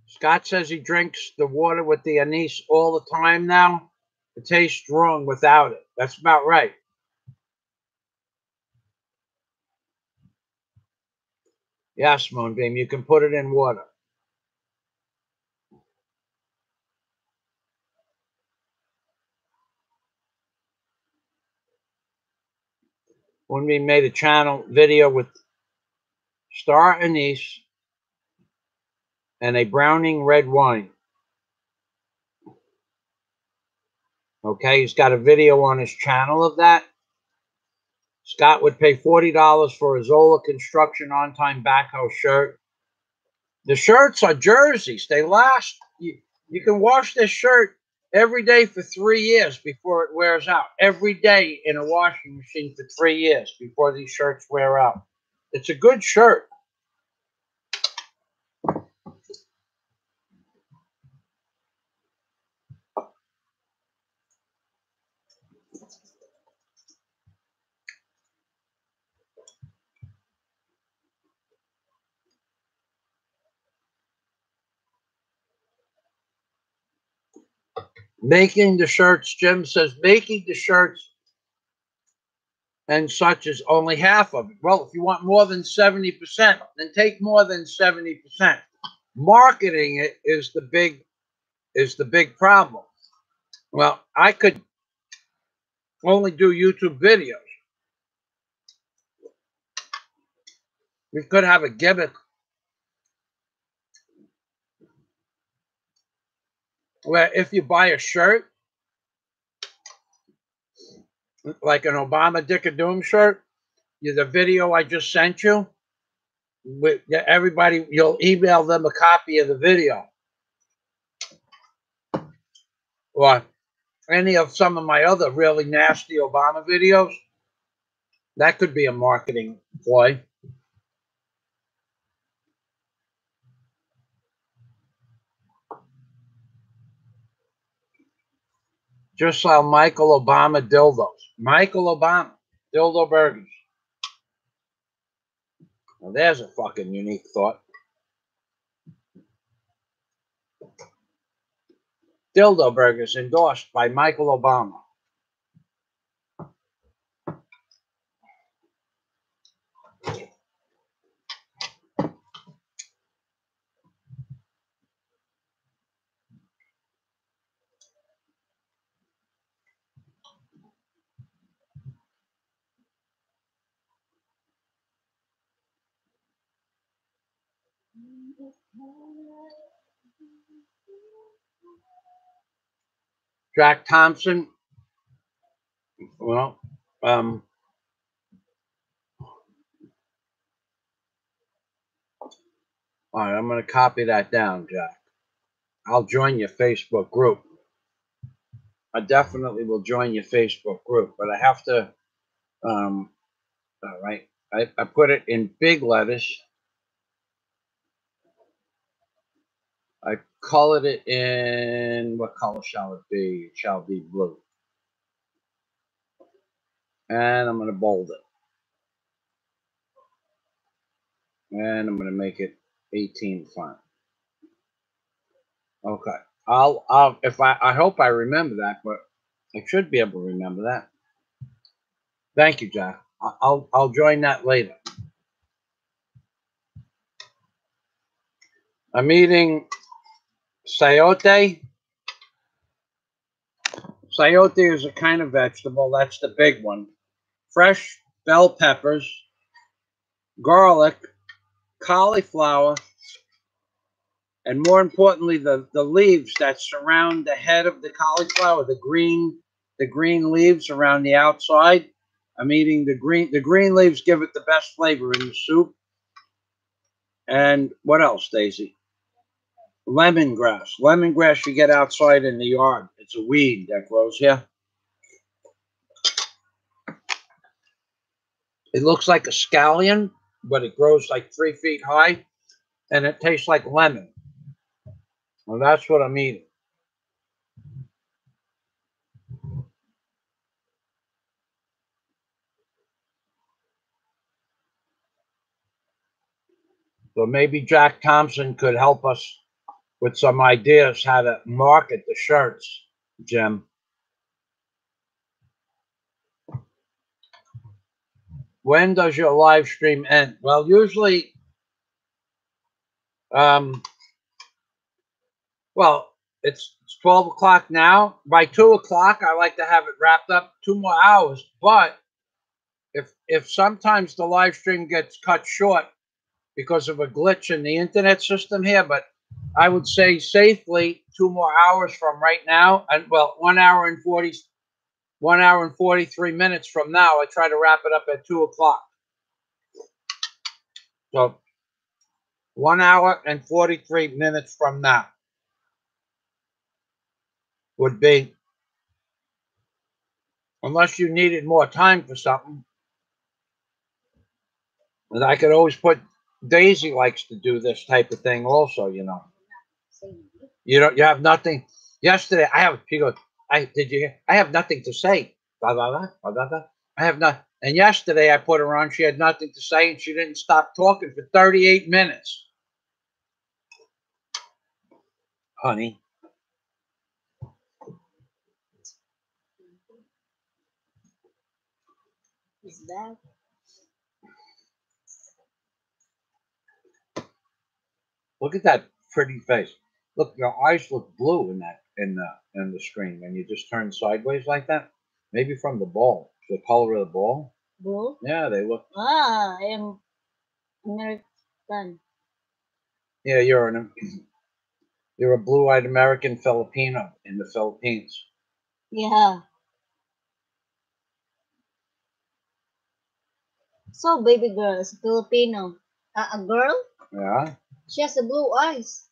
Scott says he drinks the water with the anise all the time now. It tastes strong without it. That's about right. Yes, Moonbeam, you can put it in water. when we made a channel video with star anise and a Browning red wine. Okay, he's got a video on his channel of that. Scott would pay $40 for a Zola Construction on-time backhoe shirt. The shirts are jerseys. They last. You can wash this shirt every day for 3 years before it wears out. Every day in a washing machine for 3 years before these shirts wear out. It's a good shirt. Making the shirts, Jim says, making the shirts and such is only half of it. Well, if you want more than 70%, then take more than 70%. Marketing it is the big problem. Well, I could only do YouTube videos. We could have a gimmick where if you buy a shirt, like an Obama Dick of Doom shirt, the video I just sent you, with everybody, you'll email them a copy of the video. Or any of some of my other really nasty Obama videos. That could be a marketing ploy. Just sell Michael Obama dildos. Michael Obama dildo burgers. Well, there's a fucking unique thought. Dildo burgers endorsed by Michael Obama. Jack Thompson. Well, all right, I'm going to copy that down, Jack. I'll join your Facebook group. I definitely will join your Facebook group, but I have to, all right, I put it in big letters. I colored it in, what color shall it be? It shall be blue. And I'm going to bold it. And I'm going to make it 18 font. Okay. I hope I remember that, but I should be able to remember that. Thank you, Jack. I'll join that later. I'm eating sayote. Sayote is a kind of vegetable. That's the big one. Fresh bell peppers, garlic, cauliflower, and more importantly, the leaves that surround the head of the cauliflower, the green leaves around the outside. I'm eating the green. The green leaves give it the best flavor in the soup. And what else, Daisy? Lemongrass. Lemongrass you get outside in the yard. It's a weed that grows here. It looks like a scallion, but it grows like 3 feet high, and it tastes like lemon. Well, that's what I'm eating. So maybe Jack Thompson could help us with some ideas how to market the shirts, Jim. When does your live stream end? Well, usually, well, it's 12 o'clock now. By 2 o'clock, I like to have it wrapped up 2 more hours. But if sometimes the live stream gets cut short because of a glitch in the internet system here, but I would say safely 2 more hours from right now, and well, 1 hour and 43 minutes from now. I try to wrap it up at 2 o'clock. So 1 hour and 43 minutes from now would be, unless you needed more time for something. And I could always put, Daisy likes to do this type of thing also, you know. You have nothing. Yesterday she goes, did you hear? I have nothing to say. Blah, blah, blah, blah, blah, blah. I have not. And yesterday I put her on, she had nothing to say and she didn't stop talking for 38 minutes. Honey. Is that? Look at that pretty face. Look, your eyes look blue in the screen when you just turn sideways like that. Maybe from the ball, the color of the ball. Blue? Yeah, they look. Ah, I am American. Yeah, you're a blue-eyed American Filipino in the Philippines. Yeah. So, baby girl is Filipino. A girl? Yeah. She has the blue eyes.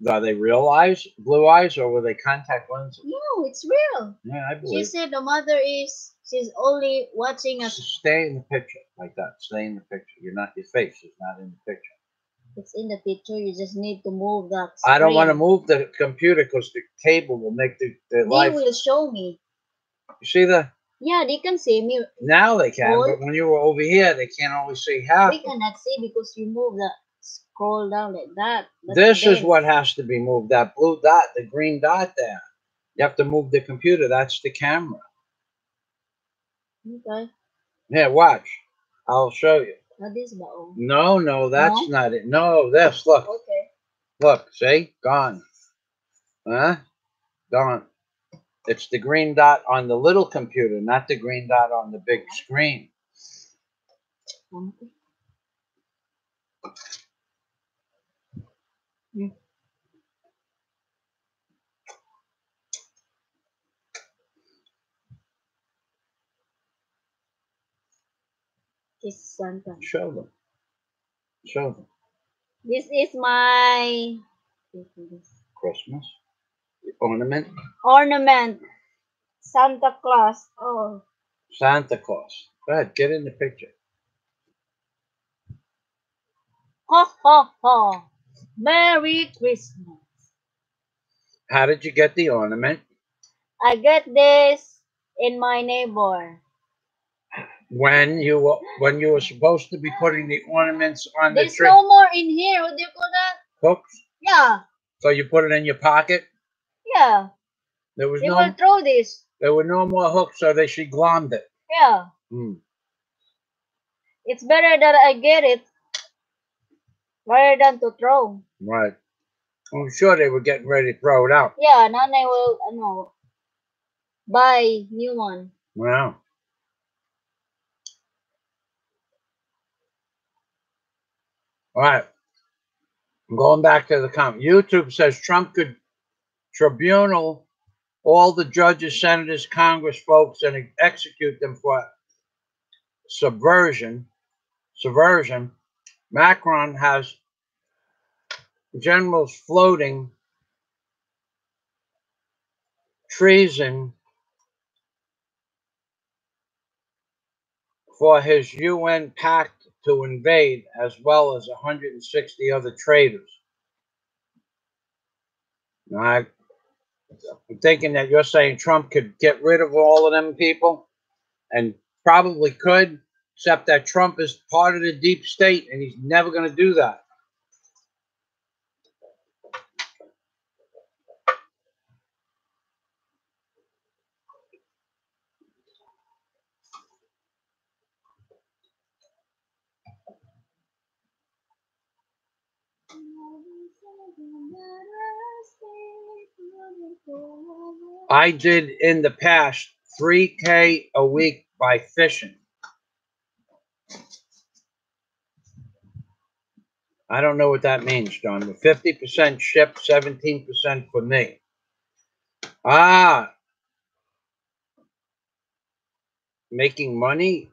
Are they real eyes, blue eyes, or were they contact lenses? No, it's real. Yeah, I believe. She said the mother she's only watching us. Stay in the picture like that. Stay in the picture. Your face is not in the picture. It's in the picture. You just need to move that screen. I don't want to screen. move the computer because the cable will make the They live. will show me. You see the? Yeah, they can see me. Now they can, Hold. but when you were over here, they can't always see half. We cannot see because you move the scroll down like that. This is what has to be moved. That blue dot, the green dot there. You have to move the computer. That's the camera. Okay. Yeah, watch. I'll show you. This ba? No, that's not it. No, this. Look. Okay. Look, see? Gone. Huh? Gone. It's the green dot on the little computer, not the green dot on the big screen. It's Santa. Show them. Show them. This is my Christmas ornament. Ornament. Santa Claus. Oh. Santa Claus. Go ahead, get in the picture. Ho ho ho. Merry Christmas. How did you get the ornament? I get this in my neighbor. When you were supposed to be putting the ornaments on the tree. There's no more in here. What do you call that? Hooks? Yeah. So you put it in your pocket? Yeah. There was they will throw this. There were no more hooks, so she glommed it. Yeah. It's better that I get it rather than to throw. Right. I'm sure they were getting ready to throw it out. Yeah, now they will buy new one. Wow. All right. I'm going back to the comment. YouTube says Trump could tribunal all the judges, senators, Congress folks, and execute them for subversion. Macron has generals floating treason for his UN pact to invade, as well as 160 other traitors. Now, I'm thinking that you're saying Trump could get rid of all of them people, and probably could, except that Trump is part of the deep state, and he's never going to do that. I did in the past $3K a week by fishing. I don't know what that means, John. The 50% ship, 17% for me. Ah, making money?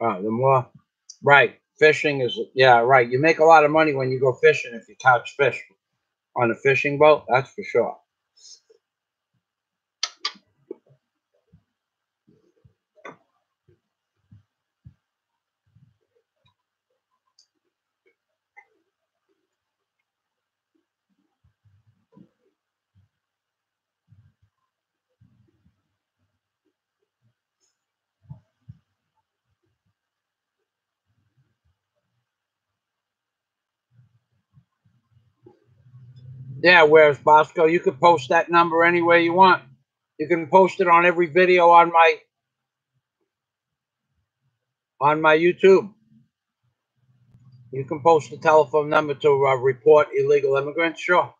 The more, right. Fishing is, yeah, right. You make a lot of money when you go fishing if you catch fish on a fishing boat. That's for sure. Yeah, whereas Bosco, you could post that number anywhere you want. You can post it on every video on my YouTube. You can post the telephone number to report illegal immigrants. Sure.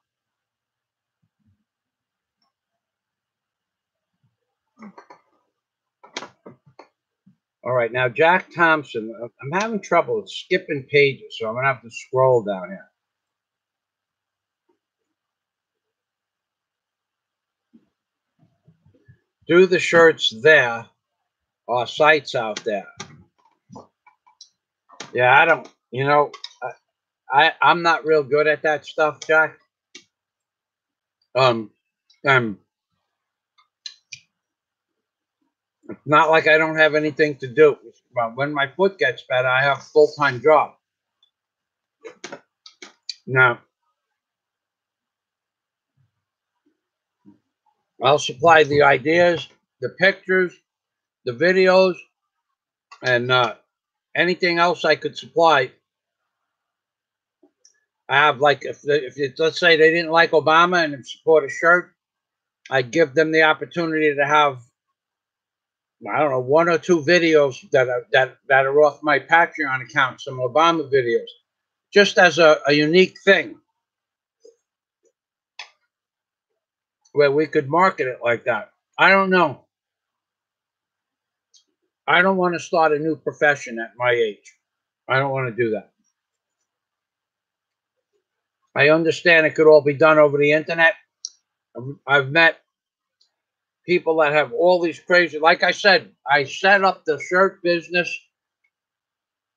All right, now Jack Thompson. I'm having trouble skipping pages, so I'm gonna have to scroll down here. Do the shirts there or sites out there? Yeah, I don't. You know, I'm not real good at that stuff, Jack. Um, it's not like I don't have anything to do. When my foot gets better, I have a full-time job. Now, I'll supply the ideas, the pictures, the videos, and anything else I could supply. I have, like, if let's say they didn't like Obama and support a shirt, I'd give them the opportunity to have, I don't know, 1 or 2 videos that are off my Patreon account, some Obama videos, just as a unique thing where we could market it like that. I don't know. I don't want to start a new profession at my age. I don't want to do that. I understand it could all be done over the internet. I've met people that have all these crazy, like I said, I set up the shirt business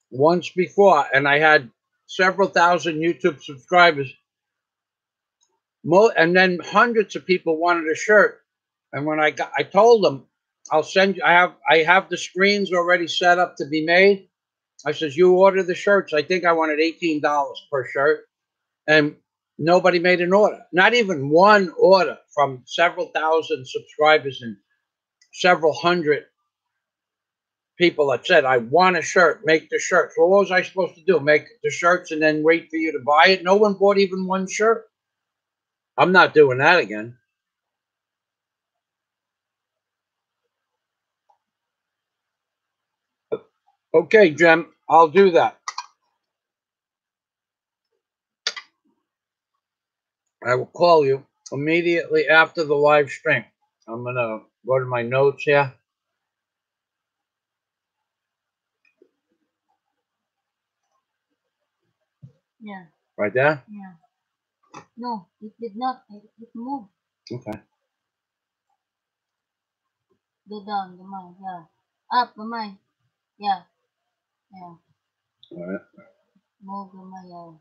once before and I had several thousand YouTube subscribers. And then hundreds of people wanted a shirt. And when I told them, I'll send you, I have the screens already set up to be made. I says, you order the shirts. I think I wanted $18 per shirt. And nobody made an order. Not even one order from several thousand subscribers and several hundred people that said, I want a shirt, make the shirts. Well, what was I supposed to do? Make the shirts and then wait for you to buy it? No one bought even one shirt. I'm not doing that again. Okay, Jem, I'll do that. I will call you immediately after the live stream. I'm going to go to my notes here. Yeah. Right there? Yeah. No, it did not. It moved. Okay. Go down, gamay. Yeah. Up, gamay. Yeah. Yeah. All right. Move, gamay. Yeah.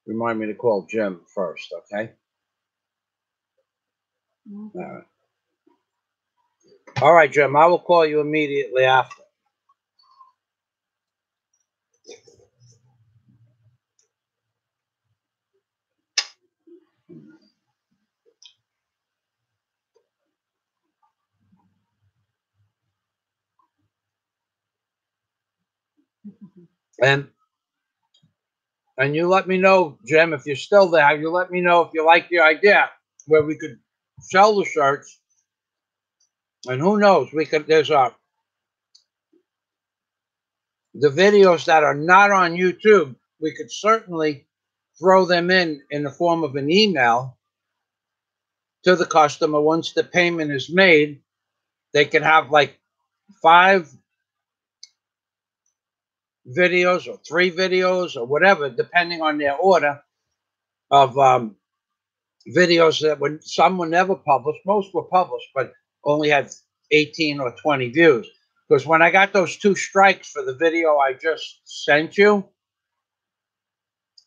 Remind me to call Jim first, okay? Mm-hmm. All right. All right, Jim, I will call you immediately after. And you let me know, Jim, if you're still there. You let me know if you like the idea where we could sell the shirts. And who knows, there's the videos that are not on YouTube, we could certainly throw them in the form of an email to the customer. Once the payment is made, they can have like 5 videos or 3 videos or whatever, depending on their order of videos that some were never published. Most were published, but only had 18 or 20 views. Because when I got those 2 strikes for the video I just sent you,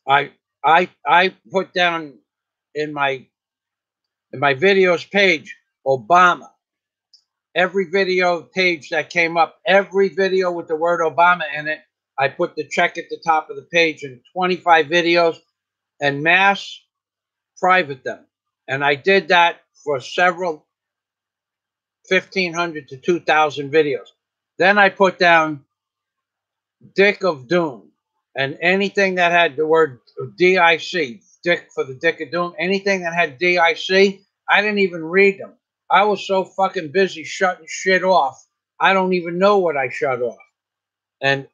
I put down in my videos page Obama. Every video page that came up, every video with the word Obama in it, I put the check at the top of the page in 25 videos and mass private them. And I did that for several 1,500 to 2,000 videos. Then I put down Dick of Doom, and anything that had the word DIC, Dick for the Dick of Doom, anything that had DIC, I didn't even read them. I was so fucking busy shutting shit off. I don't even know what I shut off. And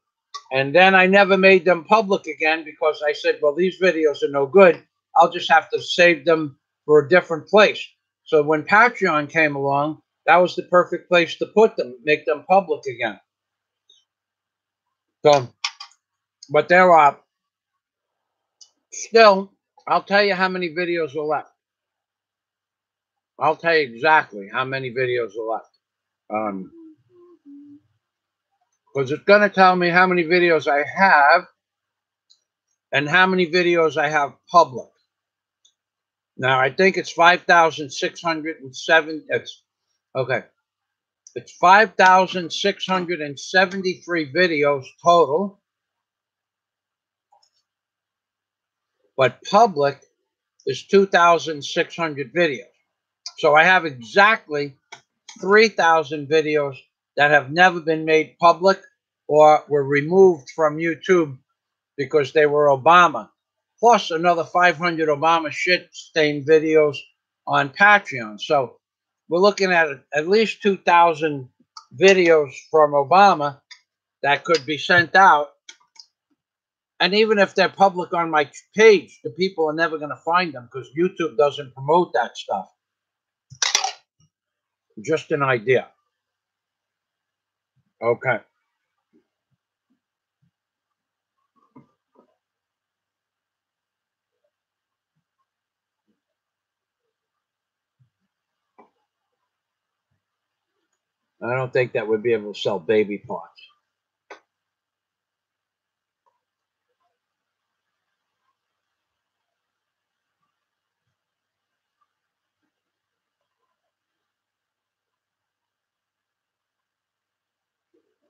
then I never made them public again because I said, well, these videos are no good. I'll just have to save them for a different place. So when Patreon came along, that was the perfect place to put them, make them public again. So, but there are still, I'll tell you how many videos are left. I'll tell you exactly how many videos are left. Because it's going to tell me how many videos I have and how many videos I have public. Now, I think it's 5,607. Okay. It's 5,673 videos total. But public is 2,600 videos. So I have exactly 3,000 videos that have never been made public or were removed from YouTube because they were Obama, plus another 500 Obama shit-stained videos on Patreon. So we're looking at least 2,000 videos from Obama that could be sent out. And even if they're public on my page, the people are never going to find them because YouTube doesn't promote that stuff. Just an idea. Okay. I don't think that would be able to sell baby parts.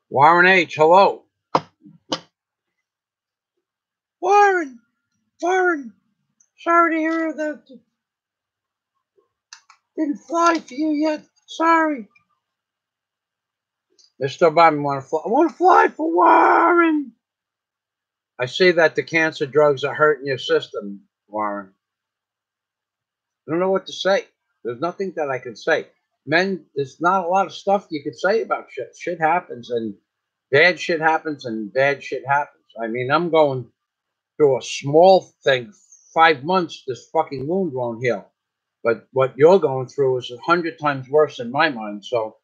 Warren H., hello. Warren, sorry to hear that. Didn't fly for you yet. Sorry. Mr. Obama, want to fly? I want to fly for Warren. I see that the cancer drugs are hurting your system, Warren. I don't know what to say. There's nothing that I can say. Men, there's not a lot of stuff you could say about shit. Shit happens, and bad shit happens, and bad shit happens. I mean, I'm going through a small thing. 5 months, this fucking wound won't heal. But what you're going through is 100 times worse in my mind. So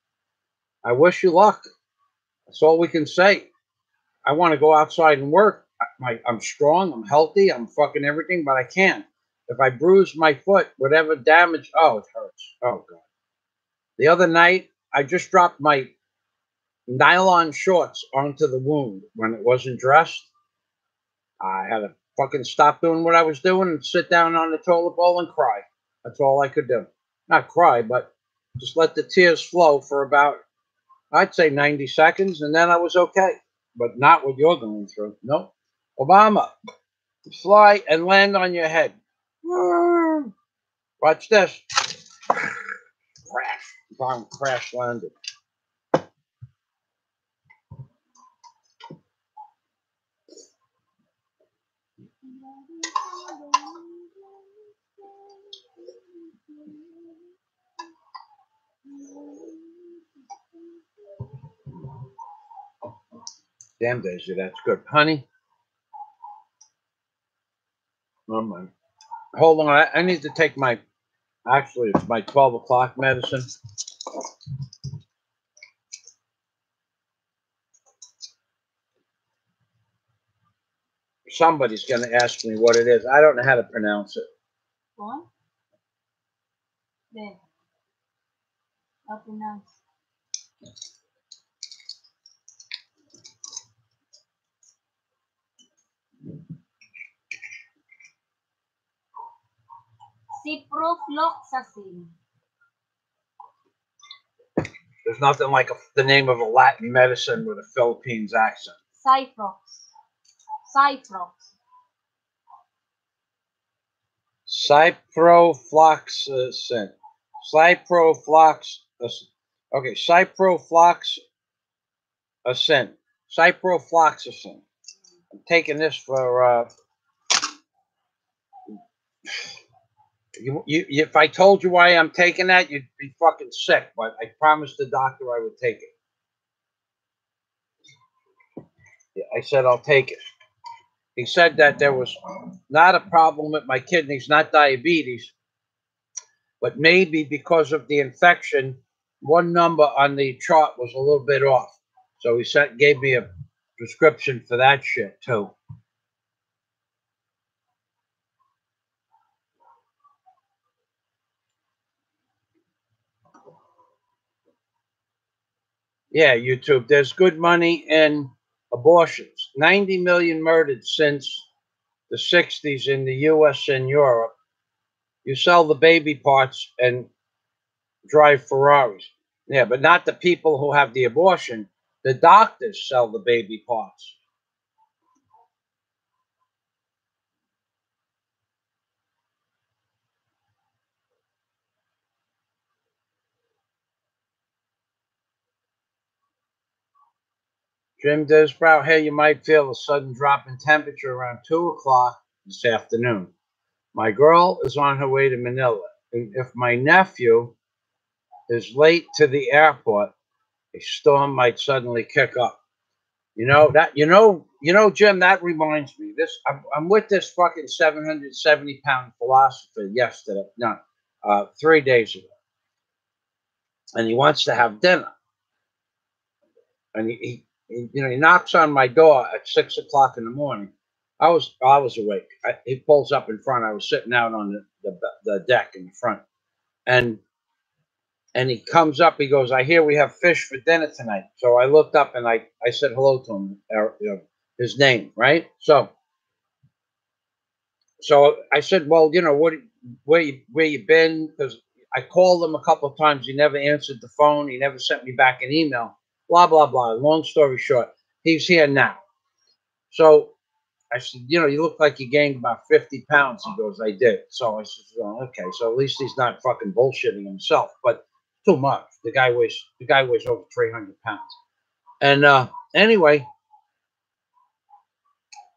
I wish you luck. That's all we can say. I want to go outside and work. I'm strong. I'm healthy. I'm fucking everything, but I can't. If I bruise my foot, whatever damage, oh, it hurts. Oh, God. The other night, I just dropped my nylon shorts onto the wound when it wasn't dressed. I had to fucking stop doing what I was doing and sit down on the toilet bowl and cry. That's all I could do. Not cry, but just let the tears flow for about, I'd say 90 seconds, and then I was okay. But not what you're going through. Nope. Obama, fly and land on your head. Watch this. Crash. Bomb crash landed. Damn, Daisy, that's good. Honey? Oh, my. Hold on. I need to take my Actually, it's my 12 o'clock medicine. Somebody's going to ask me what it is. I don't know how to pronounce it. What? There. I'll pronounce. Ciprofloxacin. There's nothing like the name of a Latin medicine with a Philippines accent. Cyprox. Cyprox. Ciprofloxacin. Okay, ciprofloxacin. Ciprofloxacin. I'm taking this for if I told you why I'm taking that, you'd be fucking sick. But I promised the doctor I would take it. Yeah, I said I'll take it. He said that there was not a problem with my kidneys, not diabetes, but maybe because of the infection, one number on the chart was a little bit off. So he gave me a prescription for that shit too. Yeah, YouTube. There's good money in abortions. 90 million murdered since the 60s in the US and Europe. You sell the baby parts and drive Ferraris. Yeah, but not the people who have the abortion. The doctors sell the baby parts. Jim Disbrow, hey, you might feel a sudden drop in temperature around 2 o'clock this afternoon. My girl is on her way to Manila. And if my nephew is late to the airport, a storm might suddenly kick up. Jim, that reminds me. I'm with this fucking 770-pound philosopher yesterday. No, 3 days ago. And he wants to have dinner. And he knocks on my door at 6 o'clock in the morning. I was awake. He pulls up in front. I was sitting out on the deck in the front, and he comes up. He goes, "I hear we have fish for dinner tonight." So I looked up and I said hello to him. His name, right? So I said, "Well, where you been?" Because I called him a couple of times. He never answered the phone. He never sent me back an email. Blah blah blah. Long story short, he's here now. So I said, you look like you gained about 50 pounds. He goes, I did. So I said, oh, okay. So at least he's not fucking bullshitting himself, but too much. The guy weighs over 300 pounds. And anyway,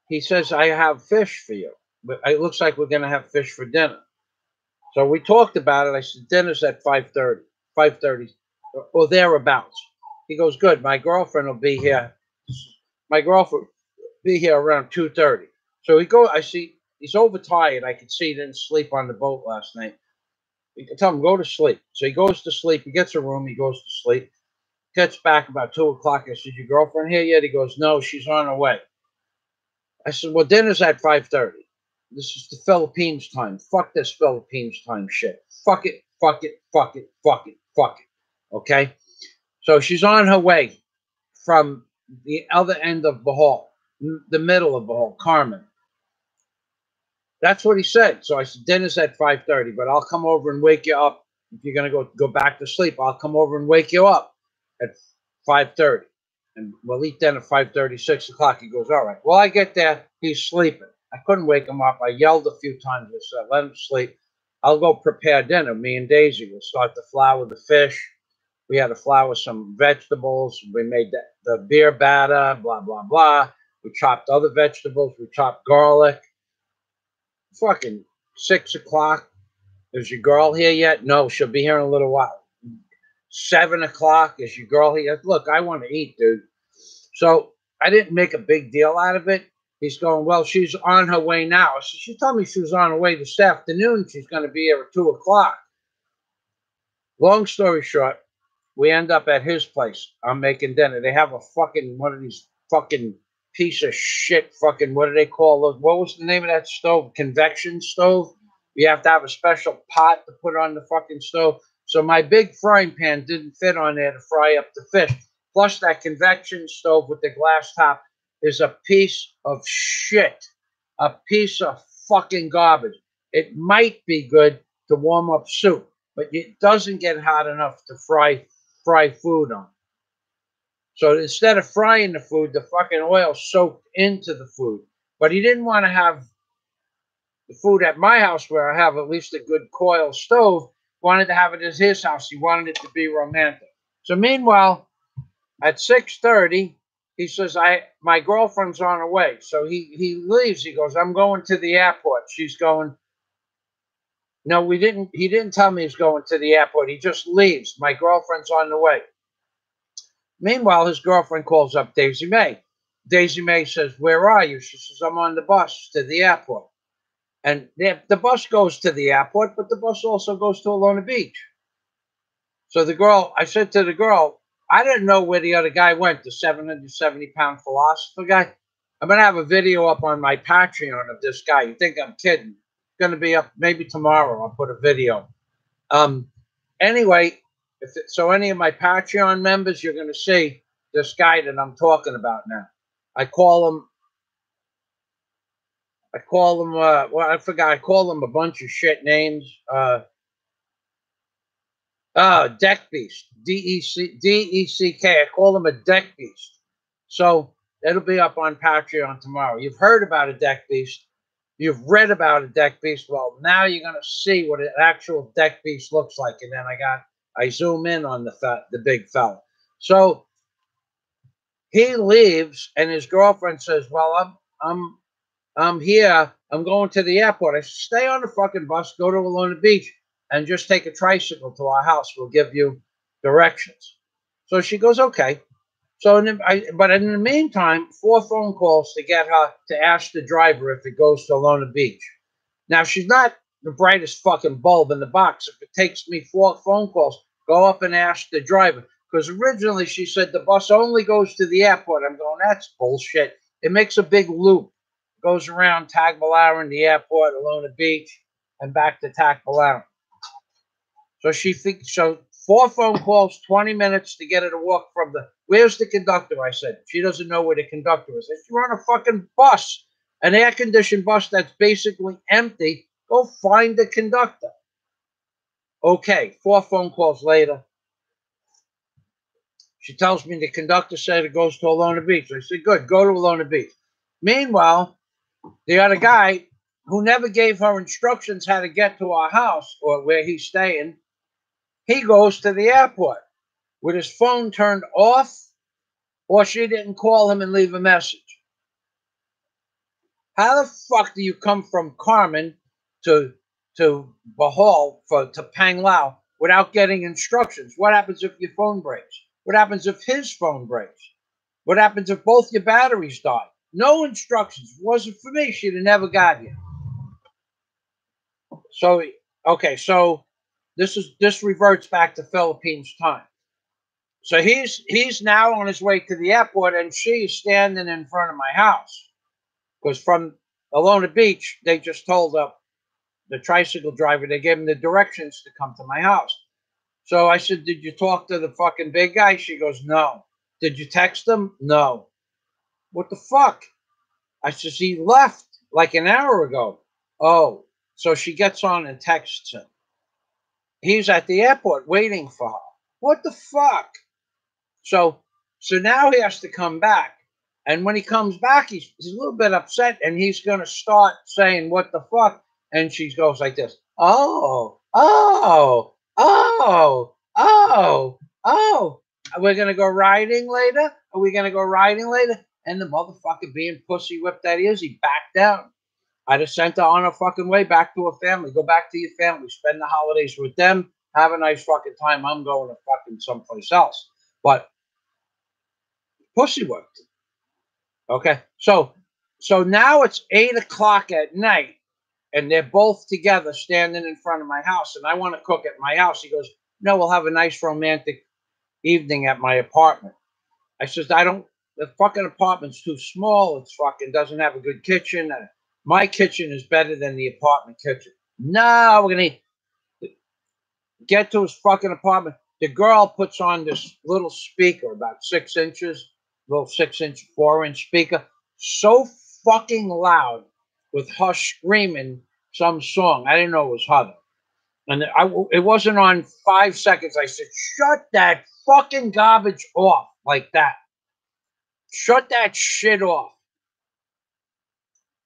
he says, I have fish for you. But it looks like we're going to have fish for dinner. So we talked about it. I said, dinner's at 5:30 or thereabouts. He goes, good. My girlfriend will be here. My girlfriend be here around 2:30. So I see he's overtired. I could see he didn't sleep on the boat last night. You can tell him, go to sleep. So he goes to sleep. He gets a room. He goes to sleep. Gets back about 2 o'clock. I said, your girlfriend here yet? He goes, no, she's on her way. I said, well, dinner's at 5:30. This is the Philippines time. Fuck this Philippines time shit. Fuck it, fuck it, fuck it, fuck it, fuck it. Okay? So she's on her way from the other end of Bohol, the middle of Bohol, Carmen. That's what he said. So I said, dinner's at 5:30, but I'll come over and wake you up. If you're going to go back to sleep, I'll come over and wake you up at 5:30. And we'll eat dinner at 5:30, 6 o'clock. He goes, all right. Well, I get there. He's sleeping. I couldn't wake him up. I yelled a few times. I said, let him sleep. I'll go prepare dinner. Me and Daisy will start to flour the fish. We had to flour some vegetables. We made the beer batter, blah, blah, blah. We chopped other vegetables. We chopped garlic. Fucking 6 o'clock. Is your girl here yet? No, she'll be here in a little while. 7 o'clock. Is your girl here? Look, I want to eat, dude. So I didn't make a big deal out of it. He's going, well, she's on her way now. So she told me she was on her way this afternoon. She's going to be here at 2 o'clock. Long story short, we end up at his place. I'm making dinner. They have a fucking one of these fucking piece of shit fucking, what do they call those? What was the name of that stove? Convection stove. You have to have a special pot to put on the fucking stove. So my big frying pan didn't fit on there to fry up the fish. Plus that convection stove with the glass top is a piece of shit. A piece of fucking garbage. It might be good to warm up soup, but it doesn't get hot enough to fry food on. So instead of frying the food, the fucking oil soaked into the food. But he didn't want to have the food at my house where I have at least a good coil stove. Wanted to have it at his house. He wanted it to be romantic. So meanwhile, at 6:30, he says, my girlfriend's on her way. So he leaves. He goes, I'm going to the airport. She's going, no, he didn't tell me he's going to the airport. He just leaves. My girlfriend's on the way. Meanwhile, his girlfriend calls up Daisy May. Daisy May says, where are you? She says, I'm on the bus to the airport. And the bus goes to the airport, but the bus also goes to Alona Beach. So I said to the girl, I didn't know where the other guy went, the 770-pound philosopher guy. I'm going to have a video up on my Patreon of this guy. You think I'm kidding? It's going to be up maybe tomorrow. I'll put a video. Anyway, so any of my Patreon members, you're going to see this guy that I'm talking about now. I call him, well, I forgot. I call him a bunch of shit names. Deck Beast. D-E-C-K. I call him a Deck Beast. So it'll be up on Patreon tomorrow. You've heard about a Deck Beast. You've read about a Deck Beast. Well, now you're going to see what an actual Deck Beast looks like. And then I zoom in on the big fella. So he leaves, and his girlfriend says, well, I'm here. I'm going to the airport. I said, stay on the fucking bus, go to Alona Beach, and just take a tricycle to our house. We'll give you directions. So she goes, okay. So, but in the meantime, 4 phone calls to get her to ask the driver if it goes to Alona Beach. Now, she's not the brightest fucking bulb in the box. If it takes me 4 phone calls, go up and ask the driver. Because originally she said the bus only goes to the airport. I'm going, that's bullshit. It makes a big loop. Goes around Tagbilaran, the airport, Alona Beach, and back to Tagbilaran. So 4 phone calls, 20 minutes to get her to walk from where's the conductor? I said. She doesn't know where the conductor is. I said, you're on a fucking bus, an air-conditioned bus that's basically empty. Go find the conductor. Okay, 4 phone calls later. She tells me the conductor said it goes to Alona Beach. I said, good, go to Alona Beach. Meanwhile, the other guy who never gave her instructions how to get to our house or where he's staying, he goes to the airport with his phone turned off, or she didn't call him and leave a message. How the fuck do you come from Carmen to Bahal to Panglao without getting instructions? What happens if your phone breaks? What happens if his phone breaks? What happens if both your batteries die? No instructions. If it wasn't for me, she'd have never got you. So, okay, so this reverts back to Philippines time. So he's now on his way to the airport, and she's standing in front of my house. Because from Alona Beach, they just told the tricycle driver, they gave him the directions to come to my house. So I said, did you talk to the fucking big guy? She goes, no. Did you text him? No. What the fuck? I said, he left like an hour ago. Oh, so she gets on and texts him. He's at the airport waiting for her. What the fuck? So now he has to come back. And when he comes back, he's a little bit upset, and he's going to start saying, what the fuck? And she goes like this, oh. We're going to go riding later? Are we going to go riding later? And the motherfucker, being pussy whipped that he is, he backed down. I just sent her on her fucking way back to her family. Go back to your family. Spend the holidays with them. Have a nice fucking time. I'm going to fucking someplace else. But pussy whipped. Okay, so now it's 8 o'clock at night, and they're both together standing in front of my house, and I want to cook at my house. He goes, No, we'll have a nice romantic evening at my apartment. I says, I don't, the fucking apartment's too small. It's fucking doesn't have a good kitchen. My kitchen is better than the apartment kitchen. No, we're going to get to his fucking apartment. The girl puts on this little speaker, about 6 inches, little 6 inch, 4 inch speaker, so fucking loud with her screaming some song. I didn't know it was her. And it wasn't on 5 seconds. I said, shut that fucking garbage off like that. Shut that shit off.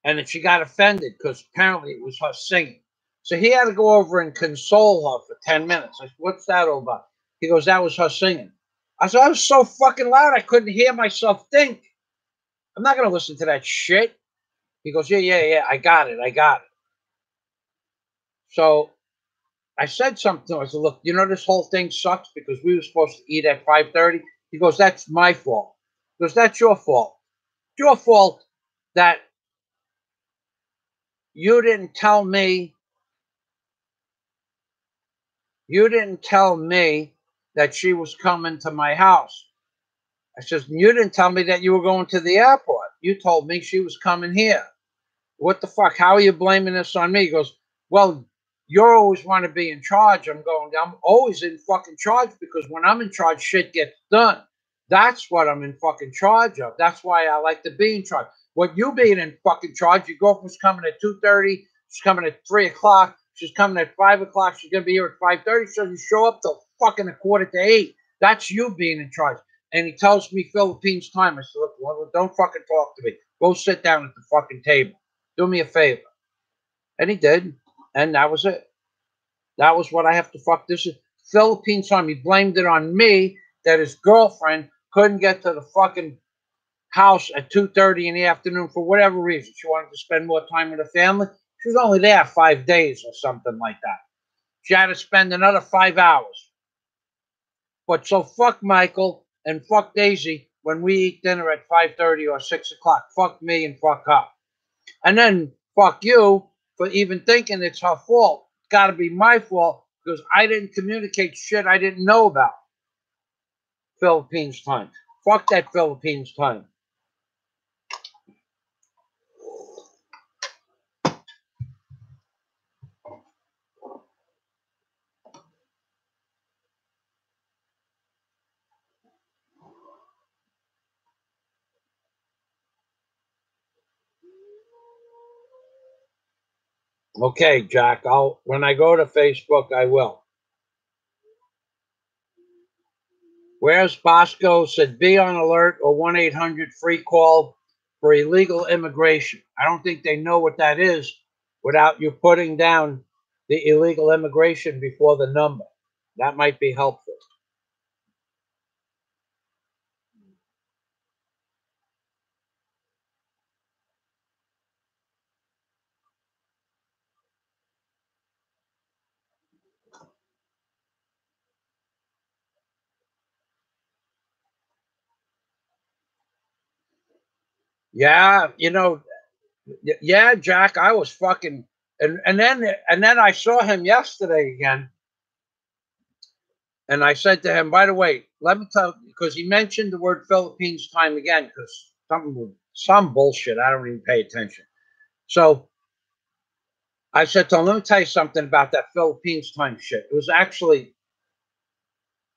And then she got offended because apparently it was her singing. So he had to go over and console her for 10 minutes. I said, what's that all about? He goes, that was her singing. I said, I was so fucking loud I couldn't hear myself think. I'm not going to listen to that shit. He goes, yeah, I got it. So I said something to him. I said, look, you know this whole thing sucks because we were supposed to eat at 5:30. He goes, that's my fault. He goes, that's your fault. It's your fault that you didn't tell me that she was coming to my house. I says, you didn't tell me that you were going to the airport. You told me she was coming here. What the fuck? How are you blaming this on me? He goes, well, you always want to be in charge. I'm always in fucking charge because when I'm in charge, shit gets done. That's what I'm in fucking charge of. That's why I like to be in charge. What you being in fucking charge, your girlfriend's coming at 2:30, she's coming at 3 o'clock, she's coming at 5 o'clock, she's gonna be here at 5:30, so you show up till fucking 7:45. That's you being in charge. And he tells me Philippines time. I said, look, well, don't fucking talk to me. Go sit down at the fucking table. Do me a favor. And he did. And that was it. That was what I have to fuck. This is Philippines time. He blamed it on me that his girlfriend couldn't get to the fucking house at 2:30 in the afternoon for whatever reason. She wanted to spend more time with her family. She was only there 5 days or something like that. She had to spend another 5 hours. But so fuck Michael and fuck Daisy when we eat dinner at 5:30 or 6 o'clock. Fuck me and fuck her. And then fuck you for even thinking it's her fault. It's got to be my fault because I didn't communicate shit I didn't know about. Philippines time. Fuck that Philippines time. Okay, Jack, when I go to Facebook, I will. Where's Bosco said be on alert or 1-800 free call for illegal immigration. I don't think they know what that is without you putting down the illegal immigration before the number. That might be helpful. Yeah, yeah, Jack, I was fucking and then I saw him yesterday again. And I said to him, by the way, let me tell you, because he mentioned the word Philippines time again, because some bullshit. I don't even pay attention. So I said to him, let me tell you something about that Philippines time shit. It was actually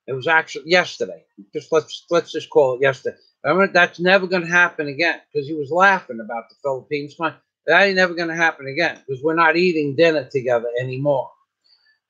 yesterday. Just let's just call it yesterday. Remember, that's never going to happen again because he was laughing about the Philippines time. That ain't never going to happen again because we're not eating dinner together anymore.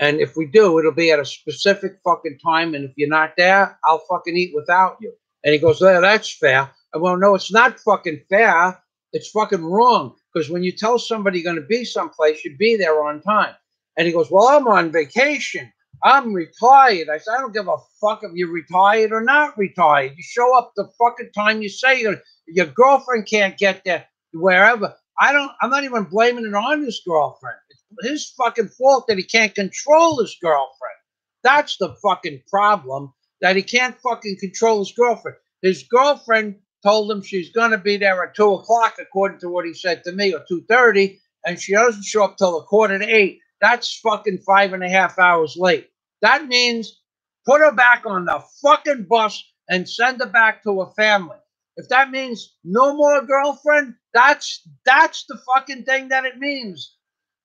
And if we do, it'll be at a specific fucking time. And if you're not there, I'll fucking eat without you. And he goes, yeah, that's fair. I well, no, it's not fucking fair. It's fucking wrong. Because when you tell somebody you're going to be someplace, you be there on time. And he goes, well, I'm on vacation. I'm retired. I said, I don't give a fuck if you're retired or not retired. You show up the fucking time you say your girlfriend can't get there wherever. I'm not even blaming it on his girlfriend. It's his fucking fault that he can't control his girlfriend. That's the fucking problem, that he can't fucking control his girlfriend. His girlfriend told him she's going to be there at 2 o'clock, according to what he said to me, or 2:30, and she doesn't show up till 7:45. That's fucking 5.5 hours late. That means Put her back on the fucking bus and send her back to her family. If that means no more girlfriend, that's the fucking thing that it means.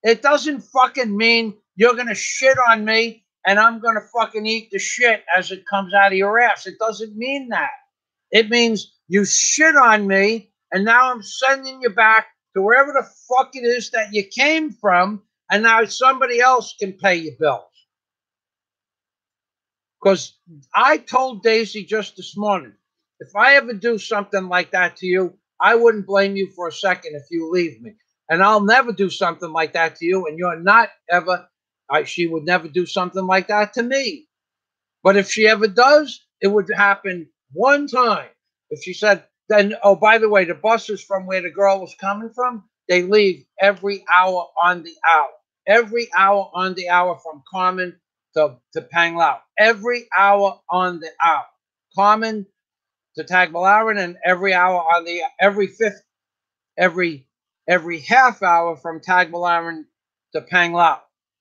It doesn't fucking mean you're going to shit on me and I'm going to fucking eat the shit as it comes out of your ass. It doesn't mean that. It means you shit on me and now I'm sending you back to wherever the fuck it is that you came from, and now somebody else can pay your bills. Because I told Daisy just this morning, if I ever do something like that to you, I wouldn't blame you for a second if you leave me. And I'll never do something like that to you, and you're not ever, she would never do something like that to me. But if she ever does, it would happen one time. If she said, then, oh, by the way, the buses from where the girl was coming from, they leave every hour on the hour. Every hour on the hour from Carmen to Panglao. Every hour on the hour. Carmen to Tagbilaran, and every hour on the every half hour from Tagbilaran to Panglao.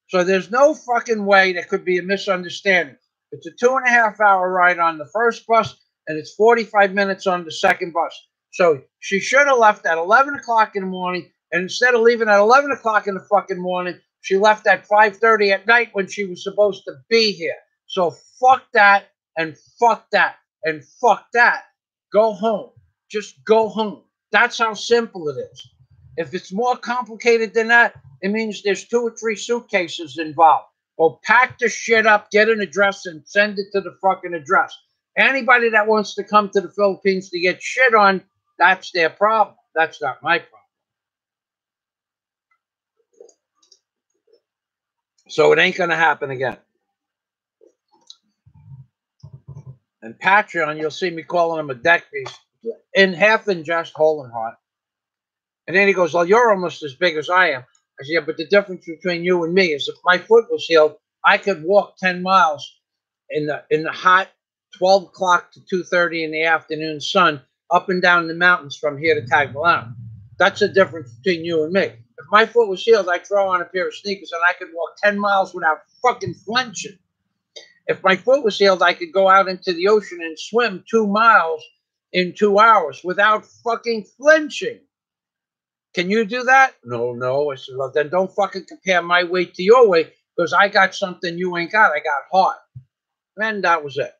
So there's no fucking way there could be a misunderstanding. It's a 2.5 hour ride on the first bus, and it's 45 minutes on the second bus. So she should have left at 11 o'clock in the morning, and instead of leaving at 11 o'clock in the fucking morning, she left at 5:30 at night when she was supposed to be here. So fuck that, and fuck that, and fuck that. Go home. Just go home. That's how simple it is. If it's more complicated than that, it means there's 2 or 3 suitcases involved. Well, pack the shit up, get an address, and send it to the fucking address. Anybody that wants to come to the Philippines to get shit on, that's their problem. That's not my problem. So it ain't going to happen again. And Patreon, you'll see me calling him a deck piece, in half in jest, whole in heart. And then he goes, well, you're almost as big as I am. I said, yeah, but the difference between you and me is if my foot was healed, I could walk 10 miles in the hot 12 o'clock to 2:30 in the afternoon sun up and down the mountains from here to Tagbilaran. That's the difference between you and me. If my foot was healed, I'd throw on a pair of sneakers and I could walk 10 miles without fucking flinching. If my foot was healed, I could go out into the ocean and swim 2 miles in 2 hours without fucking flinching. Can you do that? No. I said, well, then don't fucking compare my weight to your weight, because I got something you ain't got. I got heart. And that was it.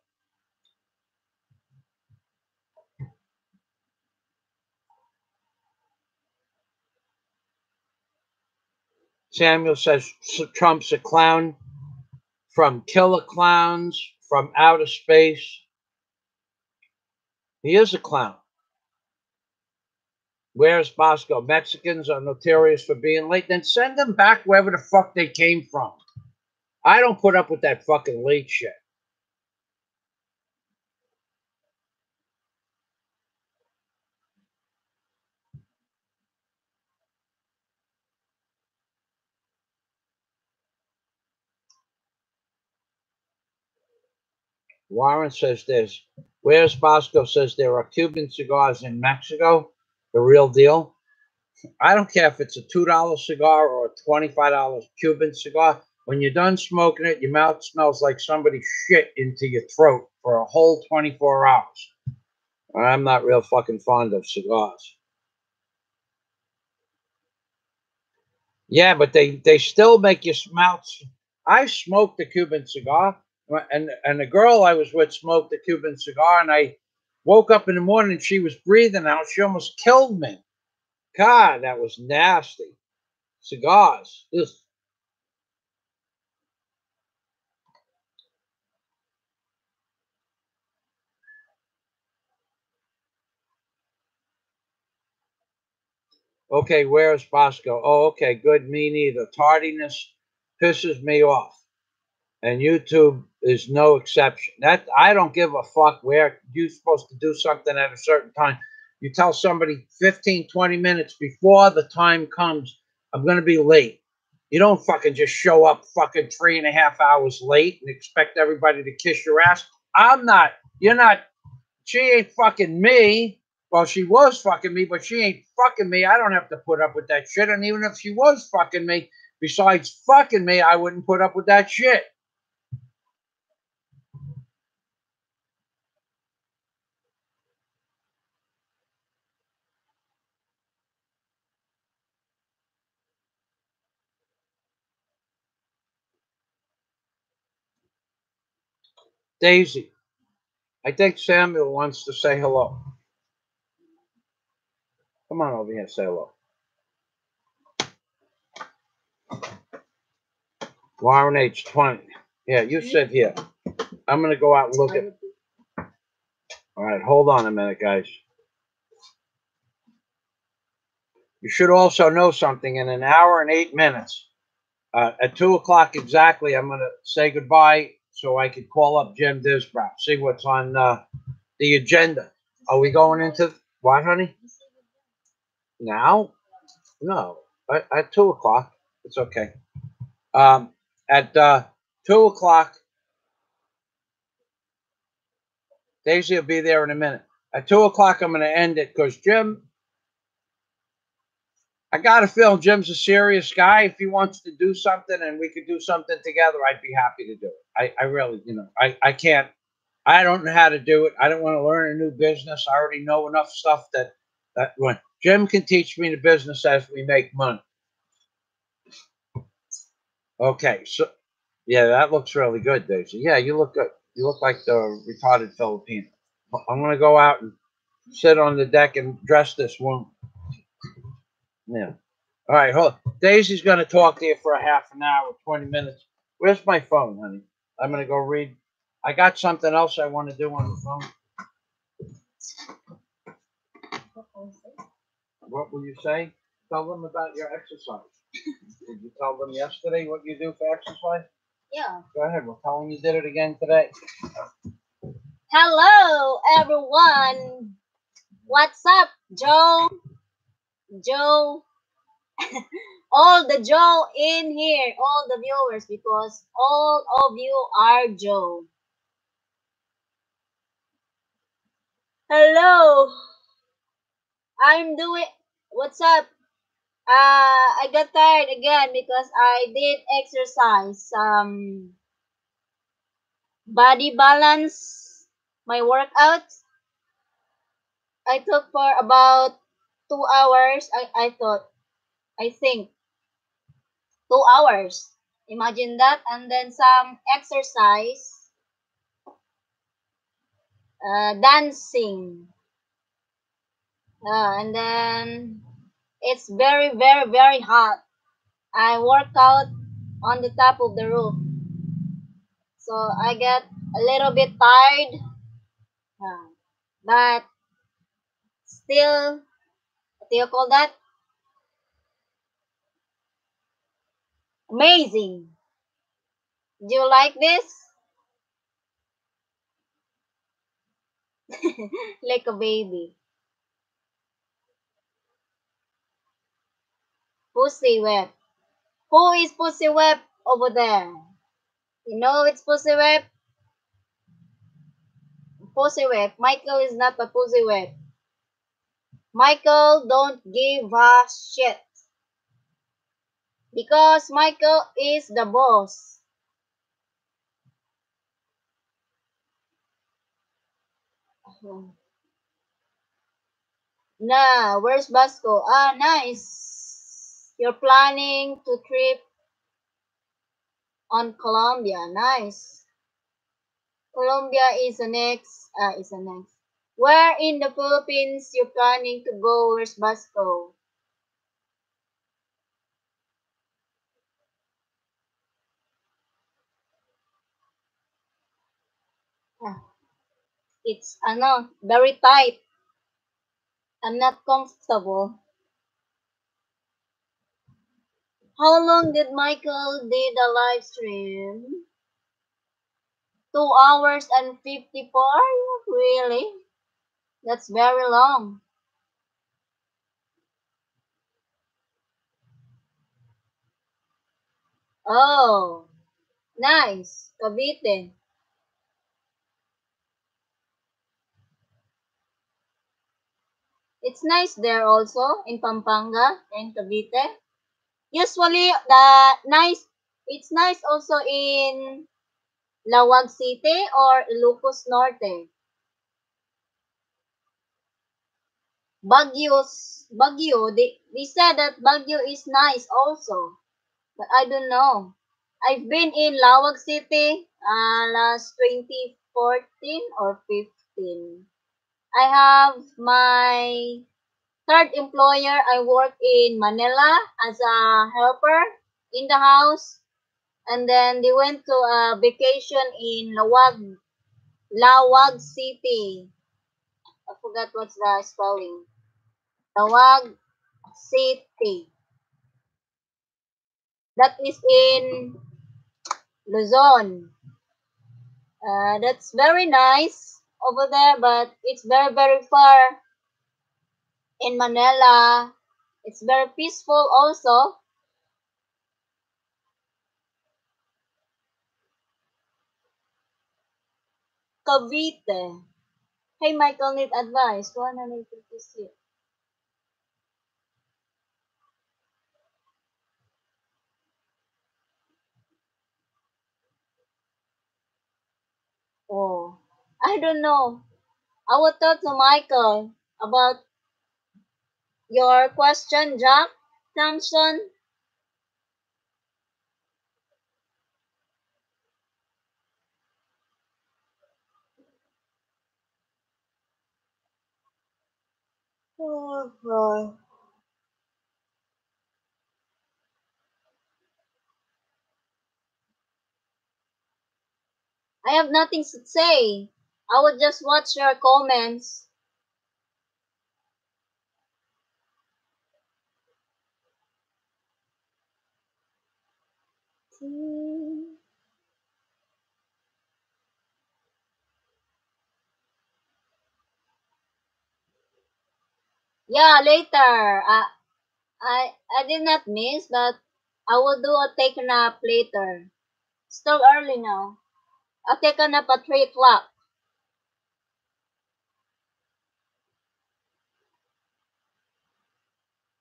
Samuel says Trump's a clown from killer clowns from outer space. He is a clown. Where's Bosco? Mexicans are notorious for being late. Then send them back wherever the fuck they came from. I don't put up with that fucking late shit. Warren says this. Where's Bosco says there are Cuban cigars in Mexico. The real deal. I don't care if it's a $2 cigar or a $25 Cuban cigar. When you're done smoking it, your mouth smells like somebody shit into your throat for a whole 24 hours. I'm not real fucking fond of cigars. Yeah, but they still make your mouth. I smoked a Cuban cigar, and the girl I was with smoked a Cuban cigar, and I woke up in the morning and she was breathing out. She almost killed me. God, that was nasty. Cigars. Ugh. Okay, where's Bosco? Oh, okay, good. Me neither. Tardiness pisses me off. And YouTube is no exception. That I don't give a fuck where you're supposed to do something at a certain time. You tell somebody 15, 20 minutes before the time comes, I'm going to be late. You don't fucking just show up fucking 3.5 hours late and expect everybody to kiss your ass. I'm not. You're not. She ain't fucking me. Well, she was fucking me, but she ain't fucking me. I don't have to put up with that shit. And even if she was fucking me, besides fucking me, I wouldn't put up with that shit. Daisy, I think Samuel wants to say hello. Come on over here, say hello. Warren H20. Yeah, you sit here. I'm going to go out and look at. All right, hold on a minute, guys. You should also know something. In an hour and 8 minutes, at 2 o'clock exactly, I'm going to say goodbye so I could call up Jim Disbrow, see what's on the agenda. Are we going into what, honey? Now? No, at 2 o'clock. It's okay. At 2 o'clock, Daisy will be there in a minute. At 2 o'clock, I'm going to end it because Jim, I got a feeling Jim's a serious guy. If he wants to do something and we could do something together, I'd be happy to do it. I really, I can't, I don't know how to do it. I don't want to learn a new business. I already know enough stuff that when Jim can teach me the business as we make money. Okay, so yeah, that looks really good, Daisy. Yeah, you look good. You look like the retarded Filipino. I'm gonna go out and sit on the deck and dress this wound. Yeah. All right, hold on. Daisy's gonna talk to you for a half an hour, 20 minutes. Where's my phone, honey? I'm gonna go read. I got something else I want to do on the phone. What will you say? Tell them about your exercise. Did you tell them yesterday what you do for exercise? Yeah. Go ahead. Well, tell them you did it again today. Hello, everyone. What's up, Joe? Joe. All the Joe in here, all the viewers, because all of you are Joe. Hello. I'm doing. What's up? I got tired again because I did exercise. Body balance. My workout. I took for about 2 hours. I think 2 hours. Imagine that. And then some exercise, dancing. And then it's very, very, very hot. I work out on the top of the roof. So I get a little bit tired. But still, what do you call that? Amazing. Do you like this? Like a baby. Pussy Web. Who is Pussy Web over there? You know it's Pussy Web? Pussy Web. Michael is not a Pussy Web. Michael don't give a shit. Because Michael is the boss. Nah, where's Basco? Ah, nice. You're planning to trip on Colombia. Nice. Colombia is the next. Is the next. Where in the Philippines you planning to go? Where's Basco? Ah, it's very tight. I'm not comfortable. How long did Michael did the live stream? 2 hours and 54? Really? That's very long. Oh, nice. Cavite. It's nice there also in Pampanga and Cavite. Usually it's nice also in Lawag City or Ilocos Norte. Baguio, they said that Baguio is nice also. But I don't know. I've been in Lawag City last 14 or 15. I have my third employer. I work in Manila as a helper in the house. And then they went to a vacation in Lawag City. I forgot what's the spelling. Lawag City. That is in Luzon. That's very nice over there, but it's very, very far in Manila. It's very peaceful also. Cavite. Hey, Michael, need advice. 156. Oh, I don't know. I will talk to Michael about your question, Jack Thompson. Oh, God. I have nothing to say. I will just watch your comments. Yeah, later. I did not miss, but I will do a take a nap later. Still early now. I'll take a nap at 3 o'clock.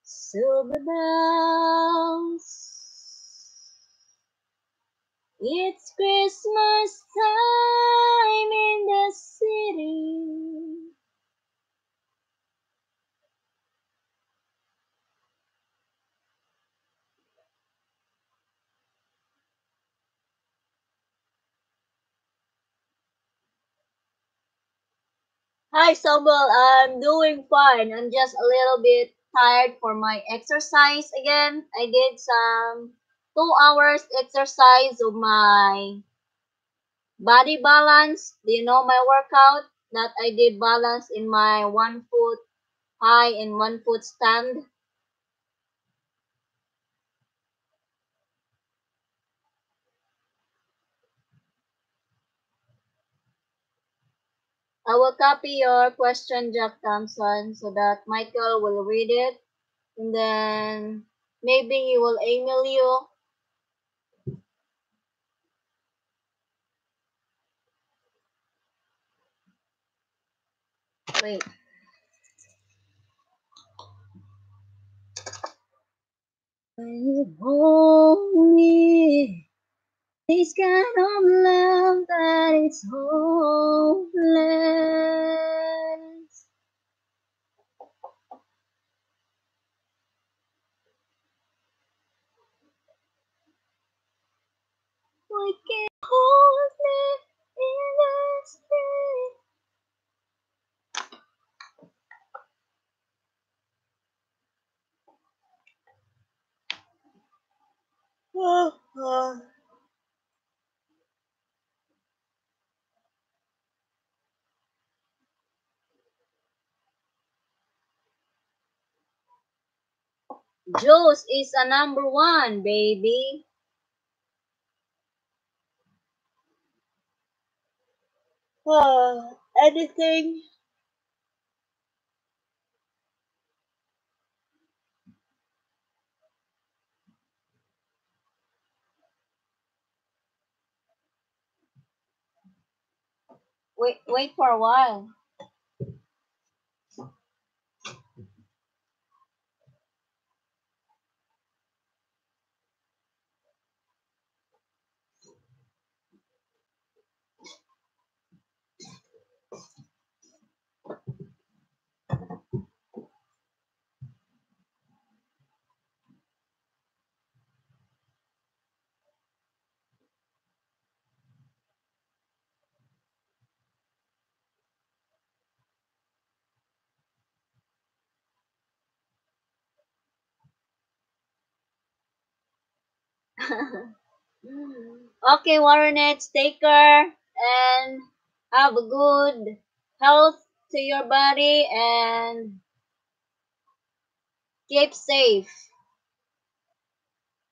Silver bells. It's Christmas time in the city. Hi, Sobel. I'm doing fine. I'm just a little bit tired for my exercise again. I did some 2 hours exercise of my body balance. Do you know my workout that I did balance in my 1 foot high and 1 foot stand? I will copy your question, Jack Thompson, so that Michael will read it, and then maybe he will email you. Wait. When you hold me, this kind of love that is hopeless. Why can't you hold me in this way? Juice is a number one, baby. Anything? Wait for a while. Okay, Warrenets, take care and have a good health to your body and keep safe.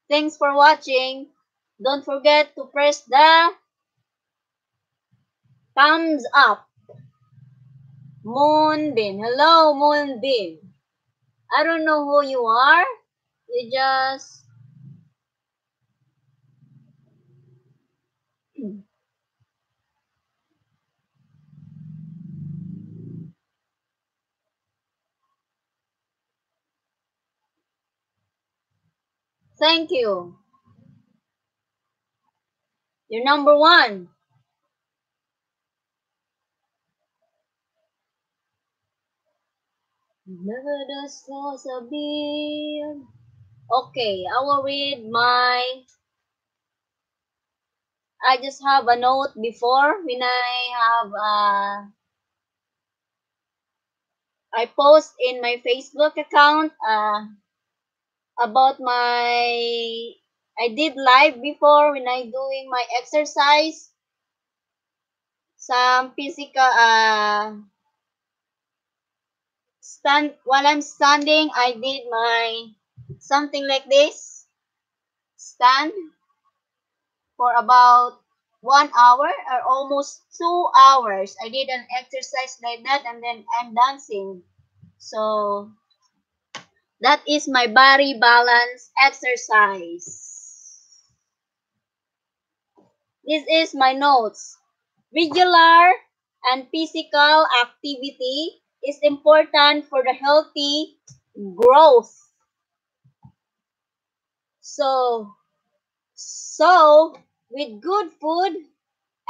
Thanks for watching. Don't forget to press the thumbs up. Moonbeam. Hello, Moonbeam. I don't know who you are. You just... Thank you. You're number one. Never does sasabihin. Okay, I will read my... I just have a note before when I post in my Facebook account about I did live before when I doing my exercise. Some physical while I'm standing, I did my something like this. Stand for about 1 hour or almost 2 hours. I did an exercise like that and then I'm dancing. So that is my body balance exercise. This is my notes. Regular and physical activity is important for the healthy growth. So with good food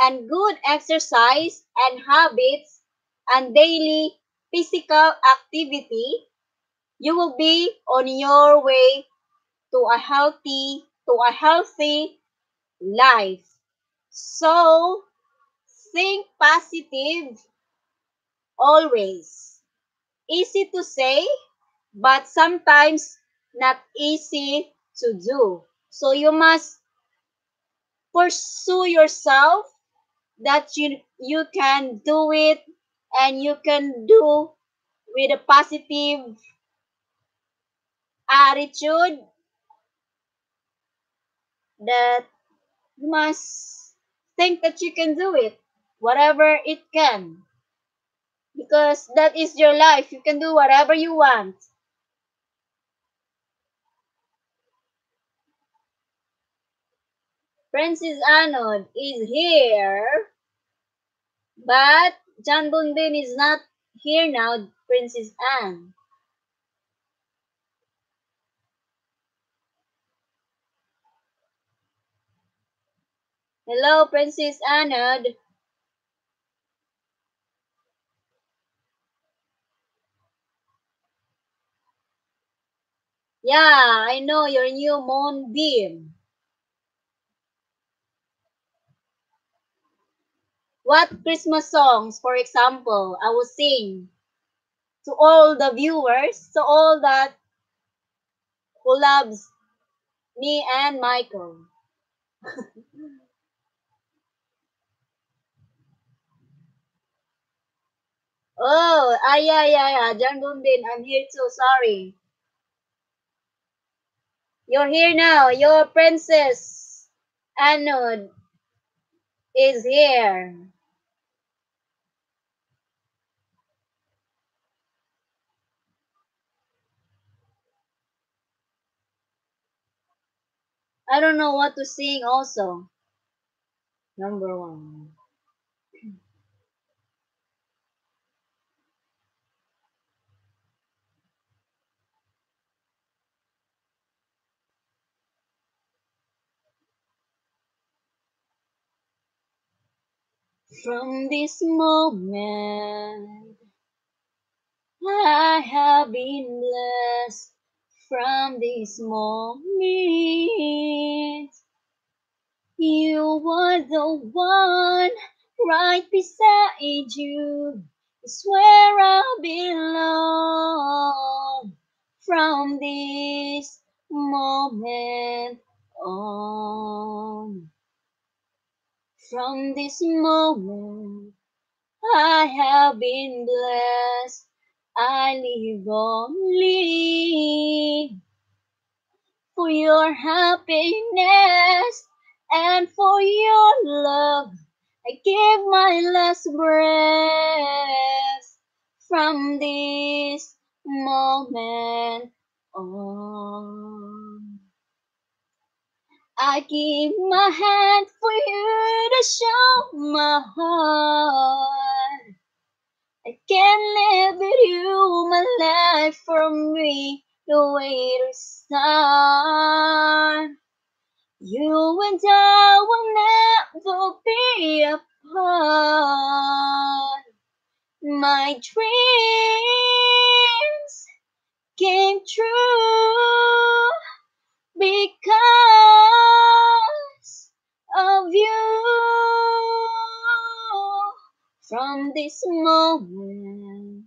and good exercise and habits and daily physical activity, you will be on your way to a healthy life. So think positive always. Easy to say, but sometimes not easy to do. So you must pursue yourself that you can do it and you can do with a positive attitude that you must think that you can do it, whatever it can. Because that is your life. You can do whatever you want. Princess Anod is here, but John Bundin is not here now, Princess Anne. Hello, Princess Anod. Yeah, I know your new moonbeam. What Christmas songs, for example, I will sing to all the viewers, to all that who loves me and Michael. Oh, yeah. John Bundin, I'm here too. Sorry. You're here now. Your Princess Anod is here. I don't know what to sing also. Number one. From this moment, I have been blessed. From this moment, you are the one right beside you. It's where I belong. From this moment on. From this moment, I have been blessed. I live only for your happiness and for your love. I give my last breath from this moment on. I give my hand for you to show my heart. I can't live with you, my life from me, the way to start. You and I will never be apart. My dreams came true because of you. From this moment.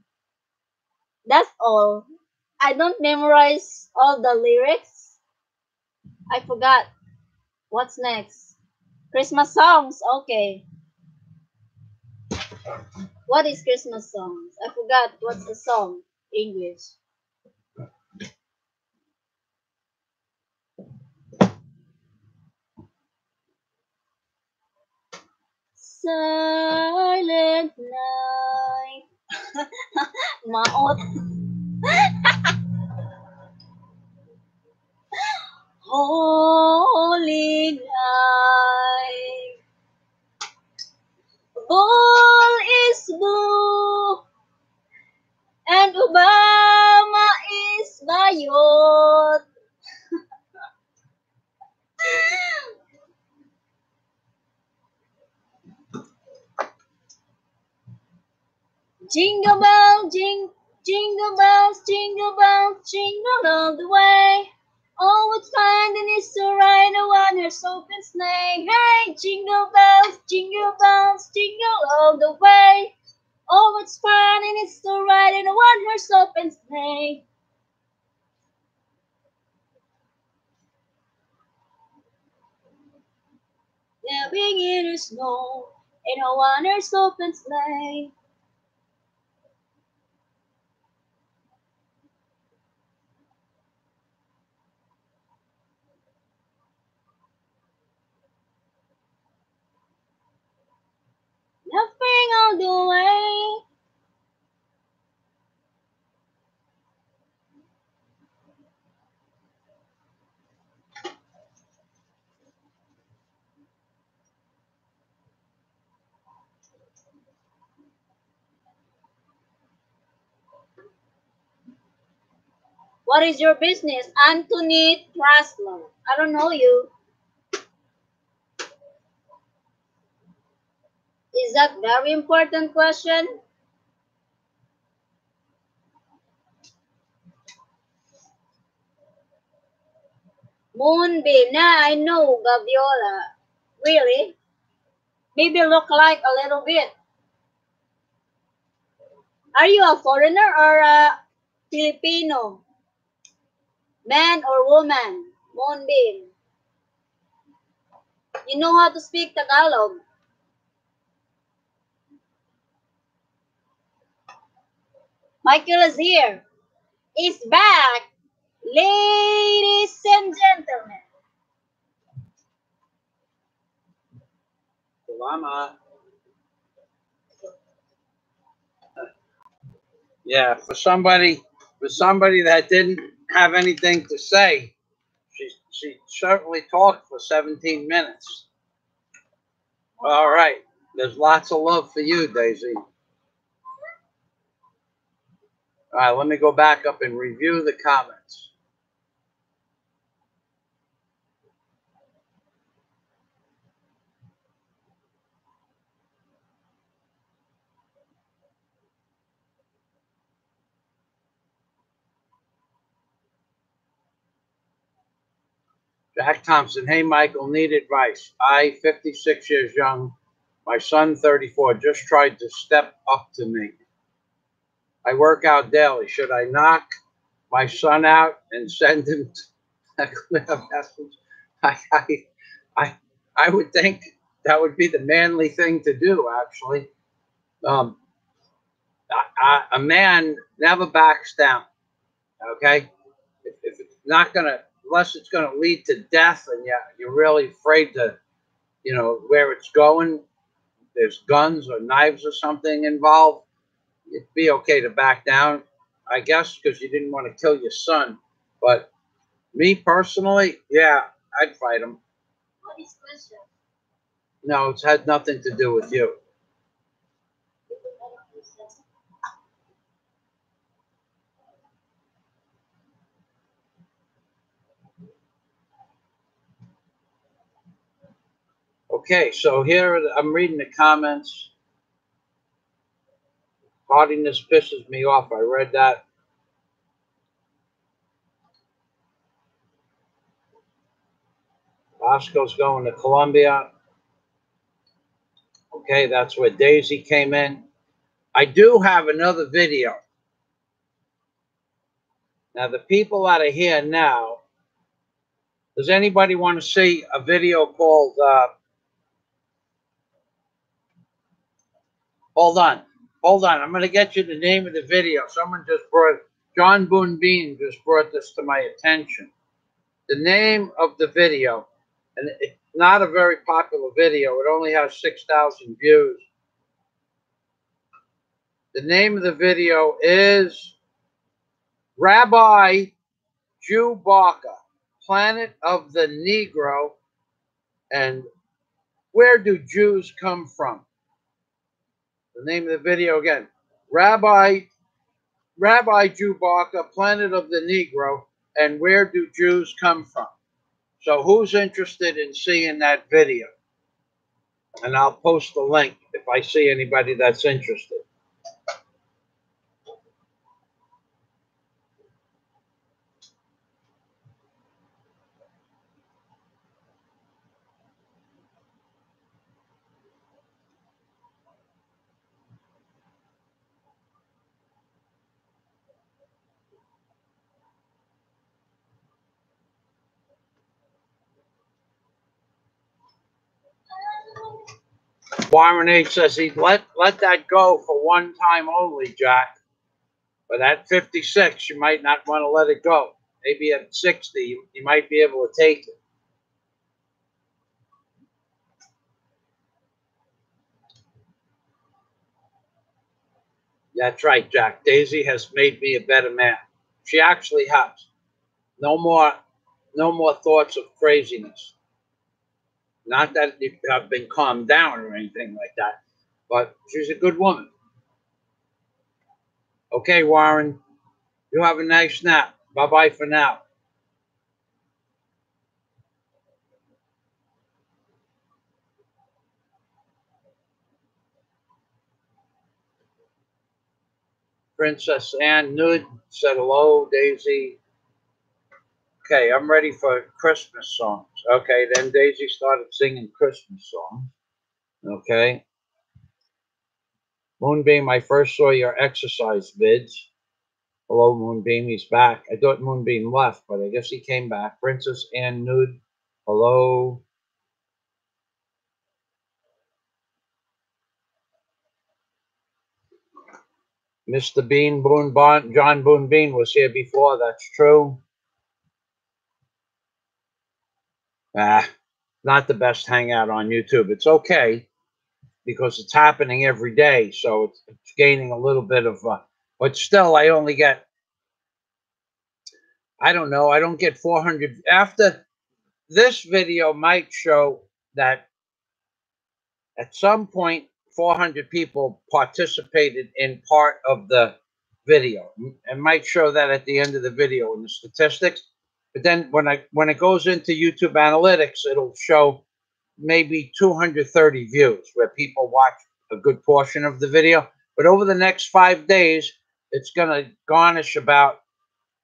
That's all. I don't memorize all the lyrics. I forgot. What's next? Christmas songs. Okay. What is Christmas songs? I forgot what's the song. English. Silent night. Maot. Holy night. All is blue. And Obama is bayot. Jingle bell, jingle bells, jingle all the way. Oh, what fun it is to ride a one-horse open sleigh. Hey, jingle bells, jingle all the way. Oh, it's fun it is to ride in a one-horse open sleigh. There begin to snow in a one-horse open sleigh. Laughing all the way. What is your business? Anthony Trasler. I don't know you. Is that very important question? Moonbeam. Nah, I know Gaviola. Really? Maybe look like a little bit. Are you a foreigner or a Filipino? Man or woman? Moonbeam. You know how to speak Tagalog. Michael is here. Is back. Ladies and gentlemen. Salamat. Yeah, for somebody that didn't have anything to say, she certainly talked for 17 minutes. All right. There's lots of love for you, Daisy. All right, let me go back up and review the comments. Jack Thompson, hey Michael, need advice. I, 56 years young, my son, 34, just tried to step up to me. I work out daily. Should I knock my son out and send him a clear message? I, I, I, I would think that would be the manly thing to do, actually. Um, a man never backs down, okay? If it's not going to, unless it's going to lead to death and you're really afraid to, where it's going, there's guns or knives or something involved, it'd be okay to back down, I guess, because you didn't want to kill your son. But me personally, yeah, I'd fight him. What is question? No, it's had nothing to do with you. Okay, so here I'm reading the comments. Hardiness pisses me off. I read that. Bosco's going to Columbia. Okay, that's where Daisy came in. I do have another video. Now, the people that are here now, does anybody want to see a video called, hold on, I'm going to get you the name of the video. John Boone Bean just brought this to my attention. The name of the video, and it's not a very popular video. It only has 6,000 views. The name of the video is Rabbi Chewbacca, Planet of the Negro, and Where Do Jews Come From? The name of the video again, Rabbi Chewbacca, Planet of the Negro, and Where Do Jews Come From? So who's interested in seeing that video? And I'll post the link if I see anybody that's interested. Warren H says he'd let that go for one time only, Jack. But at 56, you might not want to let it go. Maybe at 60, you might be able to take it. That's right, Jack. Daisy has made me a better man. She actually has. No more thoughts of craziness. Not that I've been calmed down or anything like that, but she's a good woman. Okay, Warren, you have a nice nap. Bye-bye for now. Princess Anne Nud said hello, Daisy. Okay, I'm ready for Christmas songs. Okay, then Daisy started singing Christmas songs. Okay. Moonbeam, I first saw your exercise vids. Hello, Moonbeam, he's back. I thought Moonbeam left, but I guess he came back. Princess Anne Nude, hello. Mr. Bean, John Boone Bean was here before, that's true. Not the best hangout on YouTube. It's okay because it's happening every day, so it's gaining a little bit of, but still, I only get, I don't know, I don't get 400. After this video might show that at some point 400 people participated in part of the video. It might show that at the end of the video in the statistics. But then when it goes into YouTube analytics, it'll show maybe 230 views where people watch a good portion of the video. But over the next 5 days, it's going to garnish about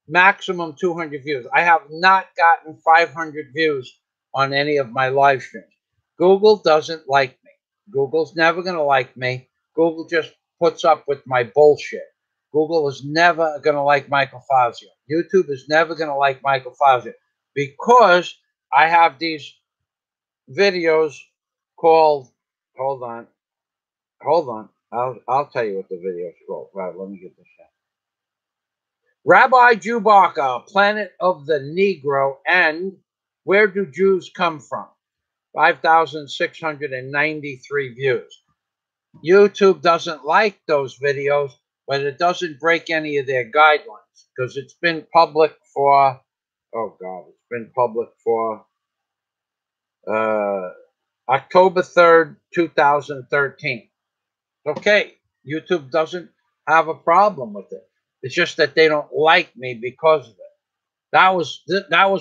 maximum 200 views. I have not gotten 500 views on any of my live streams. Google doesn't like me. Google's never going to like me. Google just puts up with my bullshit. Google is never going to like Michael Fazio. YouTube is never going to like Michael Fazio because I have these videos called, hold on, hold on. I'll tell you what the video is called. Right, let me get this out. Rabbi Jubaka, Planet of the Negro, and Where Do Jews Come From? 5,693 views. YouTube doesn't like those videos, but it doesn't break any of their guidelines because it's been public for, oh God, it's been public for October 3rd, 2013. Okay, YouTube doesn't have a problem with it. It's just that they don't like me because of it. That was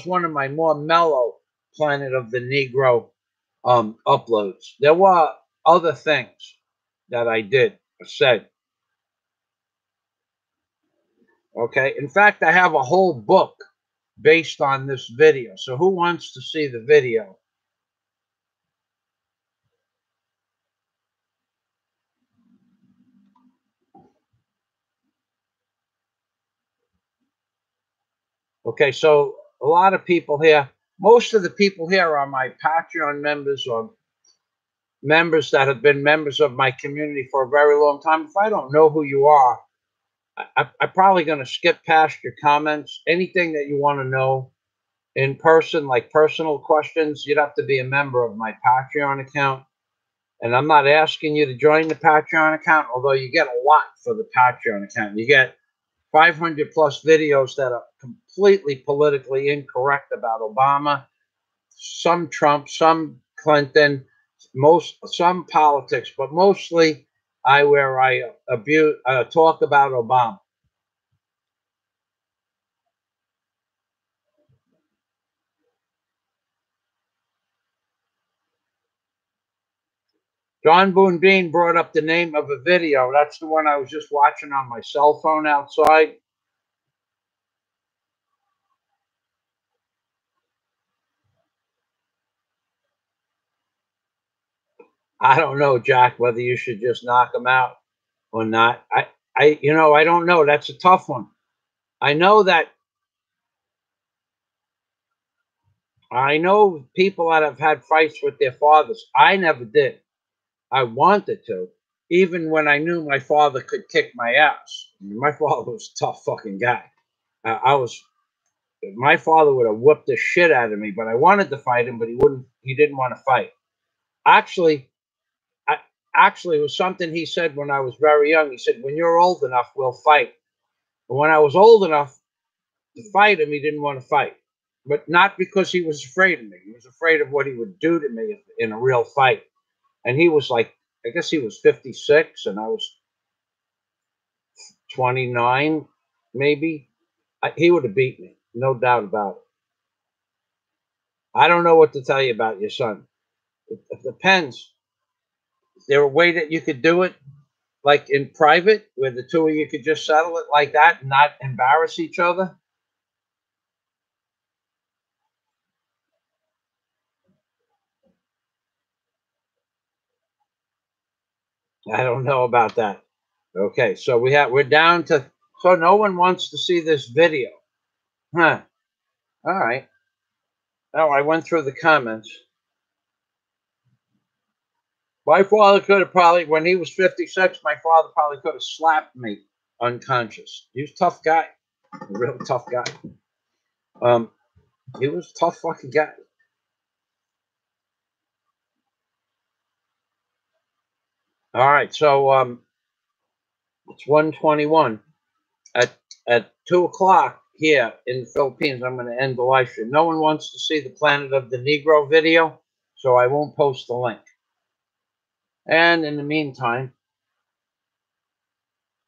one of my more mellow Planet of the Negro uploads. There were other things that I did or said. Okay, in fact, I have a whole book based on this video. So who wants to see the video? Okay, so a lot of people here, most of the people here are my Patreon members or members that have been members of my community for a very long time. If I don't know who you are, I'm probably going to skip past your comments. Anything that you want to know in person, like personal questions, you'd have to be a member of my Patreon account. And I'm not asking you to join the Patreon account, although you get a lot for the Patreon account. You get 500 plus videos that are completely politically incorrect about Obama, some Trump, some Clinton, some politics, but mostly I talk about Obama. John Boone Bean brought up the name of a video. That's the one I was just watching on my cell phone outside. I don't know, Jack, whether you should just knock him out or not. I don't know. That's a tough one. I know people that have had fights with their fathers. I never did. I wanted to, even when I knew my father could kick my ass. My father was a tough fucking guy. My father would have whooped the shit out of me, but I wanted to fight him, but he didn't want to fight. Actually, it was something he said when I was very young. He said, when you're old enough, we'll fight. And when I was old enough to fight him, he didn't want to fight. But not because he was afraid of me. He was afraid of what he would do to me in a real fight. And he was like, I guess he was 56 and I was 29, maybe. He would have beat me, no doubt about it. I don't know what to tell you about your son. It depends. Is there a way that you could do it, like in private, where the two of you could just settle it like that and not embarrass each other? I don't know about that. Okay, so we're down to, so no one wants to see this video. Huh. All right. Oh, I went through the comments. My father could have probably, when he was 56, my father probably could have slapped me unconscious. He was a tough guy, a real tough guy. He was a tough fucking guy. All right, so it's 1:21 at 2 o'clock here in the Philippines. I'm going to end the live stream. No one wants to see the Planet of the Negro video, so I won't post the link. And in the meantime,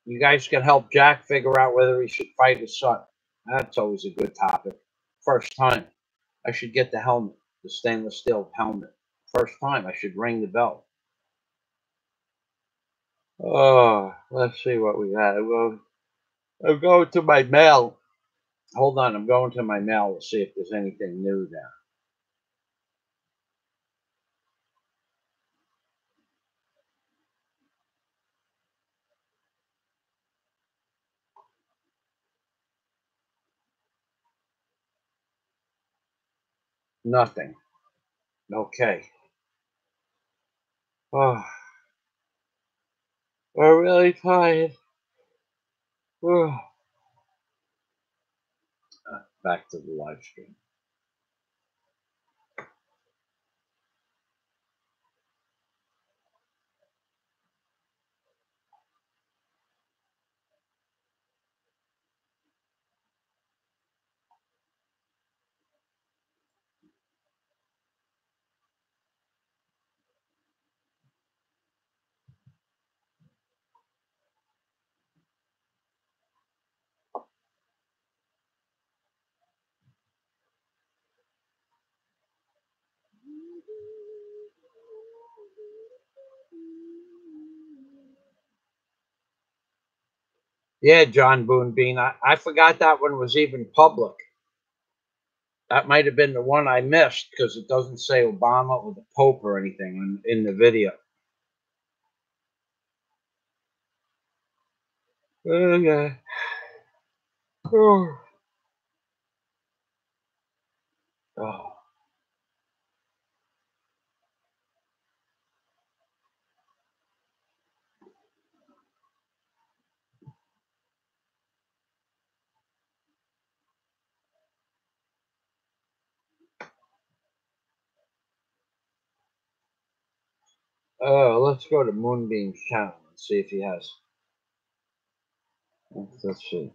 you guys can help Jack figure out whether he should fight his son. That's always a good topic. First time, I should get the helmet, the stainless steel helmet. First time, I should ring the bell. Oh, let's see what we got. I'll go to my mail. Hold on, I'm going to my mail to see if there's anything new there. Nothing. Okay. Oh, I'm really tired. Oh. Back to the live stream. Yeah, John Boone Bean. I forgot that one was even public. That might have been the one I missed because it doesn't say Obama or the Pope or anything in the video. Okay. Oh. Oh. Let's go to Moonbeam's channel and see if he has. Let's see.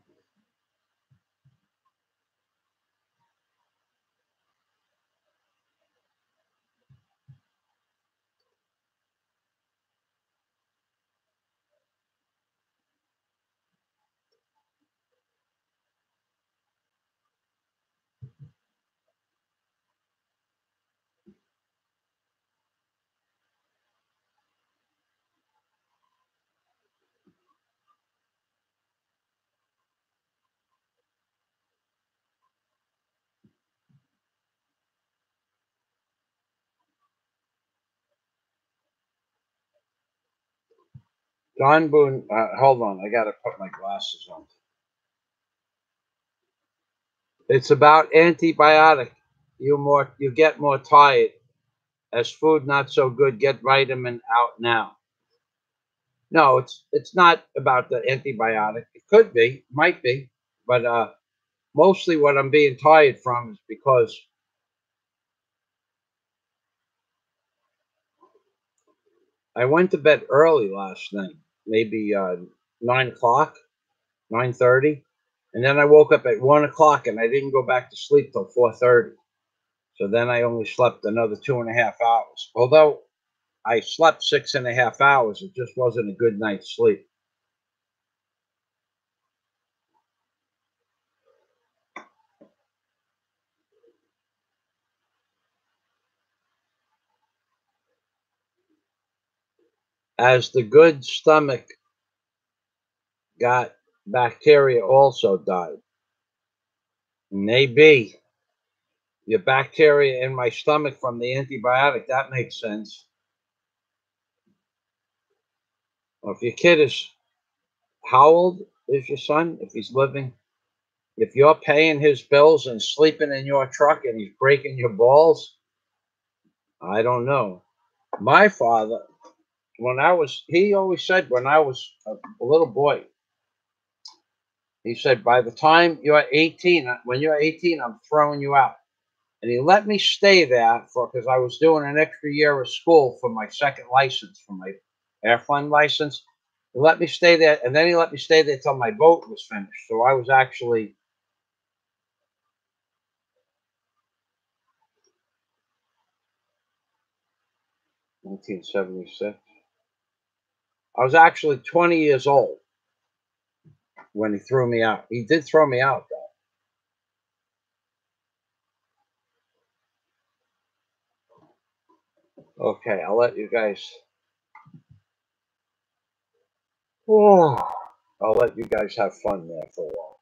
John Boone. Hold on, I gotta put my glasses on. It's about antibiotic. You get more tired. As food not so good, get vitamin out now. No, it's not about the antibiotic. It could be, might be, but mostly what I'm being tired from is because I went to bed early last night, maybe 9 o'clock, 9:30, and then I woke up at 1 o'clock and I didn't go back to sleep till 4:30. So then I only slept another 2.5 hours. Although I slept 6.5 hours, it just wasn't a good night's sleep. As the good stomach got bacteria also died. Maybe your bacteria in my stomach from the antibiotic, that makes sense. Well, if your kid is, how old is your son? If he's living, if you're paying his bills and sleeping in your truck and he's breaking your balls, I don't know. My father, he always said when I was a little boy, he said, by the time you're 18, when you're 18, I'm throwing you out. And he let me stay there because I was doing an extra year of school for my second license, for my airplane license. He let me stay there, and then he let me stay there till my boat was finished. So I was actually 1976. I was actually 20 years old when he threw me out. He did throw me out, though. Okay, I'll let you guys. Oh, I'll let you guys have fun there for a while.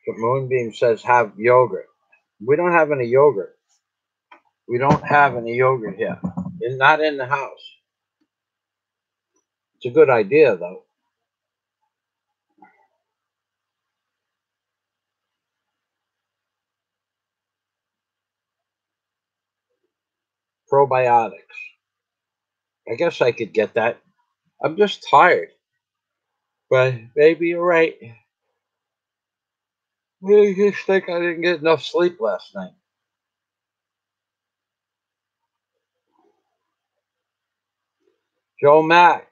So Moonbeam says have yogurt. We don't have any yogurt. We don't have any yogurt here. It's not in the house. It's a good idea though. Probiotics. I guess I could get that. I'm just tired. But maybe you're right. I just think I didn't get enough sleep last night. Joe Mack,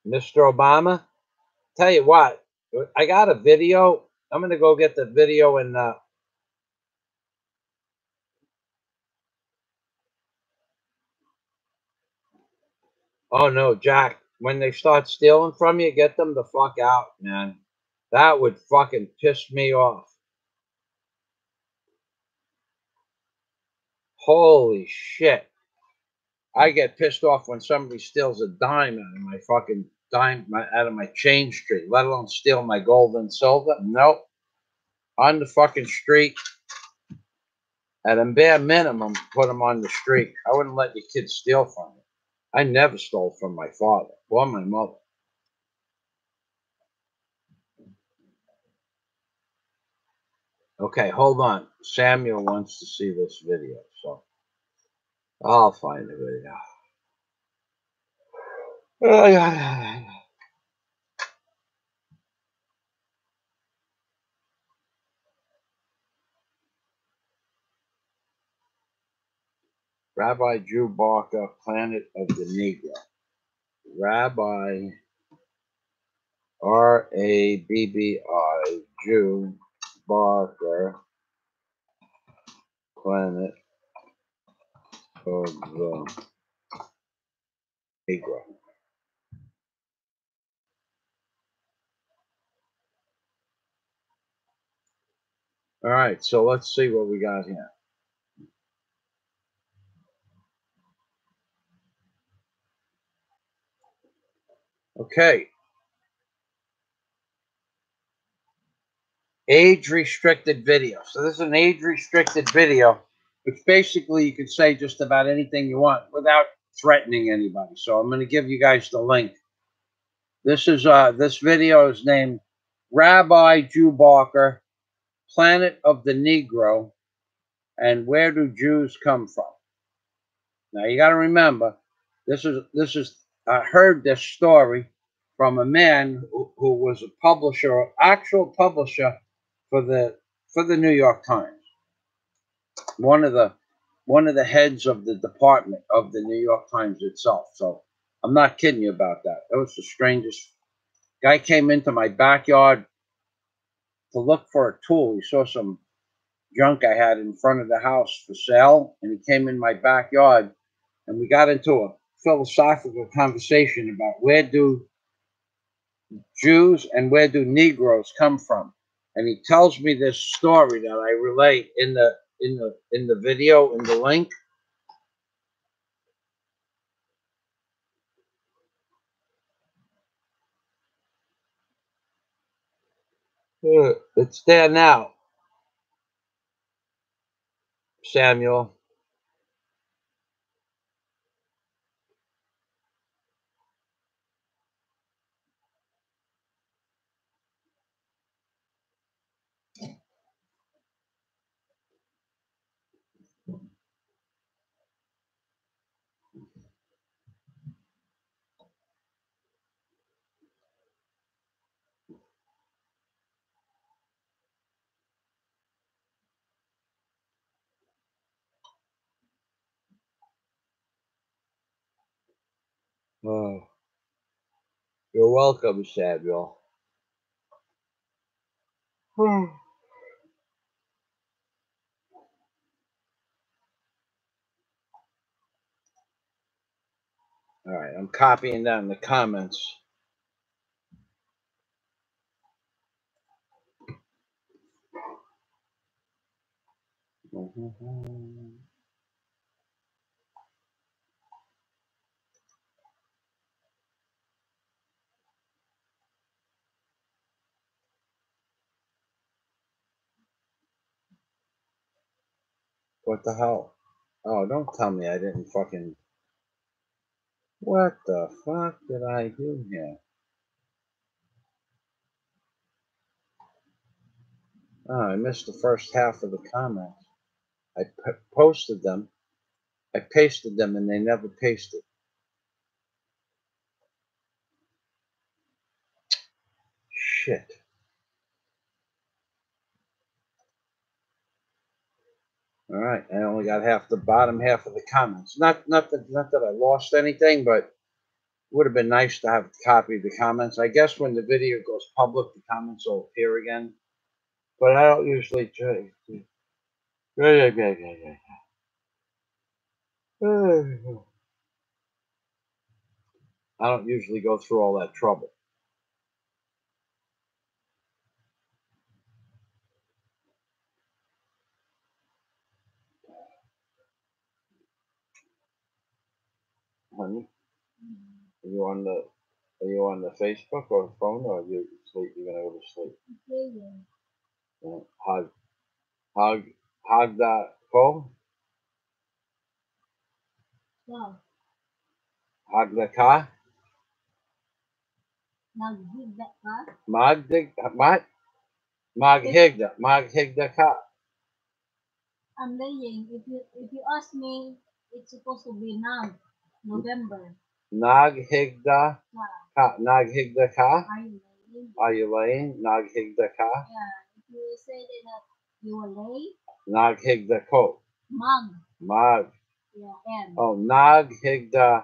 Mr. Obama. Tell you what, I got a video. I'm gonna go get the video and oh no, Jack. When they start stealing from you, get them the fuck out, man. That would fucking piss me off. Holy shit. I get pissed off when somebody steals a dime out of my fucking out of my change tree, let alone steal my gold and silver. Nope. On the fucking street. At a bare minimum, put them on the street. I wouldn't let your kids steal from me. I never stole from my father or my mother. Okay, hold on. Samuel wants to see this video, so I'll find the video. Rabbi Drew Barker, Planet of the Negro. Rabbi Rabbi Drew Barker, Planet of the Negro. All right, so let's see what we got here. Okay. Age restricted video. So this is an age restricted video, which basically you can say just about anything you want without threatening anybody. So I'm going to give you guys the link. This video is named Rabbi Jew Barker, Planet of the Negro, and Where Do Jews Come From? Now you got to remember, this is I heard this story from a man who was a publisher, actual publisher for the New York Times, one of the heads of the department of the New York Times itself. So I'm not kidding you about that. That was the strangest. Guy came into my backyard to look for a tool. He saw some junk I had in front of the house for sale, and he came in my backyard, and we got into a philosophical conversation about where do Jews and where do Negroes come from. And he tells me this story that I relate in the video in the link. It's there now, Samuel. Oh, you're welcome, Samuel. All right, I'm copying down the comments. What the hell? Oh, don't tell me I didn't fucking... What the fuck did I do here? Oh, I missed the first half of the comments. I posted them. I pasted them and they never pasted. Shit. All right, I only got half the bottom half of the comments. Not that I lost anything, but it would have been nice to have a copy of the comments. I guess when the video goes public, the comments will appear again. But I don't usually try. I don't usually go through all that trouble. Honey, are you on the Facebook or the phone, or are you sleep? You're gonna go to sleep. Yeah. Hug that phone. Wow. Hug the car. Naghigda ka? What? Maghigda ka. I'm laying. If you ask me, it's supposed to be now, November. Naghigda ka. Naghigda ka. Are you laying? Are you laying? Naghigda ka. Yeah. If you say that you will lay, Naghigda ko. Mag. Yeah. M. Oh, Naghigda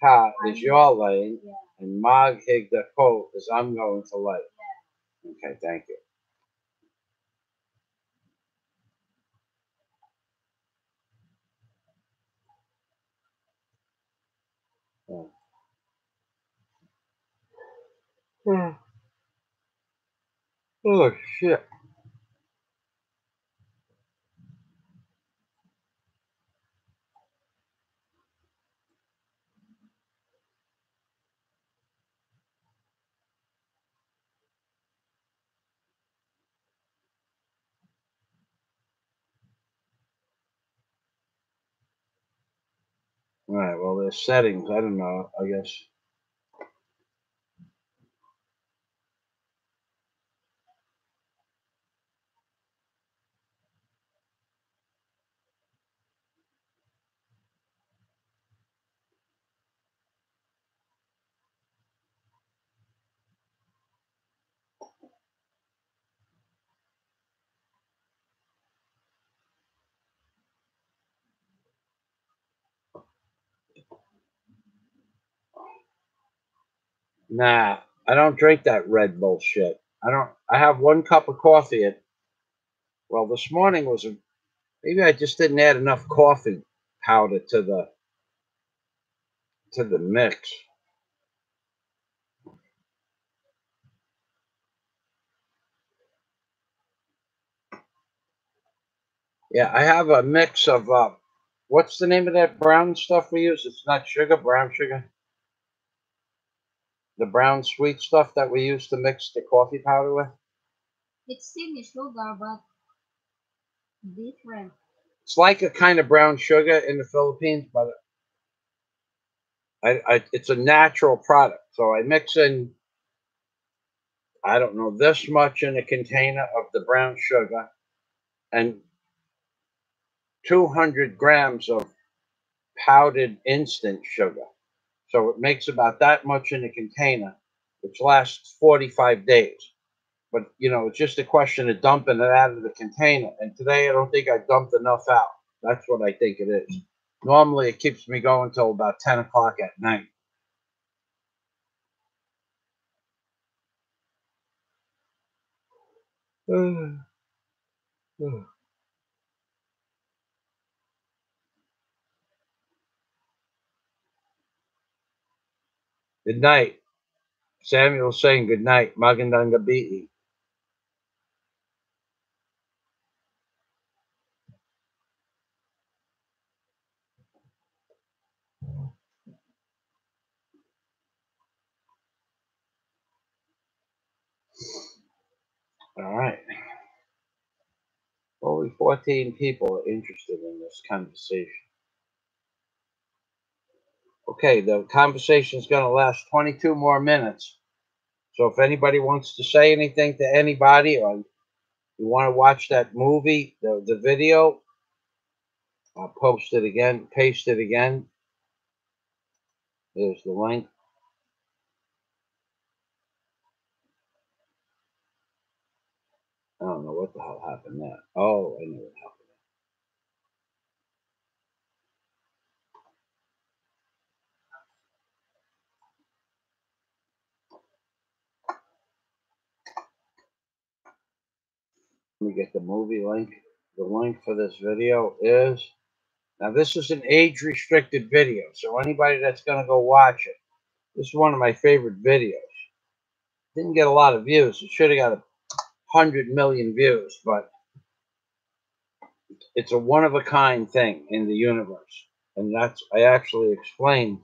ka is you're laying, Yeah. and Maghigda ko is I'm going to lay. Yeah. Okay, thank you. Oh, oh shit. All right, well, there's settings. I don't know. I guess. Nah, I don't drink that red bullshit. I don't. I have one cup of coffee. Well, this morning was maybe I just didn't add enough coffee powder to the mix. Yeah, I have a mix of what's the name of that brown stuff we use? It's not sugar, brown sugar. The brown sweet stuff that we use to mix the coffee powder with. It's same sugar, but different. It's like a kind of brown sugar in the Philippines, but it's a natural product. So I mix in, I don't know, this much in a container of the brown sugar and 200 grams of powdered instant sugar. So it makes about that much in a container, which lasts 45 days. But, it's just a question of dumping it out of the container. And today I don't think I dumped enough out. That's what I think it is. Normally it keeps me going till about 10 o'clock at night. Good night. Samuel's saying good night. Magandang gabi. All right. Holy 14 people are interested in this conversation. Okay, the conversation is going to last 22 more minutes. So if anybody wants to say anything to anybody, or you want to watch that movie, the video, I'll post it again, paste it again. There's the link. I don't know what the hell happened there. Oh, I know what happened. Let me get the movie link. The link for this video is, now this is an age-restricted video, so anybody that's going to go watch it, this is one of my favorite videos. Didn't get a lot of views. It should have got 100 million views, but it's a one-of-a-kind thing in the universe. And that's, I actually explained.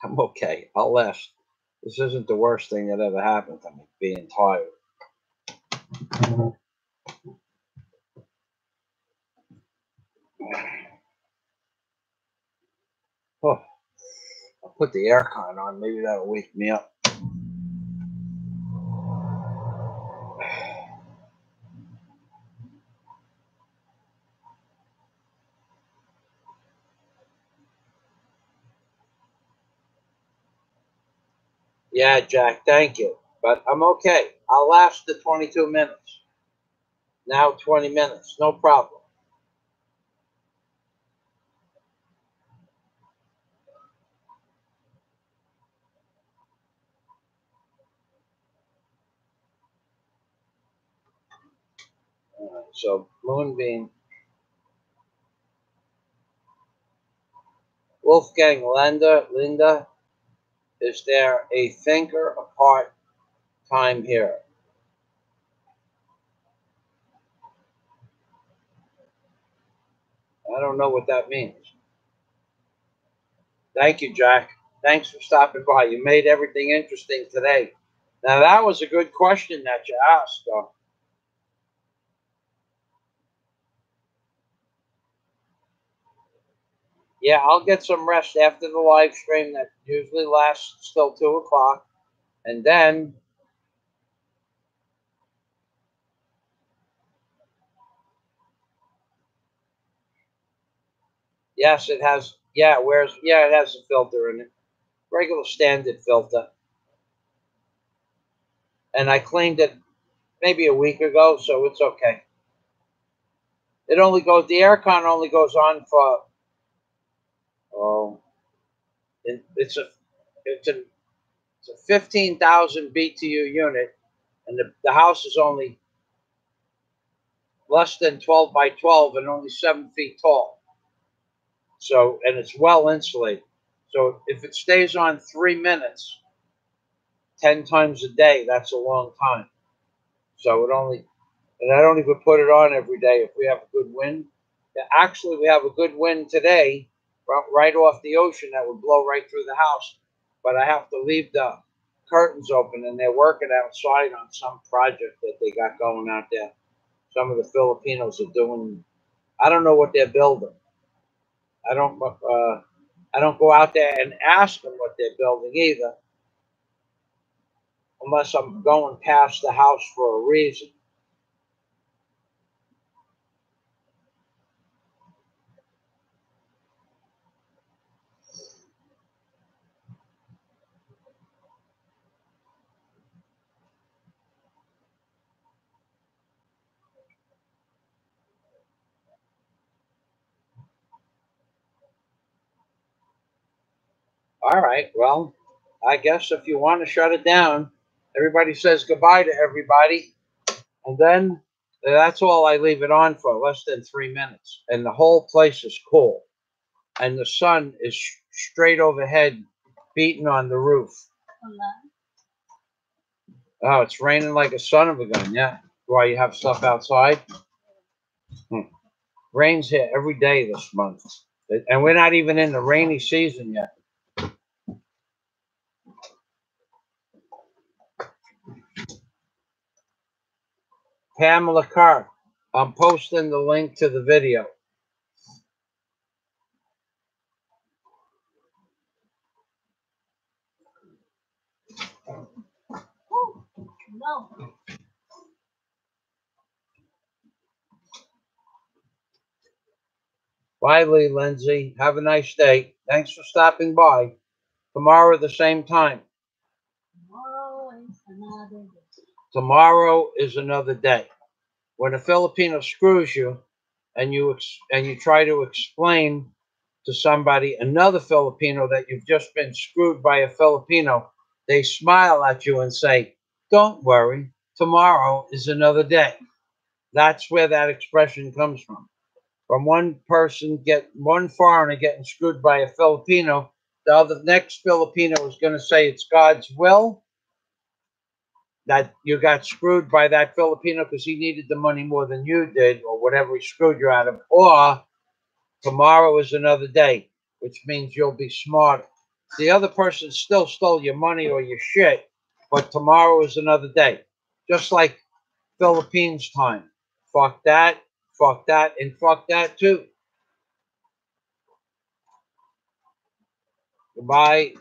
I'm okay. I'll last. This isn't the worst thing that ever happened to me, being tired. Oh, I'll put the aircon on. Maybe that'll wake me up. Yeah, Jack, thank you. But I'm okay. I'll last the 22 minutes. Now 20 minutes. No problem. So, Moonbeam. Wolfgang Linda, is there a thinker apart time here? I don't know what that means. Thank you, Jack. Thanks for stopping by. You made everything interesting today. Now, that was a good question that you asked, though. Yeah, I'll get some rest after the live stream that usually lasts till 2 o'clock. And then, yes, it has, yeah, it has a filter in it. Regular standard filter. And I cleaned it maybe a week ago, so it's okay. It only goes, the aircon only goes on for, oh, it's a 15,000 BTU unit, and the house is only less than 12 by 12 and only 7 feet tall. So, and it's well insulated. So if it stays on 3 minutes, 10 times a day, that's a long time. So and I don't even put it on every day if we have a good wind. Actually, we have a good wind today, right off the ocean that would blow right through the house. But I have to leave the curtains open, and they're working outside on some project that they got going out there. Some of the Filipinos are doing. I don't know what they're building. I don't. I don't go out there and ask them what they're building either, unless I'm going past the house for a reason. All right. Well, I guess if you want to shut it down, everybody says goodbye to everybody. And then that's all I leave it on for, less than 3 minutes. And the whole place is cool. And the sun is straight overhead, beating on the roof. Oh, it's raining like a son of a gun, yeah. Why, you have stuff outside? Rains here every day this month. And we're not even in the rainy season yet. Pamela Carr, I'm posting the link to the video. Oh, no. Bye, Lee Lindsay. Have a nice day. Thanks for stopping by. Tomorrow at the same time. Tomorrow is another day. Tomorrow is another day. When a Filipino screws you, and you try to explain to somebody, another Filipino, that you've just been screwed by a Filipino, they smile at you and say, "Don't worry, tomorrow is another day." That's where that expression comes from. From one foreigner getting screwed by a Filipino, the next Filipino is going to say it's God's will that you got screwed by that Filipino because he needed the money more than you did, or whatever he screwed you out of, or tomorrow is another day, which means you'll be smarter. The other person still stole your money or your shit, but tomorrow is another day. Just like Philippines time. Fuck that, and fuck that too. Goodbye.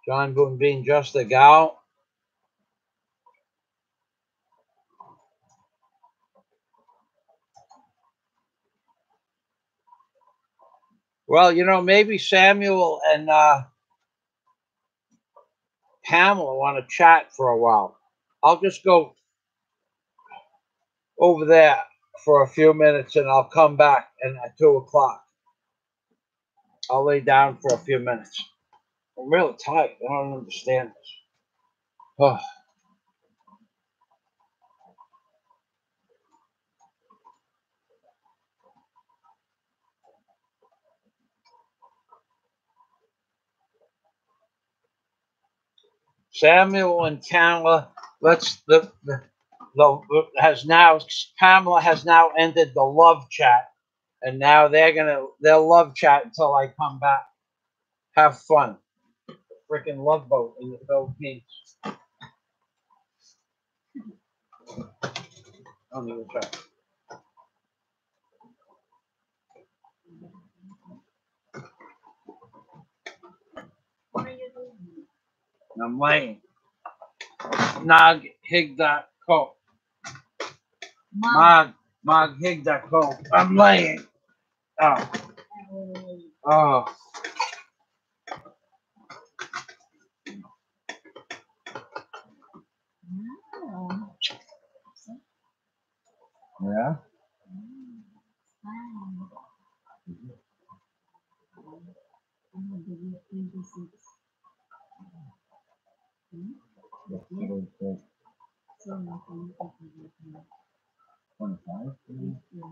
John Boone being just a gal. Well, maybe Samuel and Pamela want to chat for a while. I'll just go over there for a few minutes and I'll come back, and at 2 o'clock I'll lay down for a few minutes. I'm really tired. I don't understand this. Oh. Samuel and Pamela, let's the has now Pamela has now ended the love chat, and now they'll love chat until I come back. Have fun. Freaking love boat in the Philippines. Don't even try. What are you doing? I'm laying. Nag higda ko. Mom. Mag higda ko. I'm laying. Oh. Oh. Oh. Yeah. Fine. I'm gonna give you 26. Yeah. So I'm going to give you 25. yeah.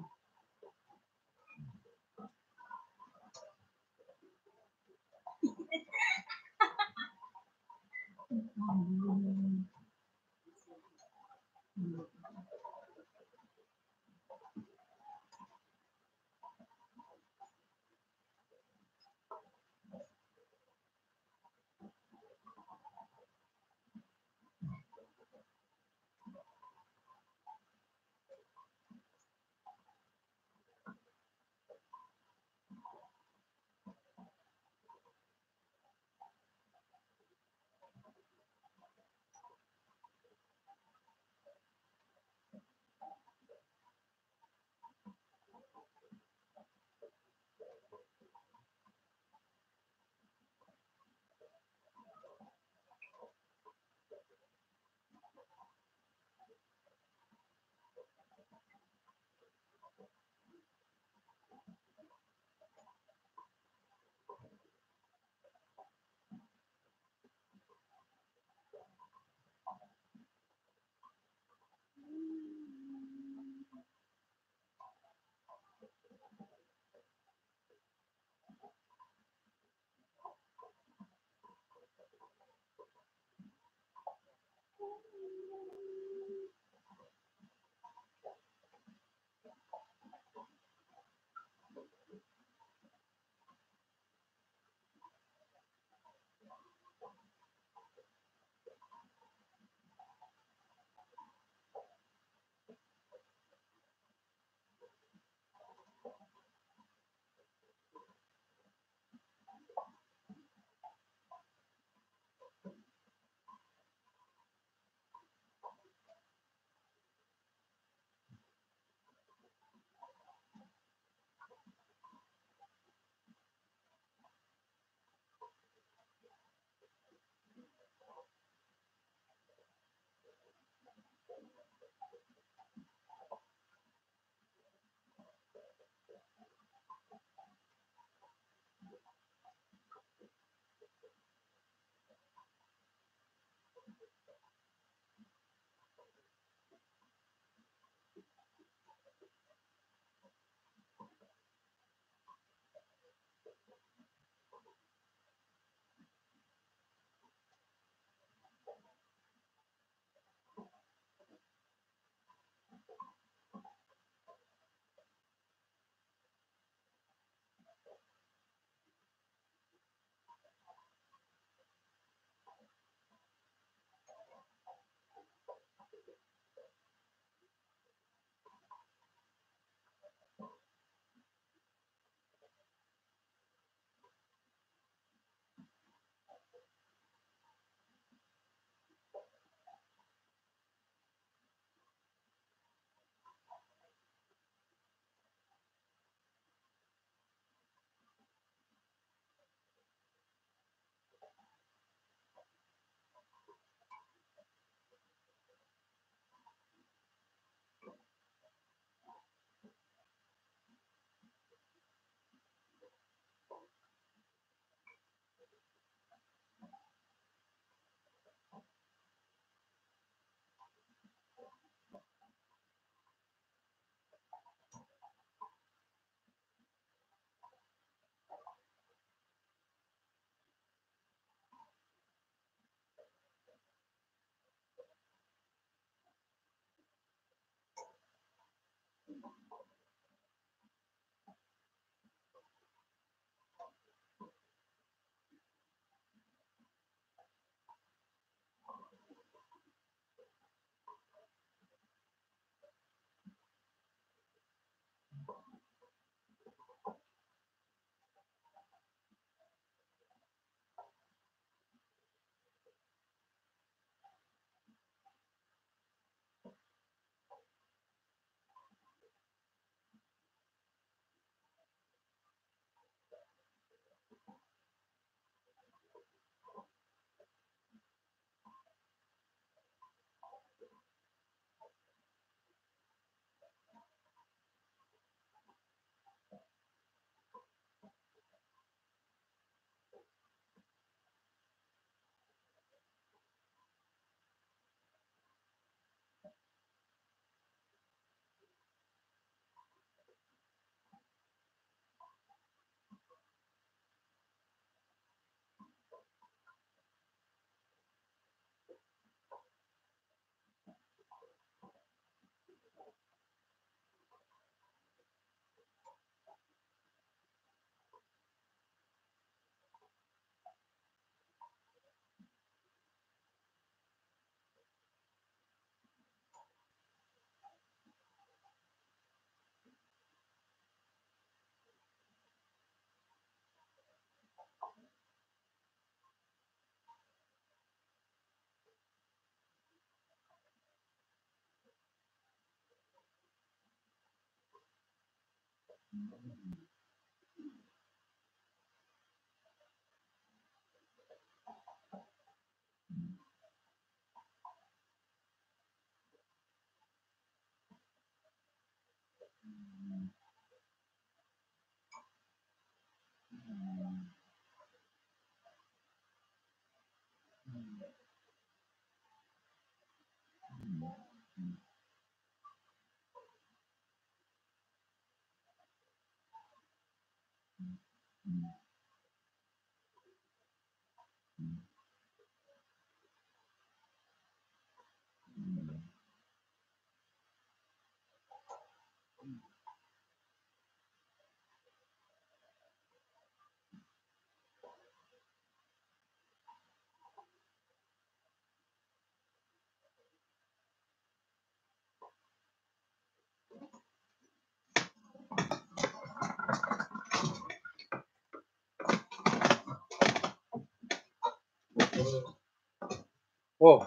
Whoa.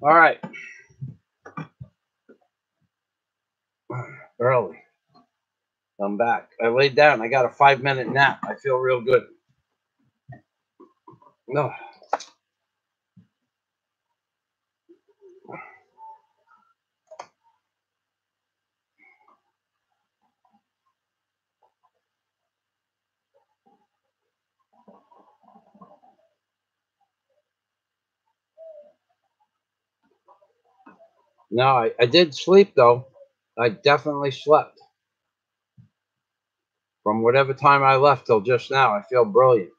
All right. Early. I'm back. I laid down. I got a 5-minute nap. I feel real good. No. No, I did sleep though. I definitely slept. From whatever time I left till just now, I feel brilliant.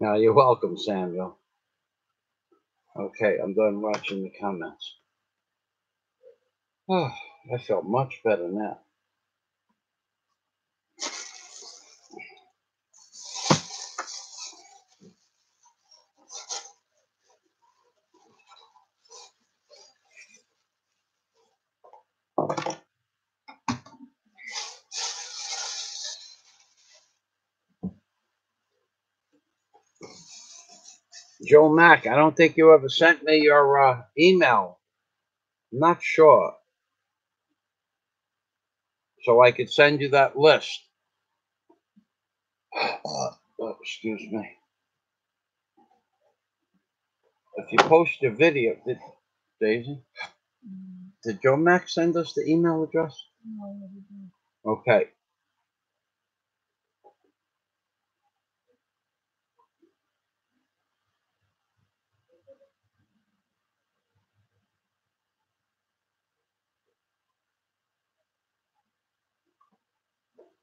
Now you're welcome, Samuel. Okay, I'm done watching the comments. Oh, I felt much better now. Joe Mack, I don't think you ever sent me your email. I'm not sure. So I could send you that list. Oh, excuse me. If you post your video, Daisy, did Joe Mack send us the email address? No. Okay.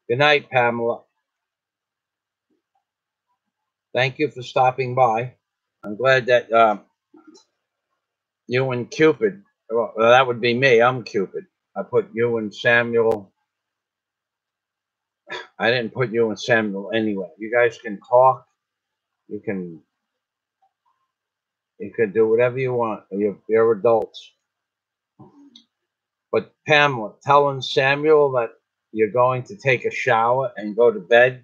Good night, Pamela. Thank you for stopping by. I'm glad that you and Cupid, well, that would be me. I'm Cupid. I put you and Samuel. I didn't put you and Samuel anyway. You guys can talk. You can do whatever you want. You're adults. But Pamela, telling Samuel that you're going to take a shower and go to bed,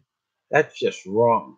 that's just wrong.